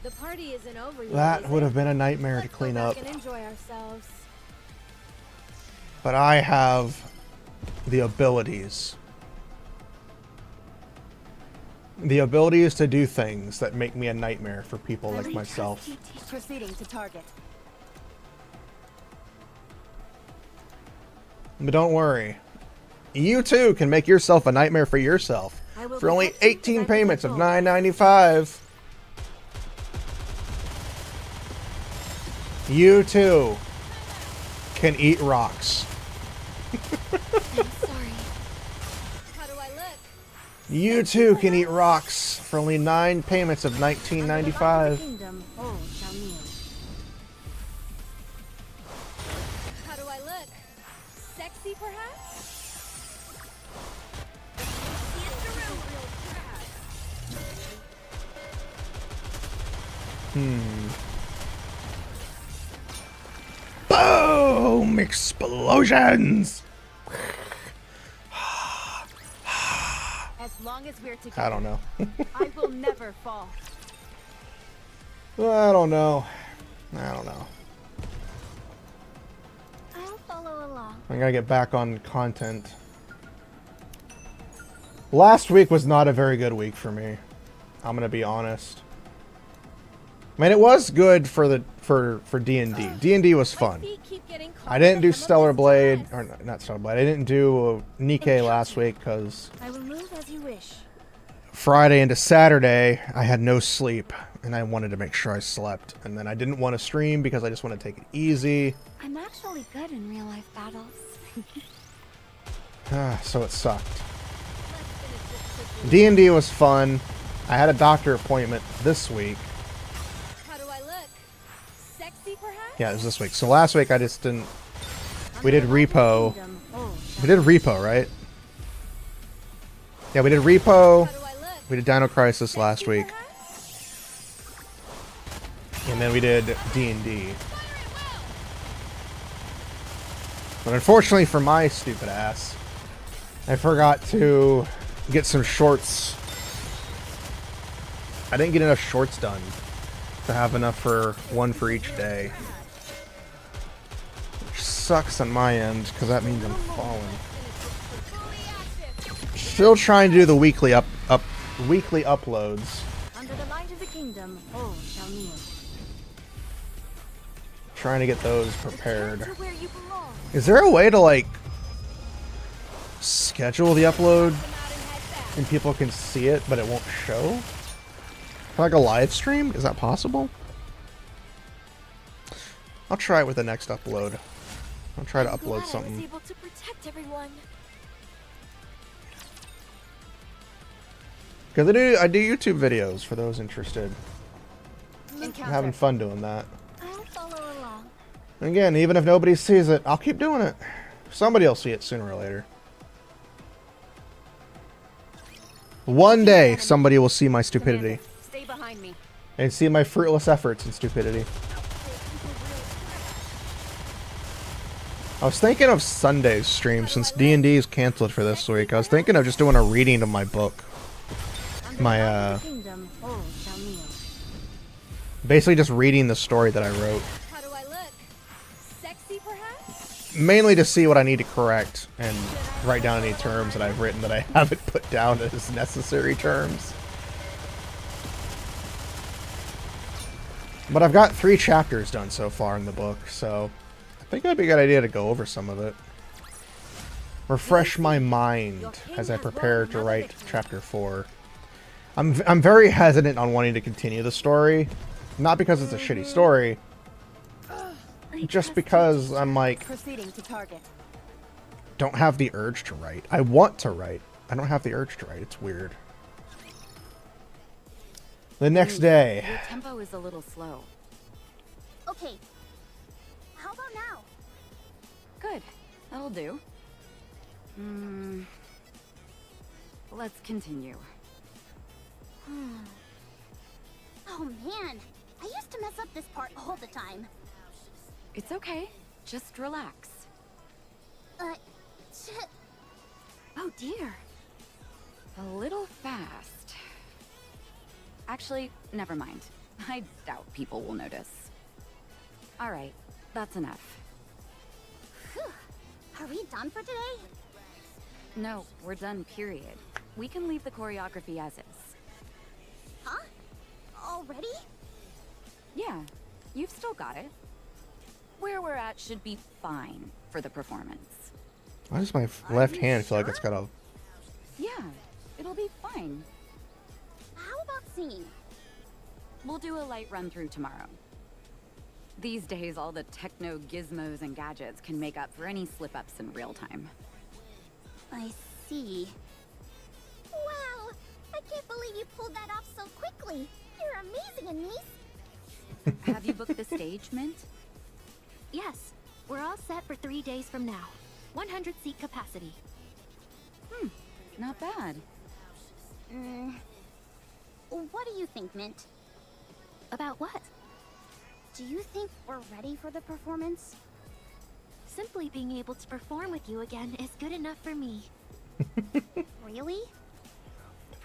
The party isn't over yet. That would have been a nightmare to clean up. And enjoy ourselves. But I have the abilities. The abilities to do things that make me a nightmare for people like myself. Proceeding to target. But don't worry. You too can make yourself a nightmare for yourself. For only 18 payments of $9.95. You too can eat rocks. I'm sorry. How do I look? You too can eat rocks for only 9 payments of $19.95. How do I look? Sexy, perhaps? Boom! Explosions! As long as we're together, I don't know. I will never fall. I don't know. I don't know. I'll follow along. I gotta get back on content. Last week was not a very good week for me. I'm gonna be honest. I mean, it was good for the for D&D. D&D was fun. I didn't do Stellar Blade, or not Stellar Blade. I didn't do Nikke last week because I will move as you wish. Friday into Saturday I had no sleep and I wanted to make sure I slept. And then I didn't want to stream because I just want to take it easy. I'm actually good in real life battles. So it sucked. D&D was fun. I had a doctor appointment this week. How do I look? Sexy, perhaps? Yeah, it was this week. So last week I just didn't... We did repo. We did repo, right? Yeah, we did repo. We did Dino Crisis last week. And then we did D&D. But unfortunately for my stupid ass, I forgot to get some shorts. I didn't get enough shorts done to have enough for one for each day. Which sucks on my end, because that means I'm falling. Still trying to do the weekly weekly uploads. Under the light of the kingdom, all shall kneel. Trying to get those prepared. Is there a way to like schedule the upload and people can see it but it won't show? Like a live stream? Is that possible? I'll try it with the next upload. I'll try to upload something. I was able to protect everyone. Because I do YouTube videos for those interested. I'm having fun doing that. I'll follow along. Again, even if nobody sees it, I'll keep doing it. Somebody will see it sooner or later. One day, somebody will see my stupidity. Stay behind me. And see my fruitless efforts and stupidity. I was thinking of Sunday's stream since D&D is canceled for this week. I was thinking of just doing a reading of my book. Basically just reading the story that I wrote. How do I look? Sexy, perhaps? Mainly to see what I need to correct and write down any terms that I've written that I haven't put down as necessary terms. But I've got 3 chapters done so far in the book, so I think it'd be a good idea to go over some of it. Refresh my mind as I prepare to write chapter 4. I'm very hesitant on wanting to continue the story. Not because it's a shitty story. Just because I'm like... don't have the urge to write. I want to write. I don't have the urge to write. It's weird. The next day. Your tempo is a little slow. Okay. How about now? Good. That'll do. Let's continue. Oh man, I used to mess up this part all the time. It's okay. Just relax. Shit. Oh dear. A little fast. Actually, never mind. I doubt people will notice. Alright, that's enough. Whew. Are we done for today? No, we're done, period. We can leave the choreography as is. Huh? Already? Yeah, you've still got it. Where we're at should be fine for the performance. Why does my left hand feel like it's got a... Yeah, it'll be fine. How about singing? We'll do a light run through tomorrow. These days, all the techno gizmos and gadgets can make up for any slip-ups in real time. I see. Wow! I can't believe you pulled that off so quickly. You're amazing, Anise. Have you booked the stage, Mint? Yes, we're all set for 3 days from now. 100 seat capacity. Not bad. What do you think, Mint? About what? Do you think we're ready for the performance? Simply being able to perform with you again is good enough for me. Really?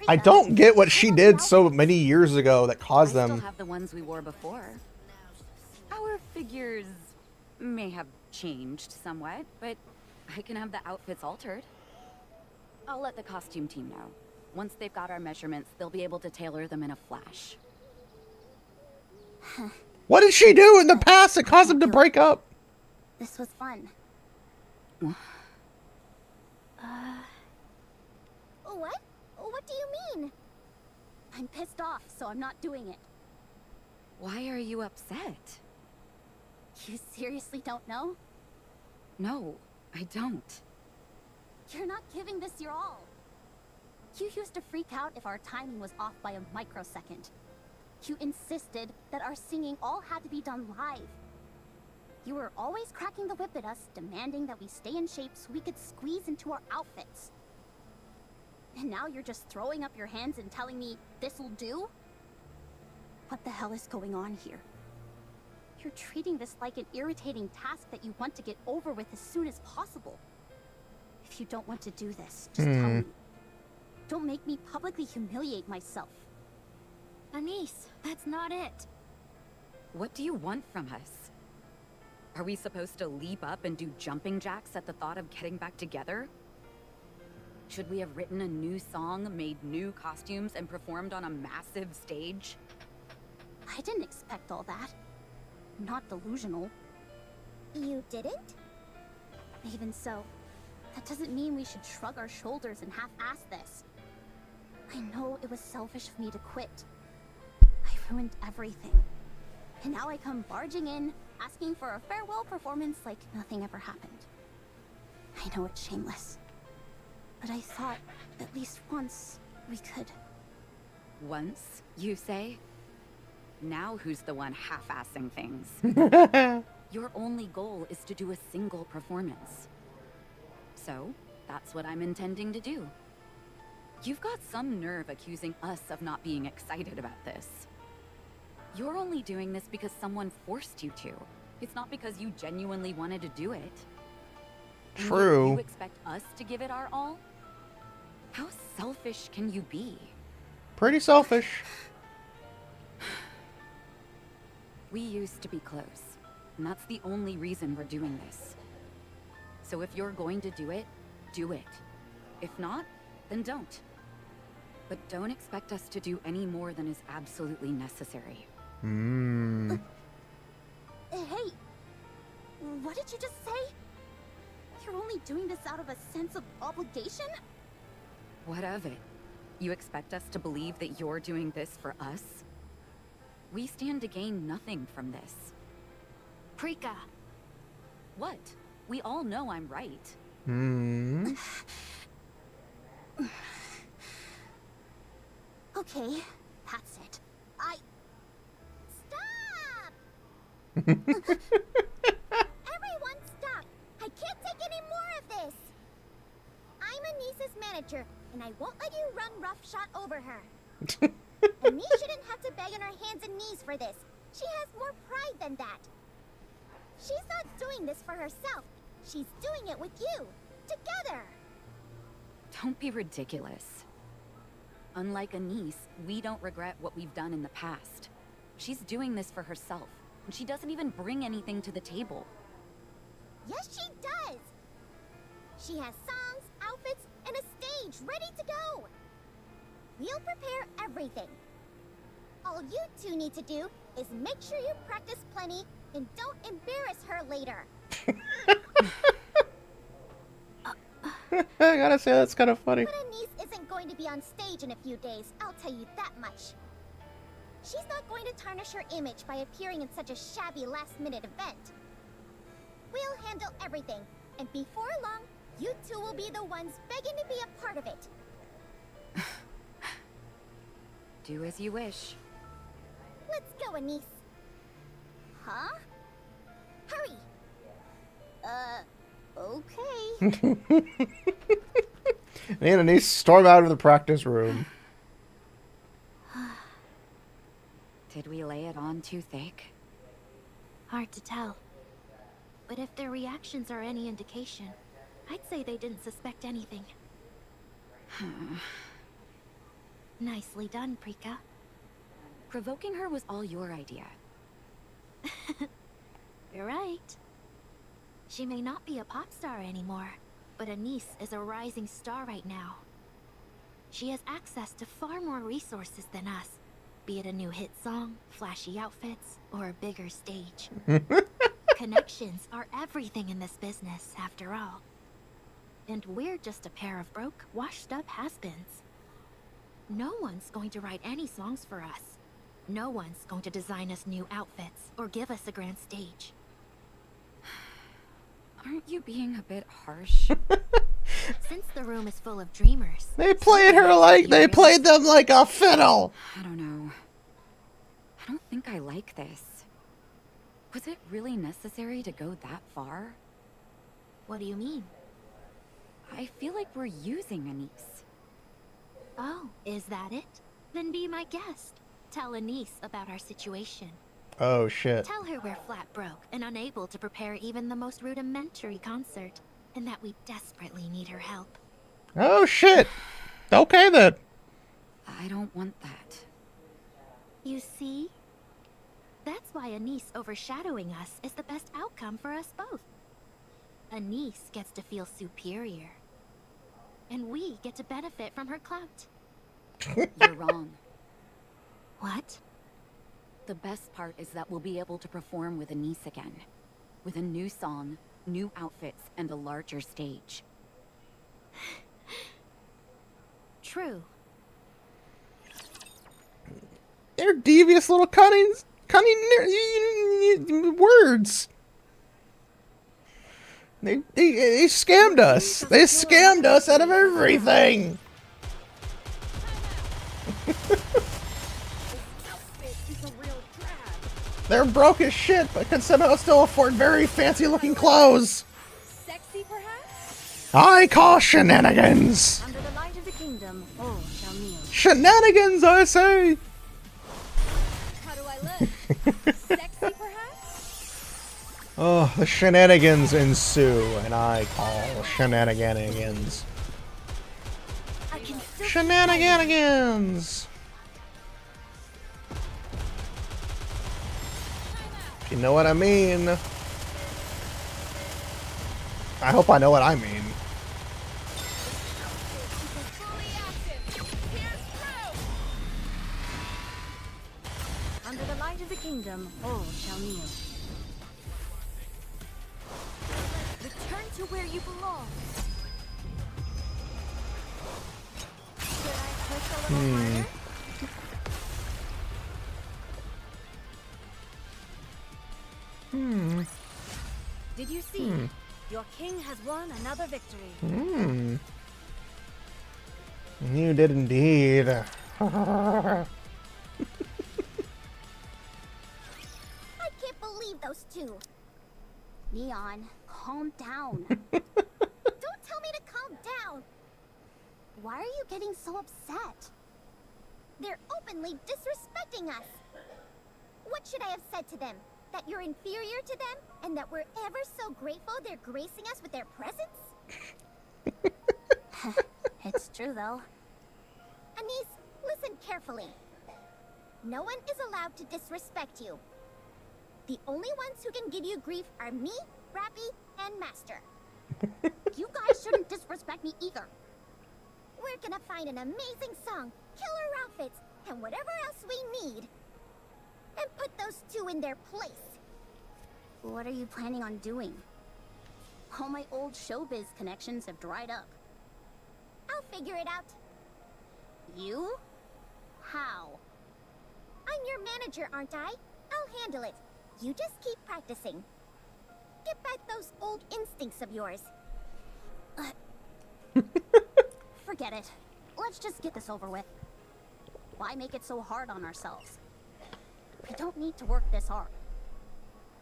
I don't get what she did so many years ago that caused I them... still have the ones we wore before. Our figures may have changed somewhat, but I can have the outfits altered. I'll let the costume team know. Once they've got our measurements, they'll be able to tailor them in a flash. What did she do in the past that caused them to break up? This was fun. What? What do you mean? I'm pissed off, so I'm not doing it. Why are you upset? You seriously don't know? No, I don't. You're not giving this your all. You used to freak out if our timing was off by a microsecond. You insisted that our singing all had to be done live. You were always cracking the whip at us, demanding that we stay in shape so we could squeeze into our outfits. And now you're just throwing up your hands and telling me this'll do? What the hell is going on here? You're treating this like an irritating task that you want to get over with as soon as possible. If you don't want to do this, just tell me. Don't make me publicly humiliate myself. Anise, that's not it. What do you want from us? Are we supposed to leap up and do jumping jacks at the thought of getting back together? Should we have written a new song, made new costumes, and performed on a massive stage? I didn't expect all that. I'm not delusional. You didn't? Even so, that doesn't mean we should shrug our shoulders and half-ass this. I know it was selfish of me to quit. I ruined everything. And now I come barging in, asking for a farewell performance like nothing ever happened. I know it's shameless. But I thought, at least once, we could. Once, you say? Now who's the one half-assing things? Your only goal is to do a single performance. So, that's what I'm intending to do. You've got some nerve accusing us of not being excited about this. You're only doing this because someone forced you to. It's not because you genuinely wanted to do it. And True. you expect us to give it our all? How selfish can you be? Pretty selfish. We used to be close, and that's the only reason we're doing this. So if you're going to do it, do it. If not, then don't. But don't expect us to do any more than is absolutely necessary. Hmm. Hey! What did you just say? You're only doing this out of a sense of obligation? What of it? You expect us to believe that you're doing this for us? We stand to gain nothing from this. Prika. What? We all know I'm right. Hmm. Okay, that's it. Stop! Everyone stop! I can't take any more of this! I'm Anisa's manager, and I won't let you run roughshod over her. Anise shouldn't have to beg on her hands and knees for this. She has more pride than that. She's not doing this for herself. She's doing it with you. Together. Don't be ridiculous. Unlike Anise, we don't regret what we've done in the past. She's doing this for herself, and she doesn't even bring anything to the table. Yes, she does. She has songs, outfits, and a stage ready to go. We'll prepare everything. All you two need to do is make sure you practice plenty and don't embarrass her later. I gotta say, that's kind of funny. But Anise isn't going to be on stage in a few days, I'll tell you that much. She's not going to tarnish her image by appearing in such a shabby last-minute event. We'll handle everything, and before long, you two will be the ones begging to be a part of it. Do as you wish. Let's go, Anise. Huh? Hurry! Okay. And Anise storm out of the practice room. Did we lay it on too thick? Hard to tell. But if their reactions are any indication, I'd say they didn't suspect anything. Nicely done, Prika. Provoking her was all your idea. You're right. She may not be a pop star anymore, but Anise is a rising star right now. She has access to far more resources than us, be it a new hit song, flashy outfits, or a bigger stage. Connections are everything in this business, after all. And we're just a pair of broke, washed-up has-beens. No one's going to write any songs for us. No one's going to design us new outfits or give us a grand stage. Aren't you being a bit harsh? Since the room is full of dreamers, They played them like a fiddle. I don't know. I don't think I like this. Was it really necessary to go that far? what do you mean? I feel like we're using Anise. Oh, is that it? Then be my guest. Tell Anise about our situation. Oh shit. Tell her we're flat broke and unable to prepare even the most rudimentary concert, and that we desperately need her help. Oh shit. Okay then. I don't want that. You see? That's why Anise overshadowing us is the best outcome for us both. Anise gets to feel superior. And we get to benefit from her clout. You're wrong. What? The best part is that we'll be able to perform with Anise again. With a new song, new outfits, and a larger stage. True. They're devious little cunning words. They scammed us. They scammed us out of everything. They're broke as shit, but can somehow still afford very fancy looking clothes. Sexy, perhaps? I call shenanigans. Under the light of the kingdom, all shall kneel. Shenanigans, I say. How do I look? Sexy, perhaps? Oh, the shenanigans ensue, and I call shenanigans. I can still Shenanigans. If you know what I mean. I hope I know what I mean. Under the light of the kingdom, all shall kneel. Return to where you belong. Should I push a little harder? Did you see? Your king has won another victory. You did indeed. I can't believe those two. Neon, calm down. Don't tell me to calm down. Why are you getting so upset? They're openly disrespecting us. What should I have said to them? That you're inferior to them, and that we're ever so grateful they're gracing us with their presence? It's true, though. Anise, listen carefully. No one is allowed to disrespect you. The only ones who can give you grief are me, Rappy, and Master. You guys shouldn't disrespect me either. We're gonna find an amazing song, killer outfits, and whatever else we need. And put those two in their place. What are you planning on doing? All my old showbiz connections have dried up. I'll figure it out. You? How? I'm your manager, aren't I? I'll handle it. You just keep practicing. Get back those old instincts of yours. Forget it. Let's just get this over with. Why make it so hard on ourselves? We don't need to work this hard.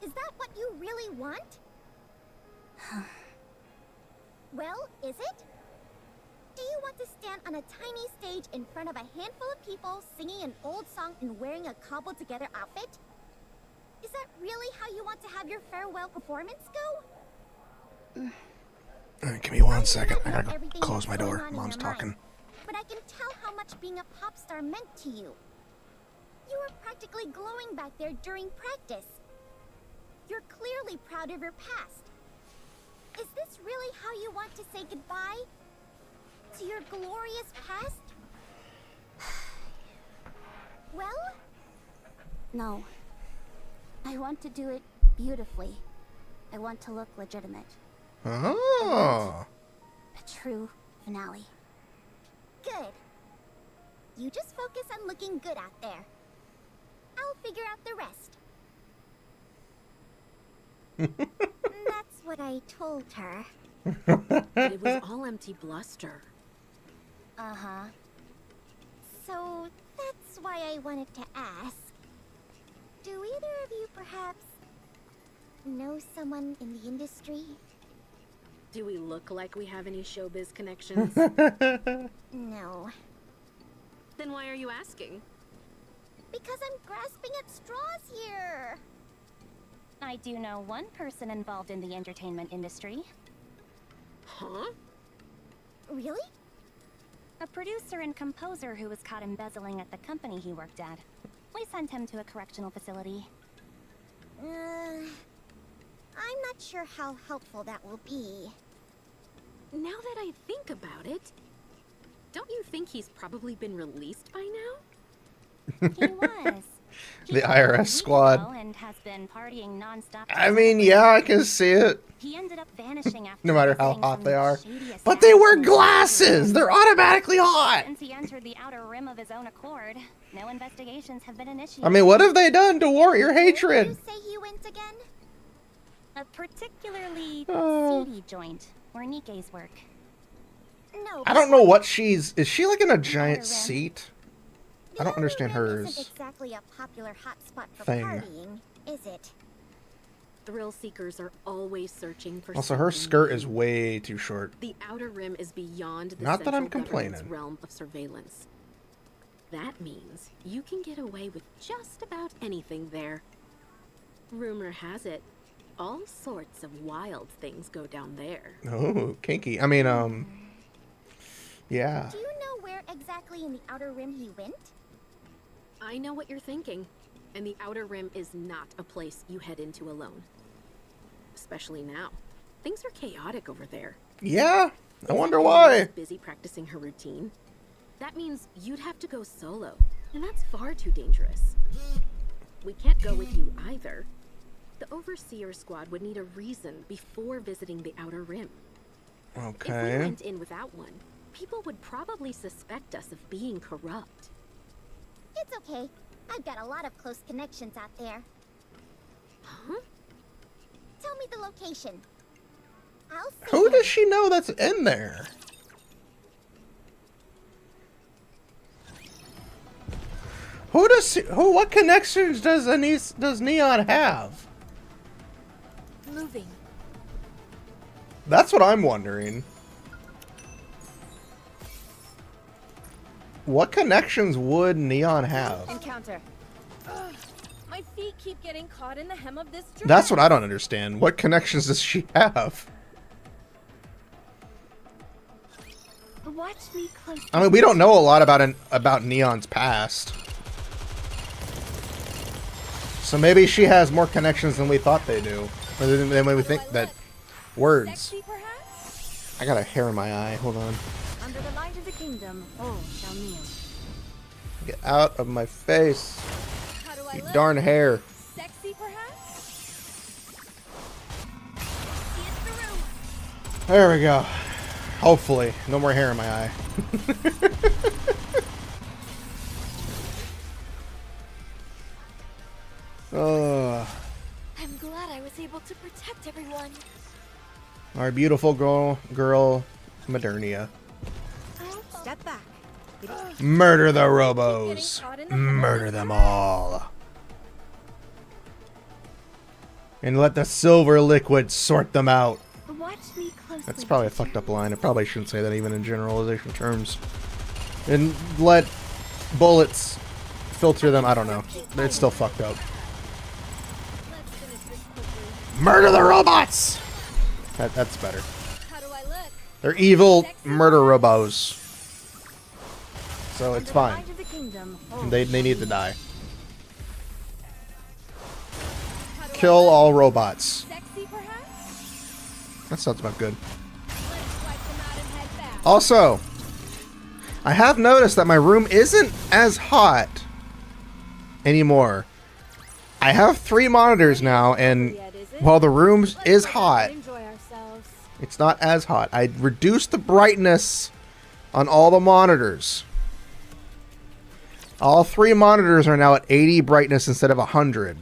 Is that what you really want? Well, is it? Do you want to stand on a tiny stage in front of a handful of people singing an old song and wearing a cobbled-together outfit? Is that really how you want to have your farewell performance go? Give me 1 second. I gotta go close my door. Mom's talking. But I can tell how much being a pop star meant to you. You were practically glowing back there during practice. You're clearly proud of your past. Is this really how you want to say goodbye? To your glorious past? Well? No. I want to do it beautifully. I want to look legitimate. Oh. A true finale. Good. You just focus on looking good out there. I'll figure out the rest. That's what I told her. But it was all empty bluster. Uh-huh. So, that's why I wanted to ask. Do either of you perhaps know someone in the industry? Do we look like we have any showbiz connections? No. Then why are you asking? Because I'm grasping at straws here. I do know one person involved in the entertainment industry. Huh? Really? A producer and composer who was caught embezzling at the company he worked at. We sent him to a correctional facility. I'm not sure how helpful that will be. Now that I think about it, don't you think he's probably been released by now? He was. The IRS squad. And has been partying nonstop. I mean, yeah, I can see it. He ended up vanishing after No matter how visiting hot some they are. shadiest But they wear acts in the glasses! They're automatically hot! Since he entered the outer rim of his own accord, no investigations have been initiated. I mean, what have they done to warrant your Where hatred? did you say he went again? A particularly seedy joint where Nikke's work. No. I don't know what she's... Is she like in a giant rim. seat? The I don't outer understand rim hers. Isn't exactly a popular hotspot for thing. partying, is it? Thrill seekers are always searching for Also, her something skirt new. is way too short. The outer rim is beyond the Not that central I'm complaining. government's realm of surveillance. That means you can get away with just about anything there. Rumor has it, all sorts of wild things go down there. Oh, kinky. I mean, yeah. Do you know where exactly in the outer rim he went? I know what you're thinking, and the outer rim is not a place you head into alone. Especially now. Things are chaotic over there. Yeah? I wonder Anna's why. busy practicing her routine. That means you'd have to go solo, and that's far too dangerous. We can't go with you either. The Overseer squad would need a reason before visiting the outer rim. If we Okay. went in without one, people would probably suspect us of being corrupt. It's okay. I've got a lot of close connections out there. Huh? Tell me the location. I'll see Who him. does she know that's in there? What connections does Neon have? Moving. That's what I'm wondering. What connections would Neon have? Encounter. My feet keep getting caught in the hem of this dress. That's what I don't understand. What connections does she have? Watch me closely. I mean, we don't know a lot about Neon's past. So maybe she has more connections than we thought they do. Or than we think that words. Sexy, perhaps? I got a hair in my eye. Hold on. Under the light of the kingdom, all shall kneel. Get out of my face. How do I You look? darn hair. Sexy, perhaps? There we go. Hopefully. No more hair in my eye. I'm glad I was able to protect everyone. Our beautiful girl, Modernia. Step back. Murder the robos. Murder them all. And let the silver liquid sort them out. Watch me closely. That's probably a fucked up line. I probably shouldn't say that even in generalization terms. And let bullets filter them. I don't know. It's still fucked up. Let's finish this quickly. Murder the robots! That's better. How do I look? They're evil murder robos. So it's Under the fine. light of the kingdom, all They need to die. How do I Kill look? all robots. Sexy, perhaps? That sounds about good. Let's wipe them out and head back. Also, I have noticed that my room isn't as hot anymore. I have 3 monitors now, and while the room is hot, Enjoy ourselves. it's not as hot. I reduced the brightness on all the monitors. All 3 monitors are now at 80 brightness instead of 100.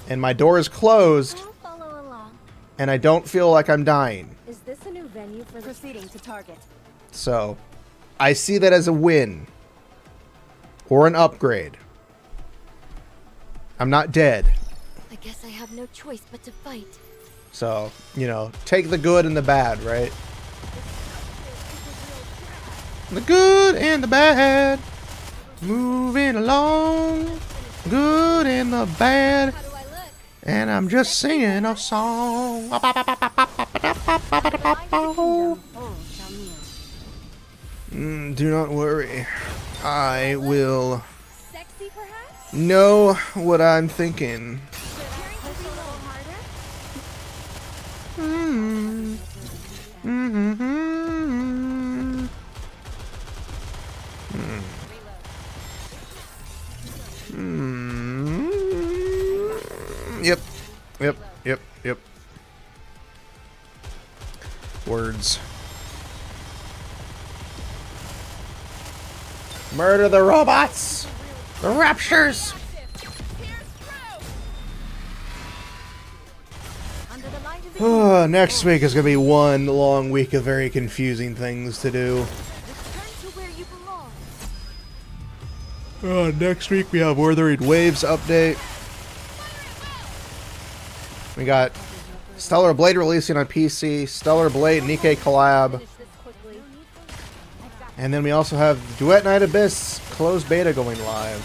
And my door is closed, I'll follow along. and I don't feel like I'm dying. Is this a new venue for proceeding to target? So, I see that as a win. Or an upgrade. I'm not dead. I guess I have no choice but to fight. So, you know, take the good and the bad, right? The good and the bad. Moving along. Good and the bad. And I'm just singing a song. Do not worry. I will know what I'm thinking. Yep. Words. Murder the robots! The raptures! Next week is going to be one long week of very confusing things to do. Next week we have Wuthering Waves update. We got Stellar Blade releasing on PC, Stellar Blade Nikke collab. And then we also have Duet Night Abyss closed beta going live.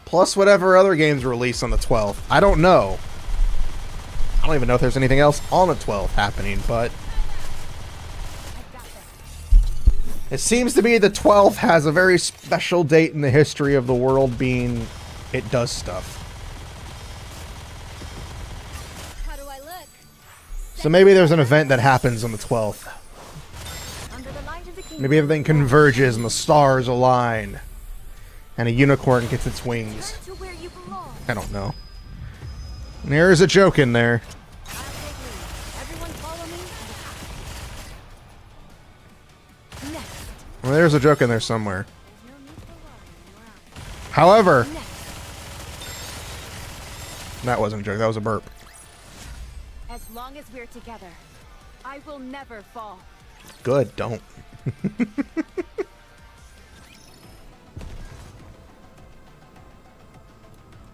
Plus whatever other games release on the 12th. I don't know. I don't even know if there's anything else on the 12th happening, but it seems to be the 12th has a very special date in the history of the world, being it does stuff. So maybe there's an event that happens on the 12th. Maybe everything converges and the stars align. And a unicorn gets its wings. I don't know. There's a joke in there. Well, there's a joke in there somewhere. However, that wasn't a joke, that was a burp. As long as we're together, I will never fall. Good, don't.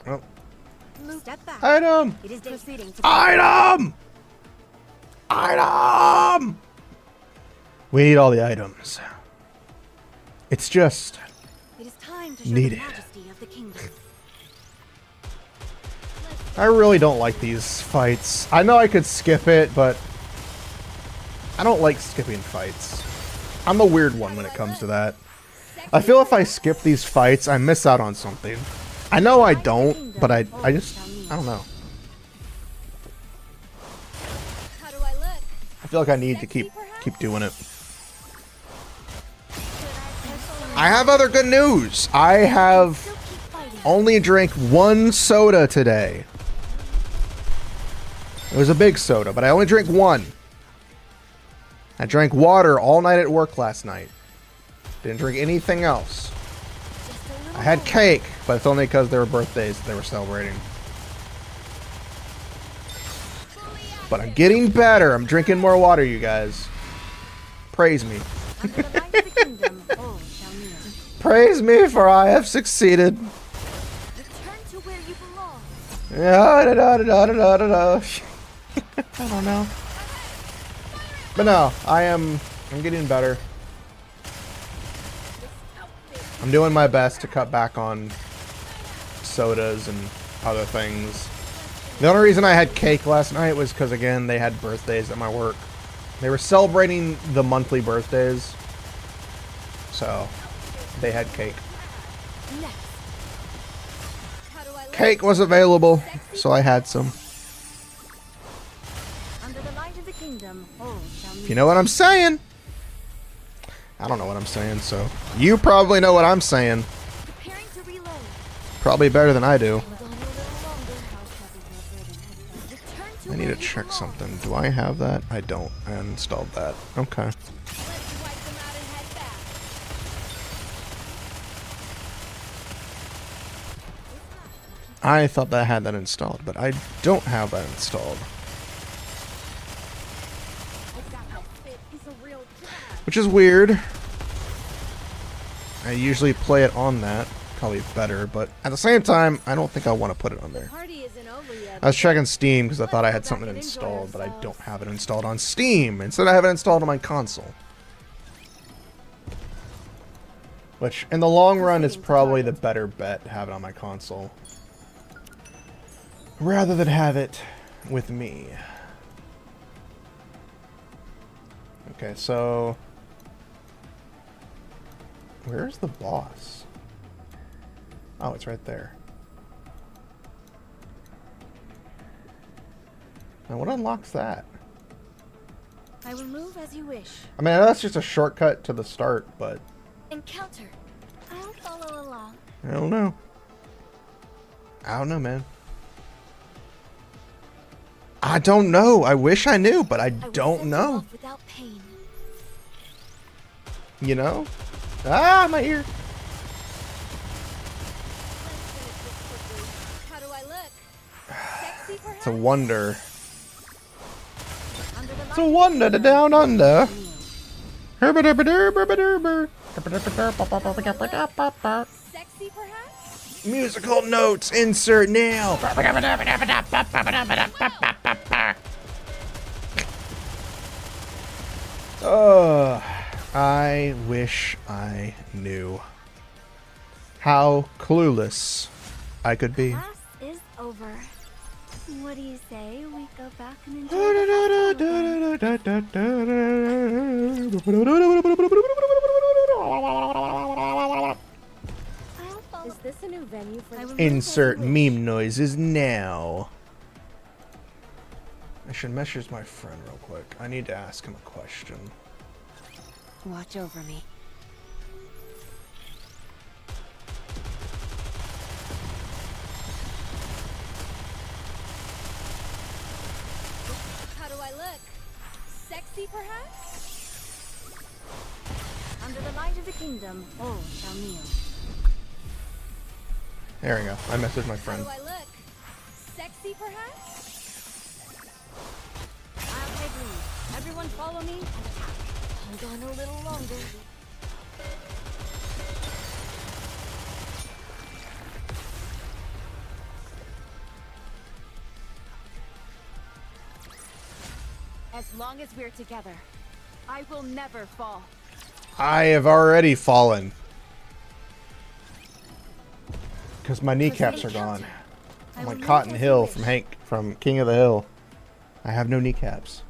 Oh. Step back. Item! It is proceeding to Item! Item! We need all the items. It's just It is time to show needed. the majesty of the kingdom. I really don't like these fights. I know I could skip it, but I don't like skipping fights. I'm the weird one when it comes to that. I feel if I skip these fights, I miss out on something. I know I don't, but I don't know. I feel like I need to keep doing it. I have other good news. I have only drank one soda today. It was a big soda, but I only drank one. I drank water all night at work last night. Didn't drink anything else. I had cake, but it's only because there were birthdays they were celebrating. But I'm getting better. I'm drinking more water, you guys. Praise me. Praise me, for I have succeeded. I don't know. But no, I'm getting better. I'm doing my best to cut back on sodas and other things. The only reason I had cake last night was because, again, they had birthdays at my work. They were celebrating the monthly birthdays. So, they had cake. Cake was available, so I had some. If you know what I'm saying. I don't know what I'm saying, so you probably know what I'm saying. Probably better than I do. I need to check something. Do I have that? I don't. I uninstalled that. Okay. I thought that I had that installed, but I don't have that installed. Which is weird. I usually play it on that. Probably better, but at the same time, I don't think I want to put it on there. I was checking Steam because I thought I had something installed, but I don't have it installed on Steam. Instead, I have it installed on my console. Which, in the long run, is probably the better bet to have it on my console. Rather than have it with me. Okay, so... where's the boss? Oh, it's right there. Now, what unlocks that? I will move as you wish. I mean, I know that's just a shortcut to the start, but... Encounter. I'll follow along. I don't know. I don't know, man. I don't know. I wish I knew, but I don't know. Without pain. You know? Ah, my ear. How do I look? Sexy, perhaps? It's a wonder. It's a wonder to down under. Sexy, perhaps? Musical notes insert now. I wish I knew how clueless I could be. Class is over. What do you say we go back and enjoy Is this a new venue for Insert meme noises now. I should message my friend real quick. I need to ask him a question. Watch over me. How do I look? Sexy, perhaps? Under the light of the kingdom, all shall kneel. There we go. I messaged my friend. How do I look? Sexy, perhaps? I'll take lead. Everyone follow me. Hold on a little longer. As long as we're together, I will never fall. I have already fallen. Because my kneecaps are gone. I'm like Cotton Hill from King of the Hill. I have no kneecaps.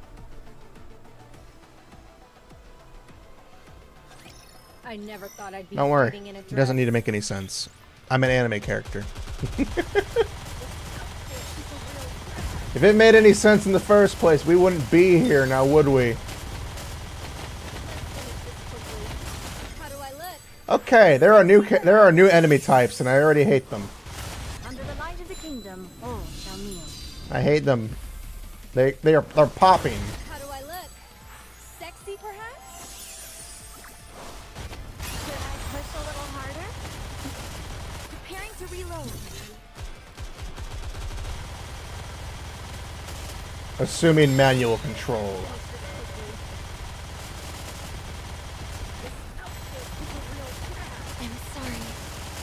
I never thought I'd be Don't worry. fighting in a It doesn't dress. need to make any sense. I'm an anime character. If it made any sense in the first place, we wouldn't be here now, would we? How do I look? Okay, there are new enemy types, and I already hate them. Under the light of the kingdom, all shall kneel. I hate them. They're popping. How do I look? Sexy, perhaps? Should I push a little harder? Preparing to reload. Assuming manual control. I'm sorry.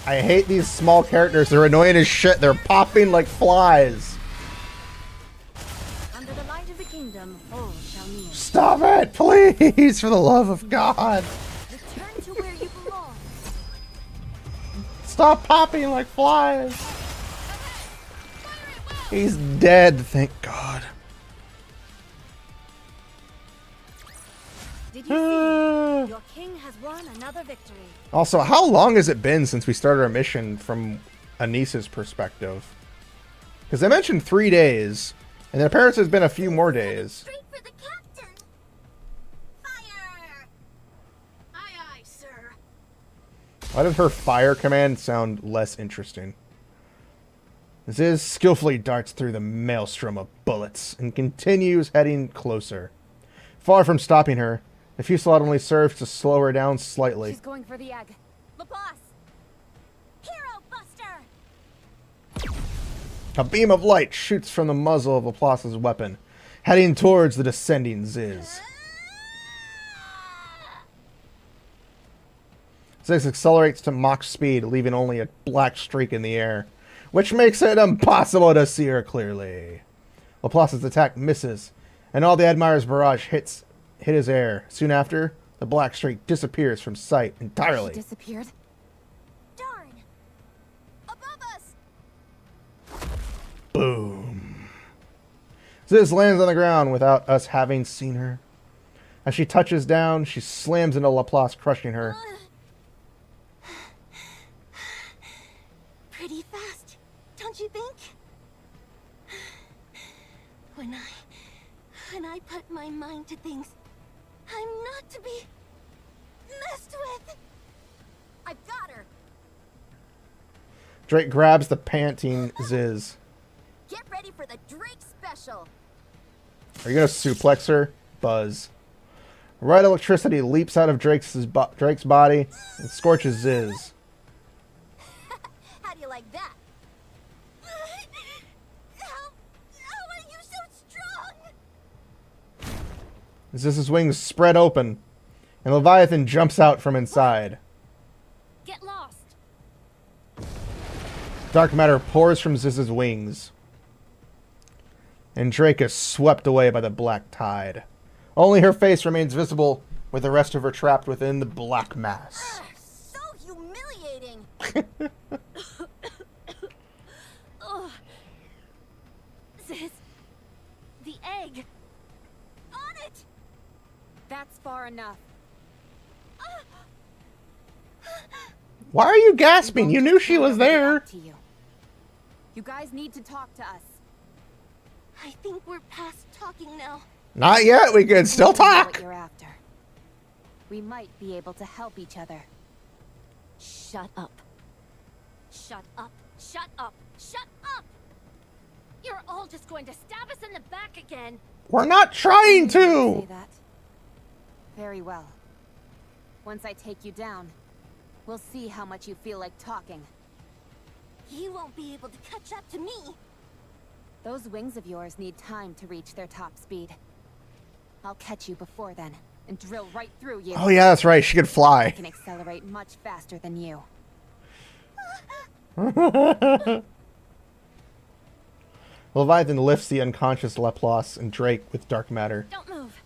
I hate these small characters. They're annoying as shit. They're popping like flies. Under the light of the kingdom, all shall kneel. Stop it, please, for the love of God. Return to where you belong. Stop popping like flies. He's dead, thank God. Did you see? Your king has won another victory. Also, how long has it been since we started our mission from Anisa's perspective? Because they mentioned 3 days, and then apparently there's been a few more days. Straight for the captain. Fire! Aye, aye, sir. Why does her fire command sound less interesting? Ziz skillfully darts through the maelstrom of bullets and continues heading closer. Far from stopping her, the fusillade only serves to slow her down slightly. She's going for the egg. The boss! Hero Buster! A beam of light shoots from the muzzle of Laplace's weapon, heading towards the descending Ziz. Ziz accelerates to Mach speed, leaving only a black streak in the air, which makes it impossible to see her clearly. Laplace's attack misses, and all the Admirer's barrage hit his air. Soon after, the black streak disappears from sight entirely. She disappeared? Darn! Above us! Boom. Ziz lands on the ground without us having seen her. As she touches down, she slams into Laplace, crushing her. Pretty fast, don't you think? When I put my mind to things, I'm not to be messed with. I've got her. Drake grabs the panting Ziz. Get ready for the Drake special. Are you gonna suplex her? Buzz. Red electricity leaps out of Drake's body and scorches Ziz. How do you like that? How are you so strong? Ziz's wings spread open, and Leviathan jumps out from inside. Get lost. Dark matter pours from Ziz's wings, and Drake is swept away by the black tide. Only her face remains visible, with the rest of her trapped within the black mass. So humiliating. Ugh. Ziz, the egg. On it. That's far enough. Why are you gasping? You knew she was there. To you. You guys need to talk to us. I think we're past talking now. Not yet. We can still I know talk. what you're after. We might be able to help each other. Shut up. Shut up. Shut up. Shut up! You're all just going to stab us in the back again. We're not trying Say to. that. Very well. Once I take you down, we'll see how much you feel like talking. He won't be able to catch up to me. Those wings of yours need time to reach their top speed. I'll catch you before then, and drill right through you. Oh yeah, that's right. She could I fly. can accelerate much faster than you. Leviathan lifts the unconscious Laplace and Drake with dark matter. Don't move.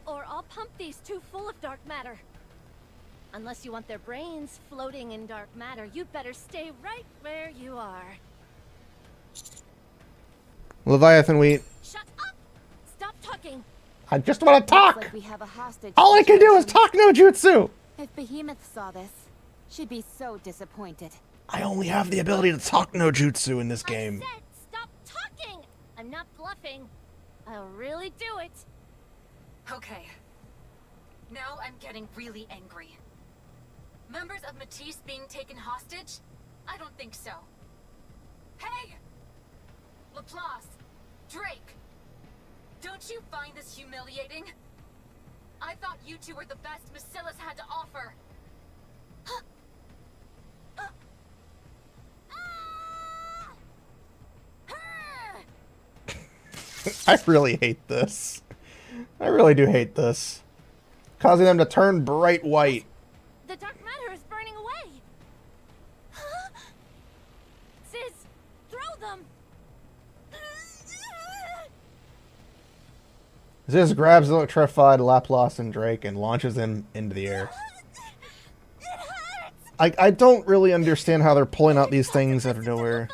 Or I'll pump these two full of dark matter. Unless you want their brains floating in dark matter, you'd better stay right where you are. Leviathan, Shut up! Stop talking! I just want to Looks talk. like we have a hostage All I can do is talk no jutsu. If Behemoth saw this, she'd be so disappointed. I only have the ability to talk no jutsu in this game. I said stop talking! I'm not bluffing. I'll really do it. Okay. Now I'm getting really angry. Members of Matisse being taken hostage? I don't think so. Hey! Laplace! Drake! Don't you find this humiliating? I thought you two were the best Macilla's had to offer. I really hate this. I really do hate this. Causing them to turn bright white. The dark matter is burning away. Sis, throw them. Ziz grabs the electrified Laplace and Drake and launches them into the air. I don't really understand how they're pulling out these things out of nowhere.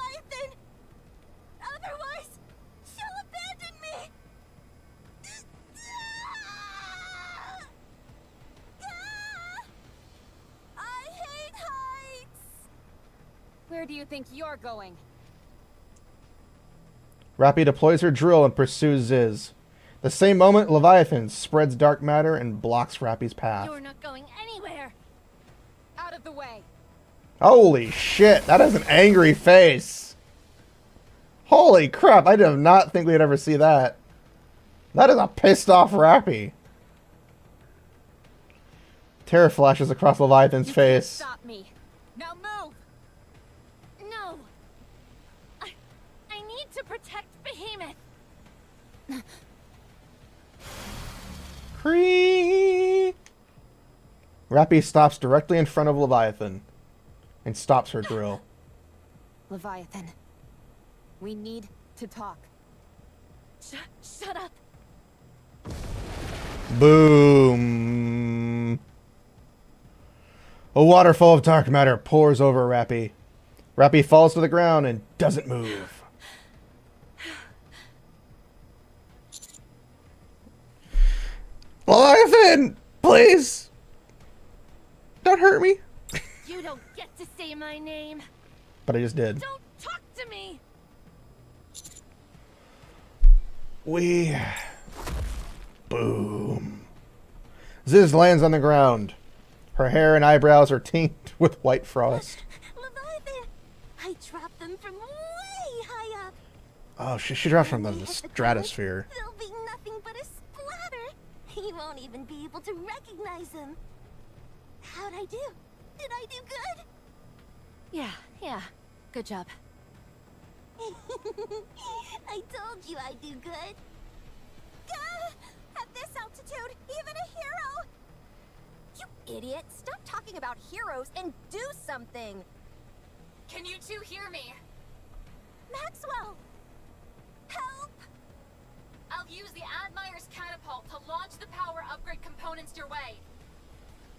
Otherwise, she'll abandon me. I hate heights. Where do you think you're going? Rappy deploys her drill and pursues Ziz. The same moment, Leviathan spreads dark matter and blocks Rappy's path. You're not going anywhere. Out of the way. Holy shit, that is an angry face. Holy crap, I did not think we'd ever see that. That is a pissed off Rappy. Terror flashes across Leviathan's You can't face. stop me. Now move. No. to protect Behemoth. Cree. Rappy stops directly in front of Leviathan and stops her drill. Leviathan, we need to talk. Shut up. Boom. A waterfall of dark matter pours over Rappy. Rappy falls to the ground and doesn't move. Leviathan, please. Don't hurt me. You don't get to say my name. But I just did. Don't talk to me. Boom. Ziz lands on the ground. Her hair and eyebrows are tinted with white frost. Leviathan! I dropped them from way high up. Oh, she dropped from the stratosphere. There'll be nothing but a splatter. He won't even be able to recognize them. How'd I do? Did I do good? Yeah. Good job. I told you I'd do good. Gah! At this altitude, even a hero! You idiot! Stop talking about heroes and do something! Can you two hear me? Maxwell! Help! I'll use the Admire's catapult to launch the power upgrade components your way.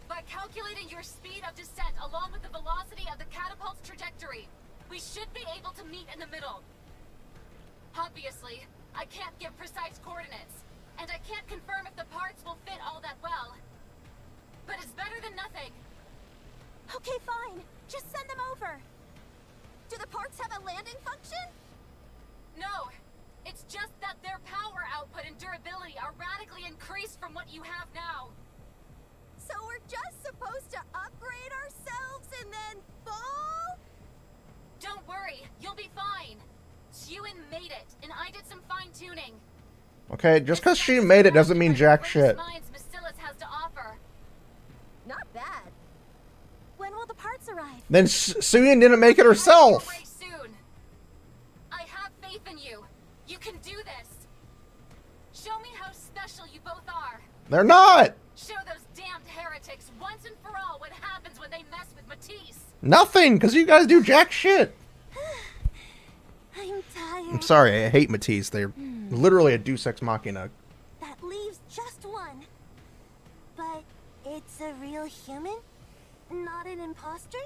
By calculating your speed of descent along with the velocity of the catapult's trajectory, we should be able to meet in the middle. Obviously, I can't give precise coordinates, and I can't confirm if the parts will fit all that well. But it's better than nothing. Okay, fine. Just send them over. Do the parts have a landing function? No, it's just that their power output and durability are radically increased from what you have now. So we're just supposed to upgrade ourselves and then fall? Don't worry, you'll be fine. Ewan made it, and I did some fine-tuning. Okay, just because she made it doesn't mean jack shit. Has to offer. Not bad. When will the parts arrive? Then Suyin didn't make it herself. Soon. I have faith in you. You can do this. Show me how special you both are. They're not. Show those damned heretics once and for all what happens when they mess with Matisse. Nothing, because you guys do jack shit. I'm tired. I'm sorry, I hate Matisse. They're literally a deus ex machina. That leaves just one. But it's a real human? Not an imposter?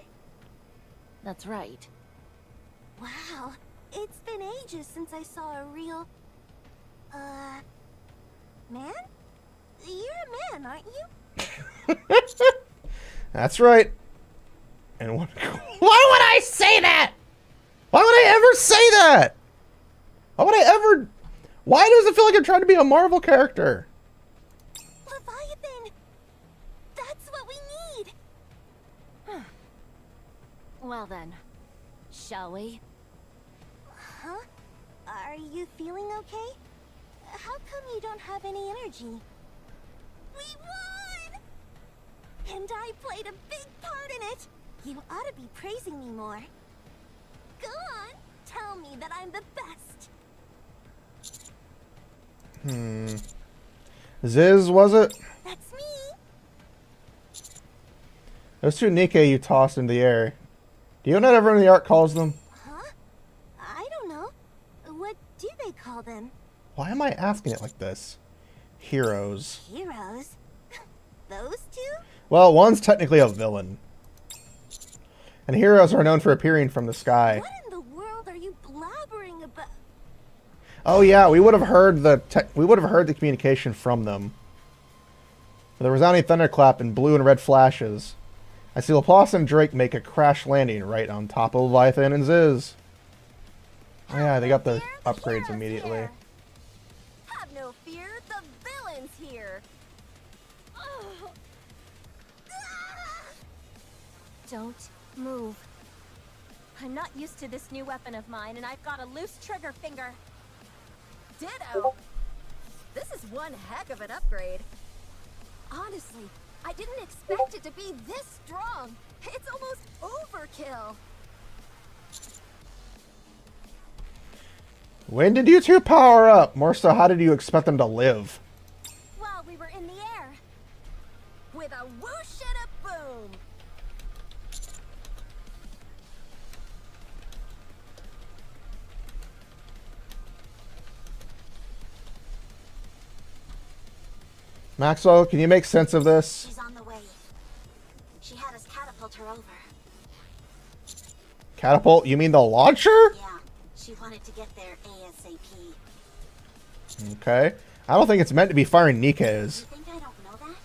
That's right. Wow. It's been ages since I saw a real... man? You're a man, aren't you? That's right. And what? Why would I say that? Why would I ever say that? Why would I ever? Why does it feel like I'm trying to be a Marvel character? Leviathan! That's what we need! Well then, shall we? Huh? Are you feeling okay? How come you don't have any energy? We won! And I played a big part in it! You ought to be praising me more. Go on, tell me that I'm the best. Ziz, was it? That's me! Those two Nikke you tossed in the air. Do you know what everyone in the art calls them? Huh? I don't know. What do they call them? Why am I asking it like this? Heroes. Heroes? Those two? Well, one's technically a villain. And heroes are known for appearing from the sky. What in the world are you blabbering about? Oh yeah, we would have heard the communication from them. With a resounding thunderclap and blue and red flashes, I see Laplace and Drake make a crash landing right on top of Leviathan and Ziz. Oh yeah, they got the upgrades immediately. Here. Have no fear, the villain's here. Don't move. I'm not used to this new weapon of mine, and I've got a loose trigger finger. Ditto. This is one heck of an upgrade. Honestly, I didn't expect it to be this strong. It's almost overkill. When did you two power up? More so, how did you expect them to live? While we were in the air. With a whoosh and a boom. Maxwell, can you make sense of this? She's on the way. She had us catapult her over. Catapult? You mean the launcher? Yeah, she wanted to get there ASAP. Okay. I don't think it's meant to be firing Nikke. You think I don't know that?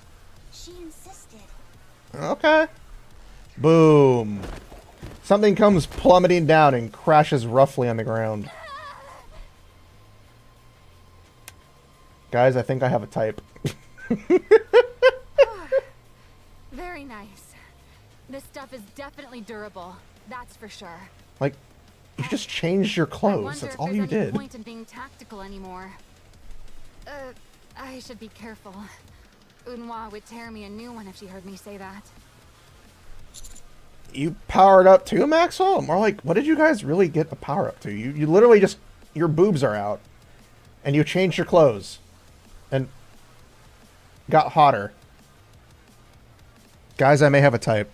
She insisted. Okay. Boom. Something comes plummeting down and crashes roughly on the ground. Guys, I think I have a type. Very nice. This stuff is definitely durable. That's for sure. Like, you just changed your I clothes. wonder That's if all there's you any did. point in being tactical anymore. I should be careful. Unhwa would tear me a new one if she heard me say that. You powered up too, Maxwell? More like, what did you guys really get the power up to? You literally just, your boobs are out. And you changed your clothes. And got hotter. Guys, I may have a type.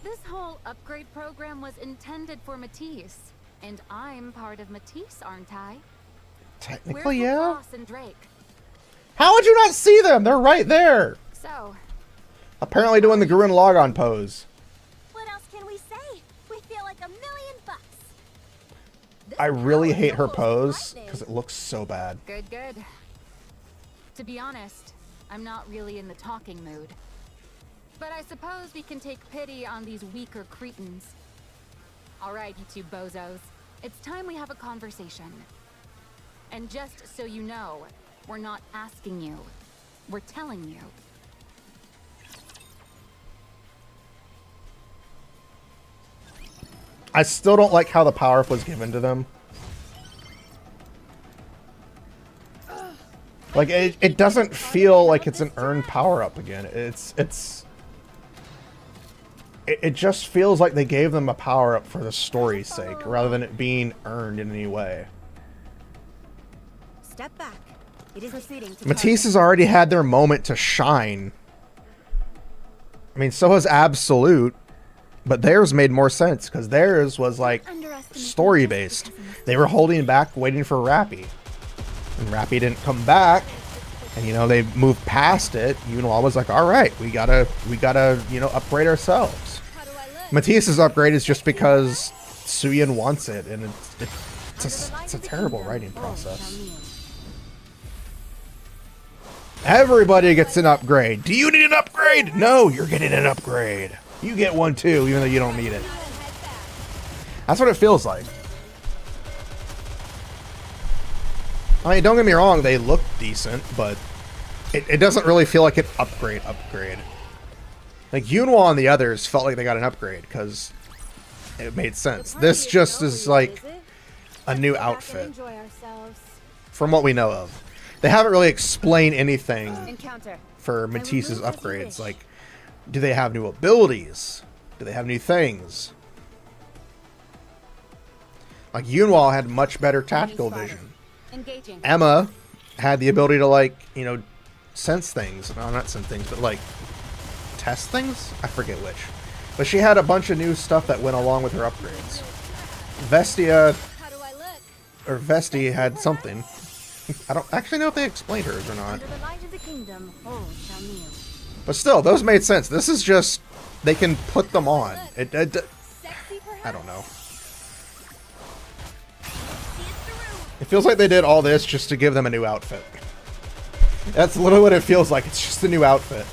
This whole upgrade program was intended for Matisse. And I'm part of Matisse, aren't I? Technically, Where's yeah. Ross and Drake? How would you not see them? They're right there. So, Apparently doing the Gurren Lagann pose. What else can we say? We feel like $1 million bucks. I really hate her pose because it looks so bad. good, good. To be honest, I'm not really in the talking mood. But I suppose we can take pity on these weaker cretins. Alright, you two bozos. It's time we have a conversation. And just so you know, we're not asking you. We're telling you. I still don't like how the power up was given to them. Like, it doesn't feel like it's an earned power up again. It just feels like they gave them a power up for the story's sake, rather than it being earned in any way. Step back. It is proceeding to Matisse has already had their moment to shine. I mean, so has Absolute, but theirs made more sense, because theirs was, like, story-based. They were holding back, waiting for Rappy. And Rappy didn't come back, and, you know, they moved past it. Yunhua was like, alright, we gotta, you know, upgrade ourselves. Matisse's upgrade is just because Suyin wants it, and it's a terrible writing process. Everybody gets an upgrade. Do you need an upgrade? No, you're getting an upgrade. You get one too, even though you don't need it. That's what it feels like. I mean, don't get me wrong, they look decent, but it doesn't really feel like an upgrade. Like, Yunhua and the others felt like they got an upgrade, because it made sense. This just is like a new outfit, from what we know of. They haven't really explained anything for Matisse's upgrades. Like, do they have new abilities? Do they have new things? Like, Yunhua had much better tactical vision. Emma had the ability to, like, you know, sense things. No, not sense things, but, like, test things? I forget which. But she had a bunch of new stuff that went along with her upgrades. Vesti had something. I don't actually know if they explained hers or not. But still, those made sense. This is just, they can put them on. I don't know. It feels like they did all this just to give them a new outfit. That's literally what it feels like. It's just a new outfit.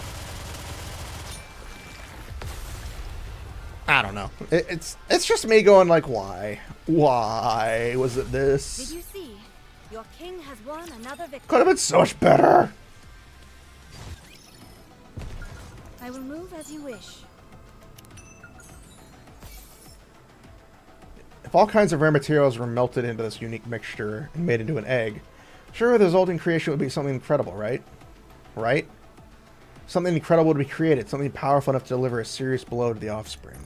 I don't know. It's just me going like, why? Why was it this? Did you see? Your king has won another victory. Could have been so much better. I will move as you wish. If all kinds of rare materials were melted into this unique mixture and made into an egg, sure, the resulting creation would be something incredible, right? Right? Something incredible to be created. Something powerful enough to deliver a serious blow to the offspring.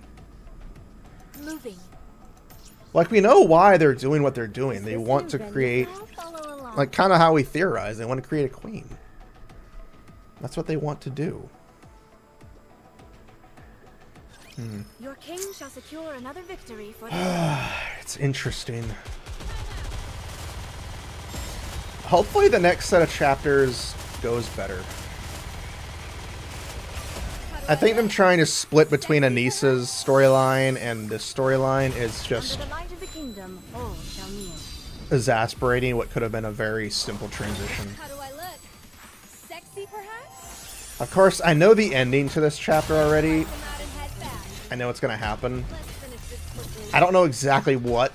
Moving. Like, we know why they're doing what they're doing. They want to create... Like, kind of how we theorize. They want to create a queen. That's what they want to do. Your king shall secure another victory for the It's interesting. Hopefully the next set of chapters goes better. I think them trying to split between Anissa's storyline and this storyline is just exasperating what could have been a very simple transition. How do I look? Sexy, perhaps? Of course, I know the ending to this chapter already. I know what's going to happen. I don't know exactly what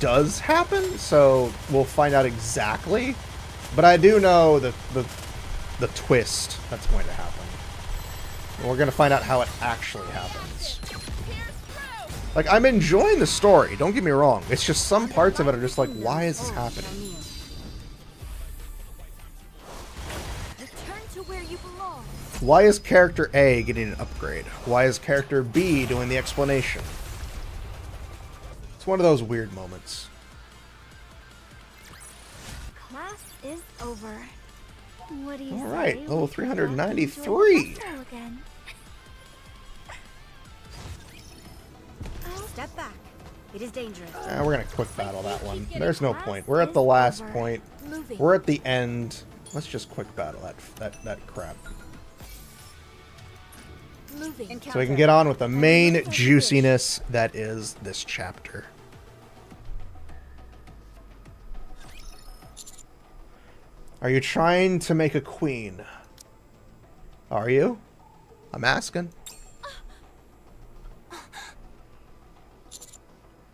does happen, so we'll find out exactly. But I do know the twist that's going to happen. And we're going to find out how it actually happens. Like, I'm enjoying the story, don't get me wrong. It's just some parts of it are just like, why is this happening? Why is character A getting an upgrade? Why is character B doing the explanation? It's one of those weird moments. Class is over. What do you All say? right, level We 393. go again? Step back. It is dangerous. We're gonna quick battle that one. There's no point. We're at the last point. We're at the end. Let's just quick battle that crap. So we can get on with the main juiciness that is this chapter. Are you trying to make a queen? Are you? I'm asking.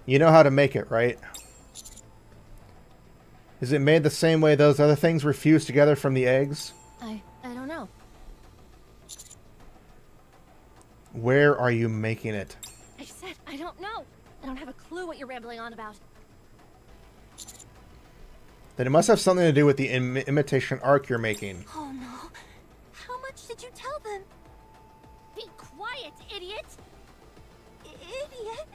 You know how to make it, right? Is it made the same way those other things were fused together from the eggs? I don't know. Where are you making it? I said I don't know. I don't have a clue what you're rambling on about. Then it must have something to do with the imitation arc you're making. Oh no. How much did you tell them? Be quiet, idiot! Idiot?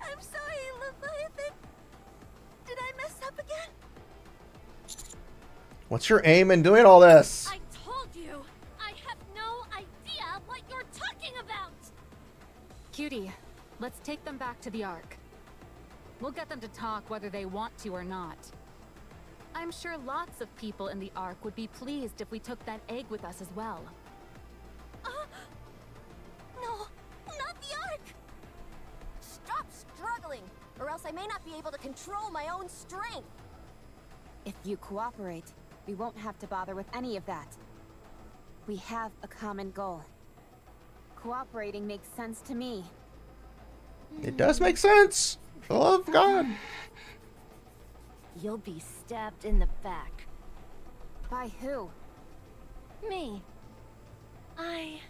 I'm sorry, Leviathan. Did I mess up again? What's your aim in doing all this? I told you! I have no idea what you're talking about! Cutie, let's take them back to the Ark. We'll get them to talk whether they want to or not. I'm sure lots of people in the Ark would be pleased if we took that egg with us as well. No, not the Ark! Stop struggling, or else I may not be able to control my own strength. If you cooperate, we won't have to bother with any of that. We have a common goal. Cooperating makes sense to me. It does make sense. For the love of God. You'll be stabbed in the back. By who? Me. I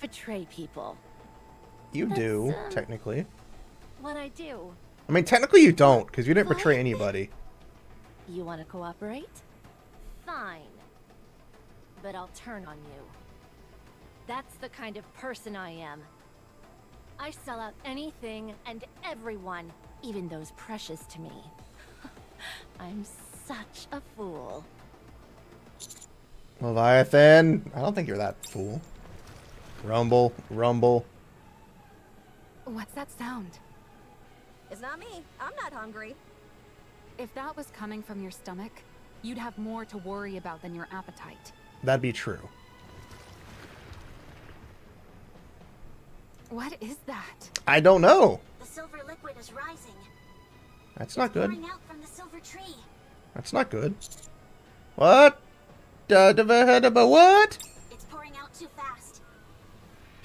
betray people. You do, technically. What I do. I mean, technically you don't, because you didn't betray anybody. You want to cooperate? Fine. But I'll turn on you. That's the kind of person I am. I sell out anything and everyone, even those precious to me. I'm such a fool. Leviathan, I don't think you're that fool. Rumble, rumble. What's that sound? It's not me. I'm not hungry. If that was coming from your stomach, you'd have more to worry about than your appetite. That'd be true. What is that? I don't know. The silver liquid is rising. That's not good. Pouring out from the silver tree. That's not good. What? What? It's pouring out too fast.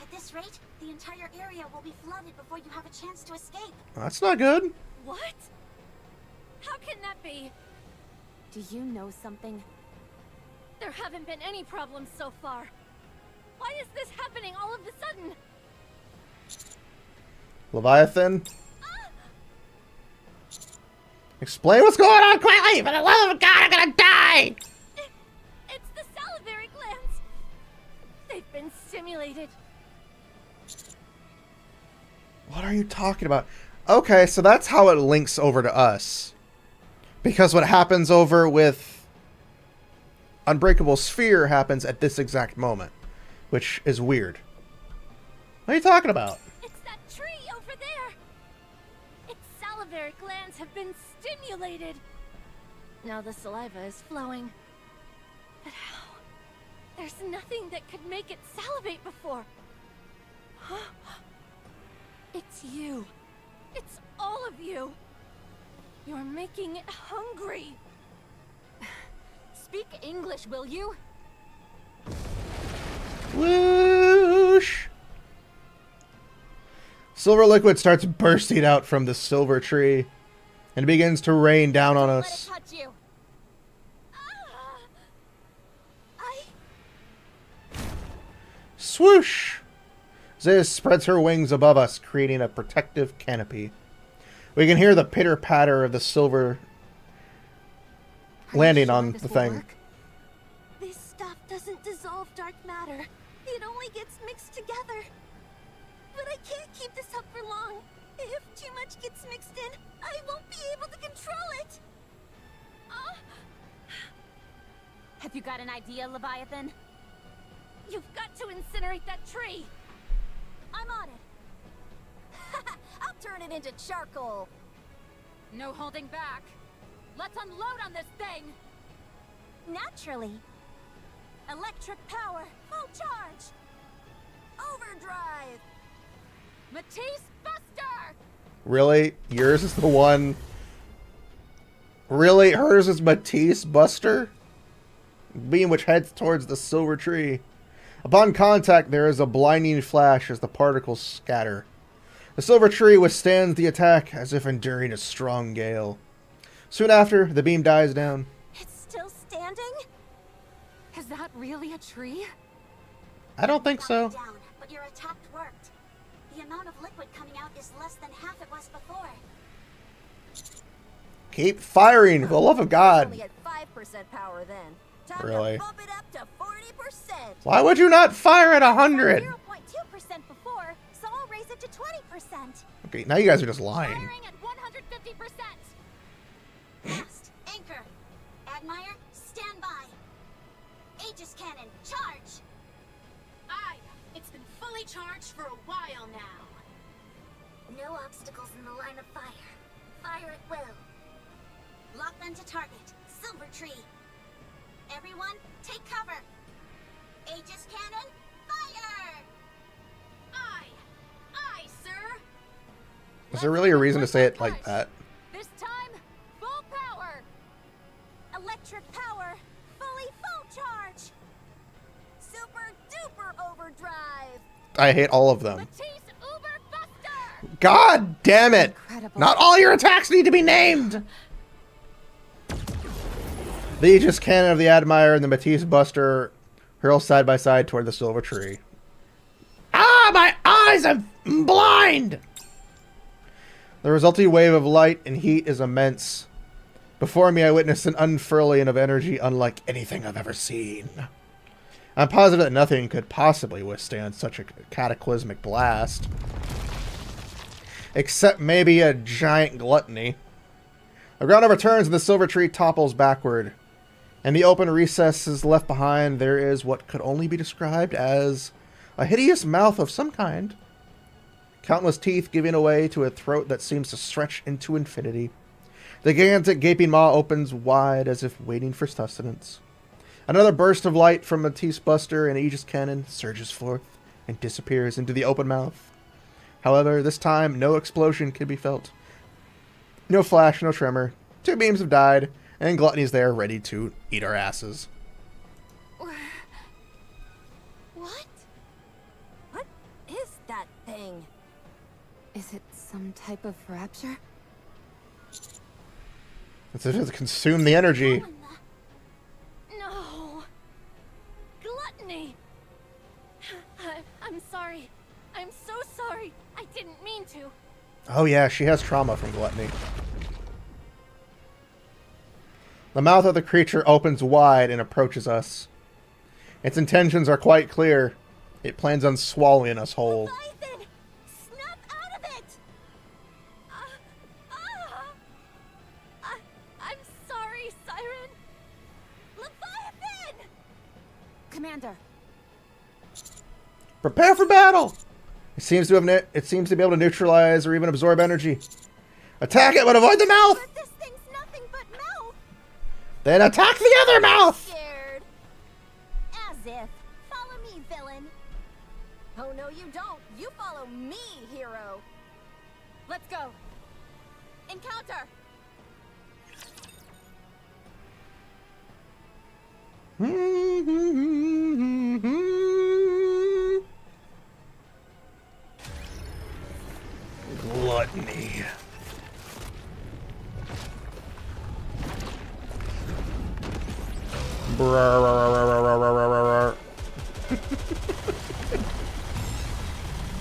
At this rate, the entire area will be flooded before you have a chance to escape. That's not good. What? How can that be? Do you know something? There haven't been any problems so far. Why is this happening all of a sudden? Leviathan? Explain what's going on quickly! For the love of God, I'm gonna die! Why? It's the salivary glands. They've been stimulated. What are you talking about? Okay, so that's how it links over to us. Because what happens over with Unbreakable Sphere happens at this exact moment. Which is weird. What are you talking about? It's that tree over there. Its salivary glands have been stimulated. Now the saliva is flowing. But how? There's nothing that could make it salivate before. It's you. It's all of you. You're making it hungry. Speak English, will you? Whoosh! Silver liquid starts bursting out from the silver tree and begins to rain down on us. Let it touch you. Swoosh! Zeus spreads her wings above us, creating a protective canopy. We can hear the pitter-patter of the silver landing on the thing. This stuff doesn't dissolve dark matter. It only gets mixed together. But I can't keep this up for long. If too much gets mixed in, I won't be able to control it. Have you got an idea, Leviathan? You've got to incinerate that tree. I'm on it. I'll turn it into charcoal. No holding back. Let's unload on this thing. Naturally. Electric power, full charge. Overdrive. Matisse Buster! Really? Yours is the one? Really? Hers is Matisse Buster? Beam which heads towards the silver tree. Upon contact, there is a blinding flash as the particles scatter. The silver tree withstands the attack as if enduring a strong gale. Soon after, the beam dies down. It's still standing? Is that really a tree? I don't think so. Down, but your attack worked. The amount of liquid coming out is less than half it was before. Keep firing, for the love of God. Only at 5% power then. Time Really? to bump it up to 40%. Why would you not fire at 100? 0.2% before, so I'll raise it to 20%. Okay, now you guys are just lying. Firing at 150%! Fast, anchor. Admire, stand by. Aegis cannon, charge. Aye, it's been fully charged for a while now. No obstacles in the line of fire. Fire at will. Lock onto target. Silver tree. Everyone, take cover. Aegis cannon, fire! Aye, sir. Is there really a reason to say it like that? This time, full power! Electric power, fully full charge. Super duper overdrive. I hate all of them. Matisse Uber Buster! God damn it! Incredible. Not all your attacks need to be named! The Aegis Cannon of the Admire and the Matisse Buster hurl side by side toward the silver tree. Ah, my eyes! I'm blind! The resulting wave of light and heat is immense. Before me, I witnessed an unfurling of energy unlike anything I've ever seen. I'm positive that nothing could possibly withstand such a cataclysmic blast. Except maybe a giant gluttony. The ground overturns and the silver tree topples backward. In the open recesses left behind, there is what could only be described as a hideous mouth of some kind. Countless teeth giving way to a throat that seems to stretch into infinity. The gigantic gaping maw opens wide as if waiting for sustenance. Another burst of light from Matisse Buster and Aegis Cannon surges forth and disappears into the open mouth. However, this time, no explosion can be felt. No flash, no tremor. Two beams have died, and Gluttony's there ready to eat our asses. What? What is that thing? Is it some type of rapture? It's as if it consumed the energy. No. Gluttony. I'm sorry. I'm so sorry. I didn't mean to. Oh yeah, she has trauma from Gluttony. The mouth of the creature opens wide and approaches us. Its intentions are quite clear. It plans on swallowing us whole. Leviathan! Snap out of it! I'm sorry, Siren. Leviathan! Commander. Prepare for battle! It seems to be able to neutralize or even absorb energy. Attack it, but avoid the mouth! But this thing's nothing but mouth! Then attack the other mouth! Scared. As if. Follow me, villain. Oh no, you don't. You follow me, hero. Let's go. Encounter. Gluttony.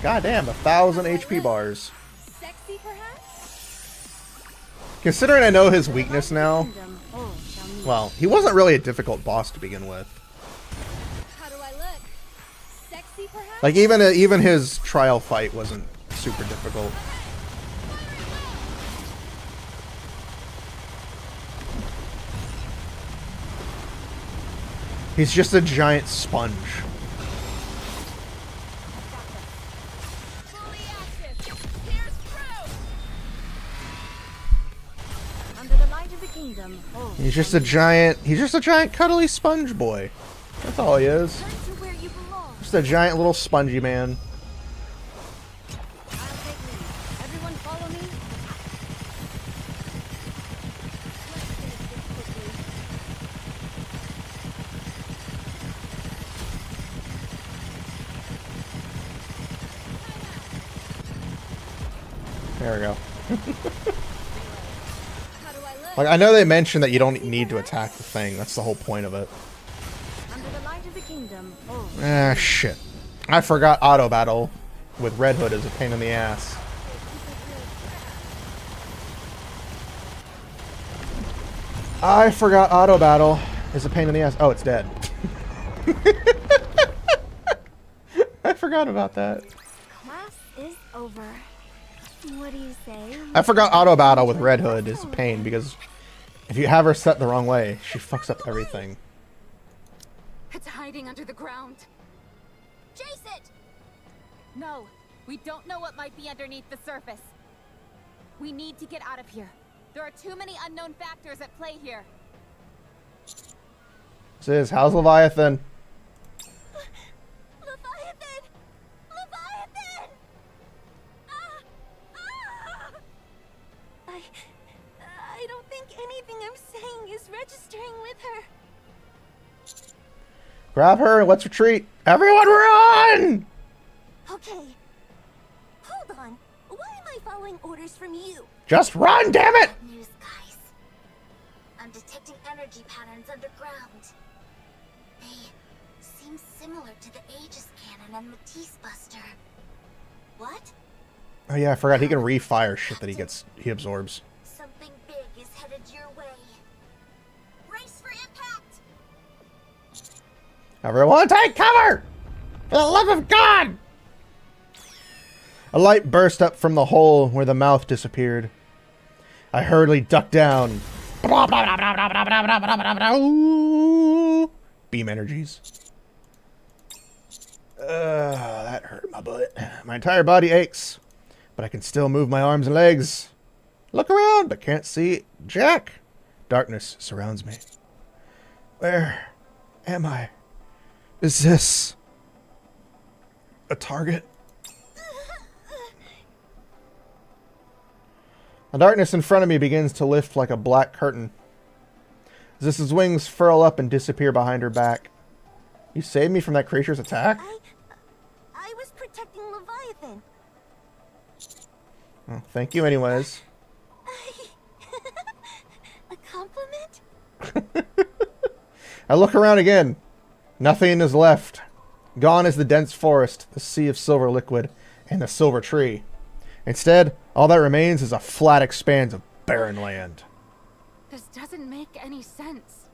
God damn, 1,000 HP bars. Sexy, perhaps? Considering I know his weakness now, well, he wasn't really a difficult boss to begin with. How do I look? Sexy, perhaps? Like even his trial fight wasn't super difficult. He's just a giant sponge. Under the light of the kingdom. He's just a giant cuddly sponge boy. That's all he is. Turn to where you belong. Just a giant little spongy man. I'll take lead. Everyone follow me. There we go. How do I look? Like, I know they mentioned that you don't need to attack the thing. That's the whole point of it. Under the light of the kingdom. Oh. Ah, shit. I forgot auto battle with Red Hood is a pain in the ass. I forgot auto battle is a pain in the ass. Oh, it's dead. I forgot about that. Class is over. What do you say? I forgot auto battle with Red Hood is a pain because if you have her set the wrong way, she fucks up everything. It's hiding under the ground. Chase it! No, we don't know what might be underneath the surface. We need to get out of here. There are too many unknown factors at play here. This is how's Leviathan? Leviathan! Leviathan! I don't think anything I'm saying is registering with her. Grab her and let's retreat. Everyone run! Okay. Hold on. Why am I following orders from you? Just run, damn it! Bad news, guys. I'm detecting energy patterns underground. They seem similar to the Aegis Cannon and Matisse Buster. What? Oh yeah, I forgot he can refire shit that he absorbs. Something big is headed your way. Brace for impact! Everyone take cover! For the love of God! A light burst up from the hole where the mouth disappeared. I hurriedly ducked down. Beam energies. That hurt my butt. My entire body aches, but I can still move my arms and legs. Look around, but can't see Jack. Darkness surrounds me. Where am I? Is this a target? The darkness in front of me begins to lift like a black curtain. As his wings furl up and disappear behind her back. You saved me from that creature's attack? I was protecting Leviathan. Oh, thank you anyways. A compliment? I look around again. Nothing is left. Gone is the dense forest, the sea of silver liquid, and the silver tree. Instead, all that remains is a flat expanse of barren land. This doesn't make any sense.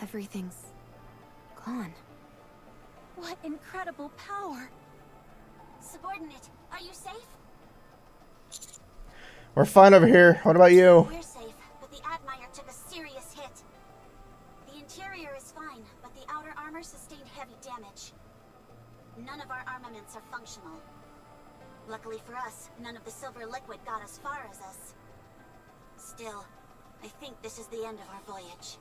Everything's gone. What incredible power! Subordinate, are you safe? We're fine over here. What about you? We're safe, but the Admire took a serious hit. The interior is fine, but the outer armor sustained heavy damage. None of our armaments are functional. Luckily for us, none of the silver liquid got as far as us. Still, I think this is the end of our voyage.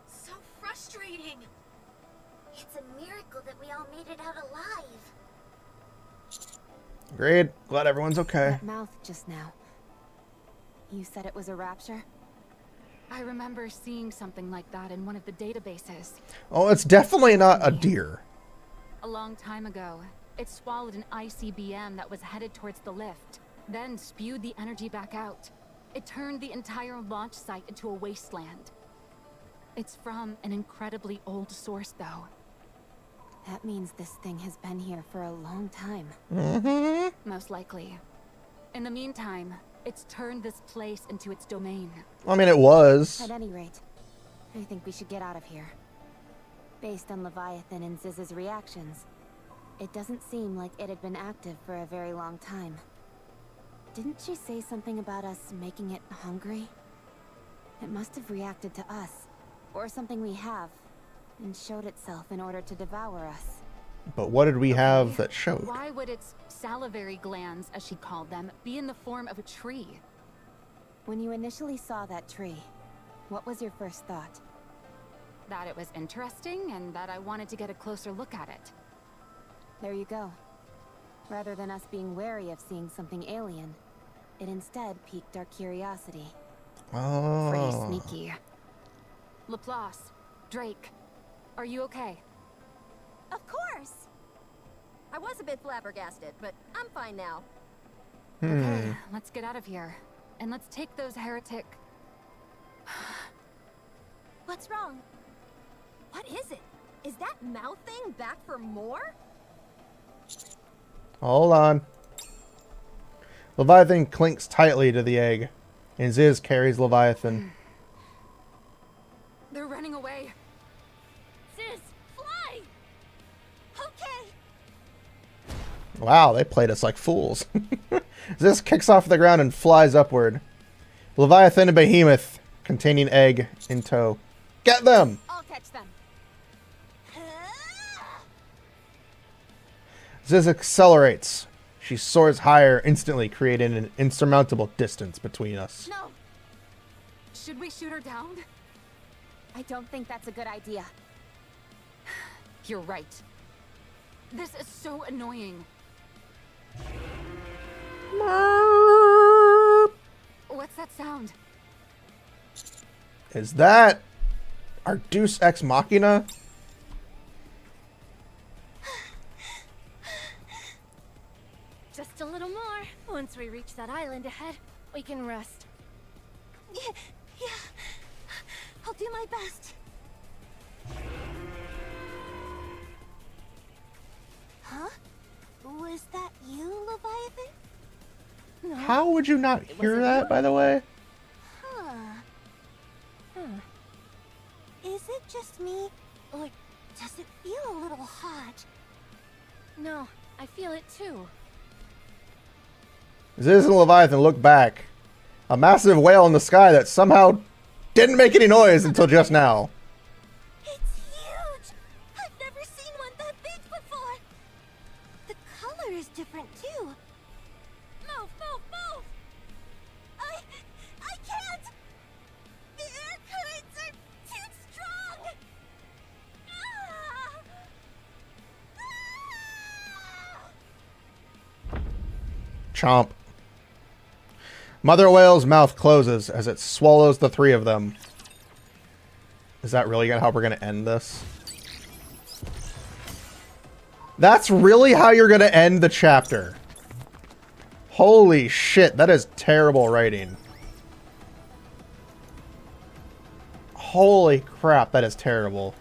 So frustrating. It's a miracle that we all made it out alive. Great. Glad everyone's okay. That mouth just now. You said it was a rapture? I remember seeing something like that in one of the databases. Oh, it's definitely not a deer. A long time ago, it swallowed an ICBM that was headed towards the lift, then spewed the energy back out. It turned the entire launch site into a wasteland. It's from an incredibly old source, though. That means this thing has been here for a long time. Most likely. In the meantime, it's turned this place into its domain. I mean, it was. At any rate, I think we should get out of here. Based on Leviathan and Ziz's reactions, it doesn't seem like it had been active for a very long time. Didn't she say something about us making it hungry? It must have reacted to us, or something we have, and showed itself in order to devour us. But what did we have that showed? Why would its salivary glands, as she called them, be in the form of a tree? When you initially saw that tree, what was your first thought? That it was interesting, and that I wanted to get a closer look at it. There you go. Rather than us being wary of seeing something alien, it instead piqued our curiosity. Oh. Pretty sneaky. Laplace, Drake, are you okay? Of course! I was a bit flabbergasted, but I'm fine now. Okay, let's get out of here. And let's take those heretic... What's wrong? What is it? Is that mouth thing back for more? Hold on. Leviathan clinks tightly to the egg, and Ziz carries Leviathan. They're running away. Sis, fly! Okay! Wow, they played us like fools. Ziz kicks off the ground and flies upward. Leviathan and Behemoth, containing egg, in tow. Get them! I'll catch them. Ziz accelerates. She soars higher, instantly creating an insurmountable distance between us. No! Should we shoot her down? I don't think that's a good idea. You're right. This is so annoying. What's that sound? Is that our Deus Ex Machina? Just a little more. Once we reach that island ahead, we can rest. Yeah. I'll do my best. Huh? Was that you, Leviathan? No. How would you not hear that, by the way? Is it just me, or does it feel a little hot? No, I feel it too. Ziz and Leviathan look back. A massive whale in the sky that somehow didn't make any noise until just now. It's huge! I've never seen one that big before! The color is different too. Move, move, move! I can't! The air currents are too strong! Ah! Chomp. Mother whale's mouth closes as it swallows the three of them. Is that really how we're going to end this? That's really how you're going to end the chapter. Holy shit, that is terrible writing. Holy crap, that is terrible.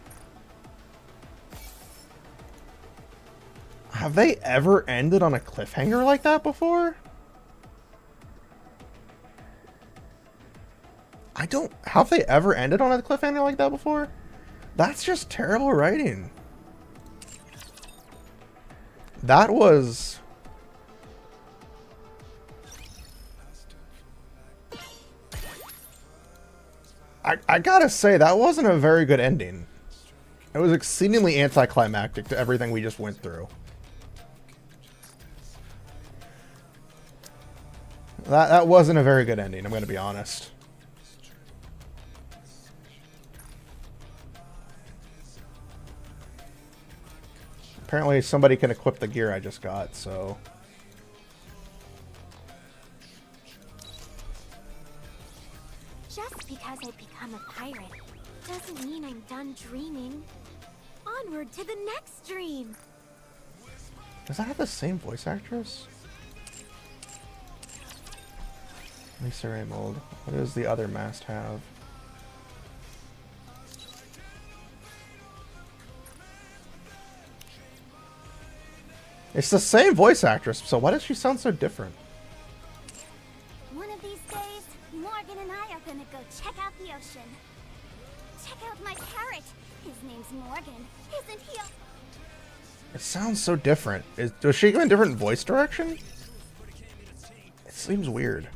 Have they ever ended on a cliffhanger like that before? I don't... Have they ever ended on a cliffhanger like that before? That's just terrible writing. That was... I gotta say, that wasn't a very good ending. It was exceedingly anticlimactic to everything we just went through. That wasn't a very good ending, I'm gonna be honest. Apparently somebody can equip the gear I just got, so... Just because I've become a pirate doesn't mean I'm done dreaming. Onward to the next dream! Does that have the same voice actress? Lisa Raymold. What does the other mast have? It's the same voice actress, so why does she sound so different? One of these days, Morgan and I are gonna go check out the ocean. Check out my parrot. His name's Morgan. Isn't he? It sounds so different. Was she going different voice direction? It seems weird.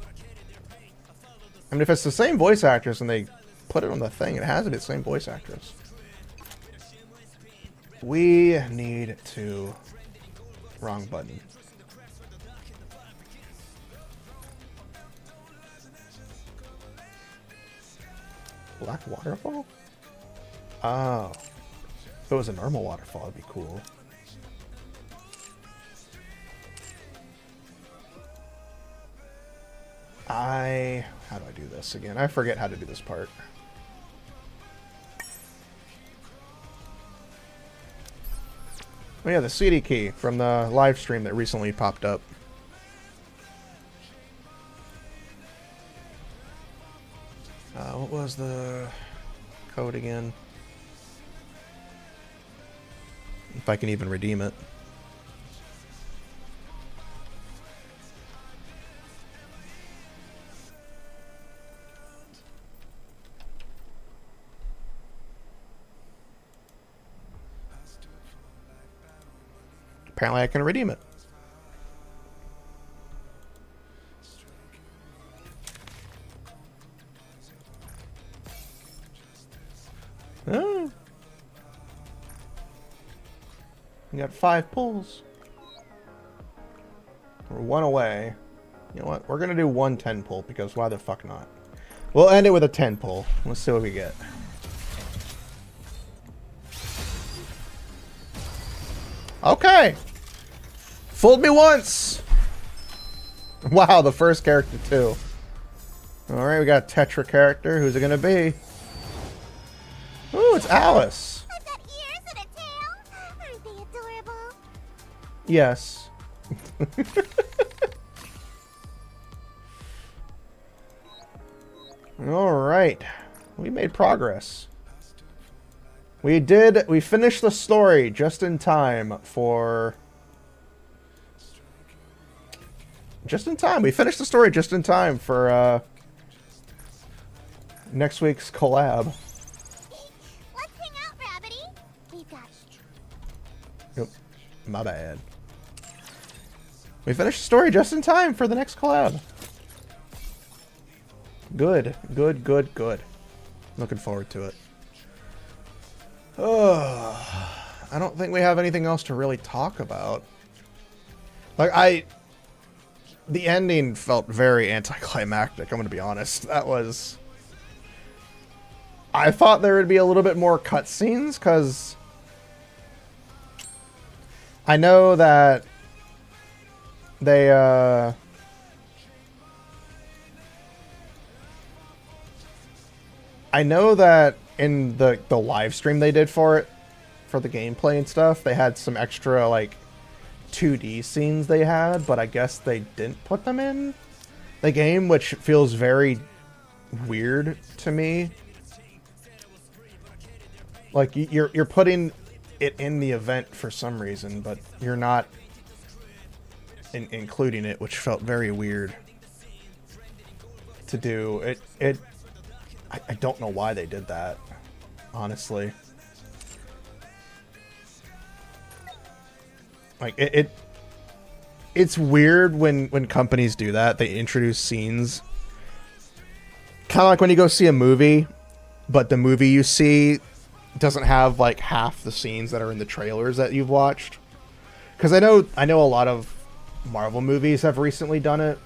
I mean, if it's the same voice actress and they put it on the thing, it has to be the same voice actress. We need to... Wrong button. Black waterfall? Oh. If it was a normal waterfall, it'd be cool. How do I do this again? I forget how to do this part. Oh yeah, the CD key from the live stream that recently popped up. What was the code again? If I can even redeem it. Apparently I can redeem it. Oh. We got 5 pulls. We're 1 away. You know what? We're gonna do 1 10 pull because why the fuck not? We'll end it with a 10 pull. Let's see what we get. Okay. Fooled me once. Wow, the first character too. Alright, we got a Tetra character. Who's it gonna be? Ooh, it's Alice. I've got ears and a tail. Aren't they adorable? Yes. Alright. We made progress. We finished the story just in time for... We finished the story just in time for, next week's collab. Let's hang out, Rabbity. We've got... Yep. My bad. We finished the story just in time for the next collab. Good. Good, good, good. Looking forward to it. Oh, I don't think we have anything else to really talk about. Like, the ending felt very anticlimactic, I'm gonna be honest. That was... I thought there would be a little bit more cutscenes, because... I know that... They, I know that in the live stream they did for it, for the gameplay and stuff, they had some extra, like, 2D scenes they had, but I guess they didn't put them in the game, which feels very weird to me. Like, you're putting it in the event for some reason, but you're not including it, which felt very weird to do. I don't know why they did that, honestly. Like, it's weird when companies do that. They introduce scenes. Kind of like when you go see a movie, but the movie you see doesn't have, like, half the scenes that are in the trailers that you've watched. Because I know a lot of Marvel movies have recently done it.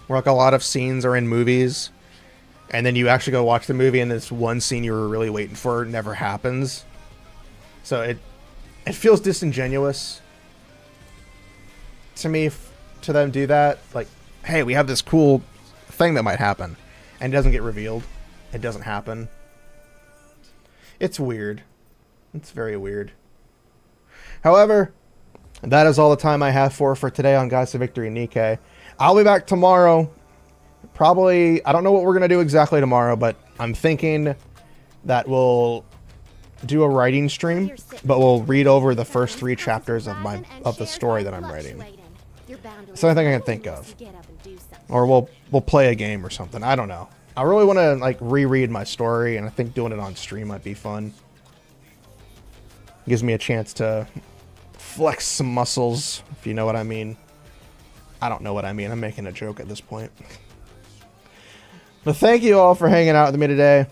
Where, like, a lot of scenes are in movies, and then you actually go watch the movie, and this one scene you were really waiting for never happens. So it feels disingenuous to me to them do that. Like, hey, we have this cool thing that might happen, and it doesn't get revealed. It doesn't happen. It's weird. It's very weird. However, that is all the time I have for today on Guys to Victory Nikke. I'll be back tomorrow. Probably, I don't know what we're going to do exactly tomorrow, but I'm thinking that we'll do a writing stream, but we'll read over the first 3 chapters of the story that I'm writing. It's the only thing I can think of. Or we'll play a game or something. I don't know. I really want to, like, reread my story, and I think doing it on stream might be fun. Gives me a chance to flex some muscles, if you know what I mean. I don't know what I mean. I'm making a joke at this point. But thank you all for hanging out with me today.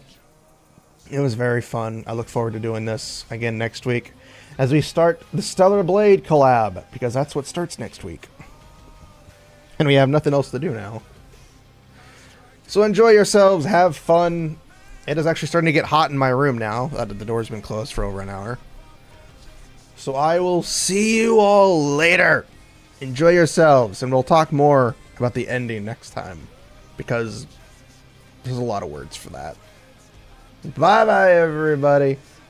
It was very fun. I look forward to doing this again next week as we start the Stellar Blade collab, because that's what starts next week. And we have nothing else to do now. So enjoy yourselves. Have fun. It is actually starting to get hot in my room now. The door's been closed for over an hour. So I will see you all later. Enjoy yourselves, and we'll talk more about the ending next time, because there's a lot of words for that. Bye-bye, everybody.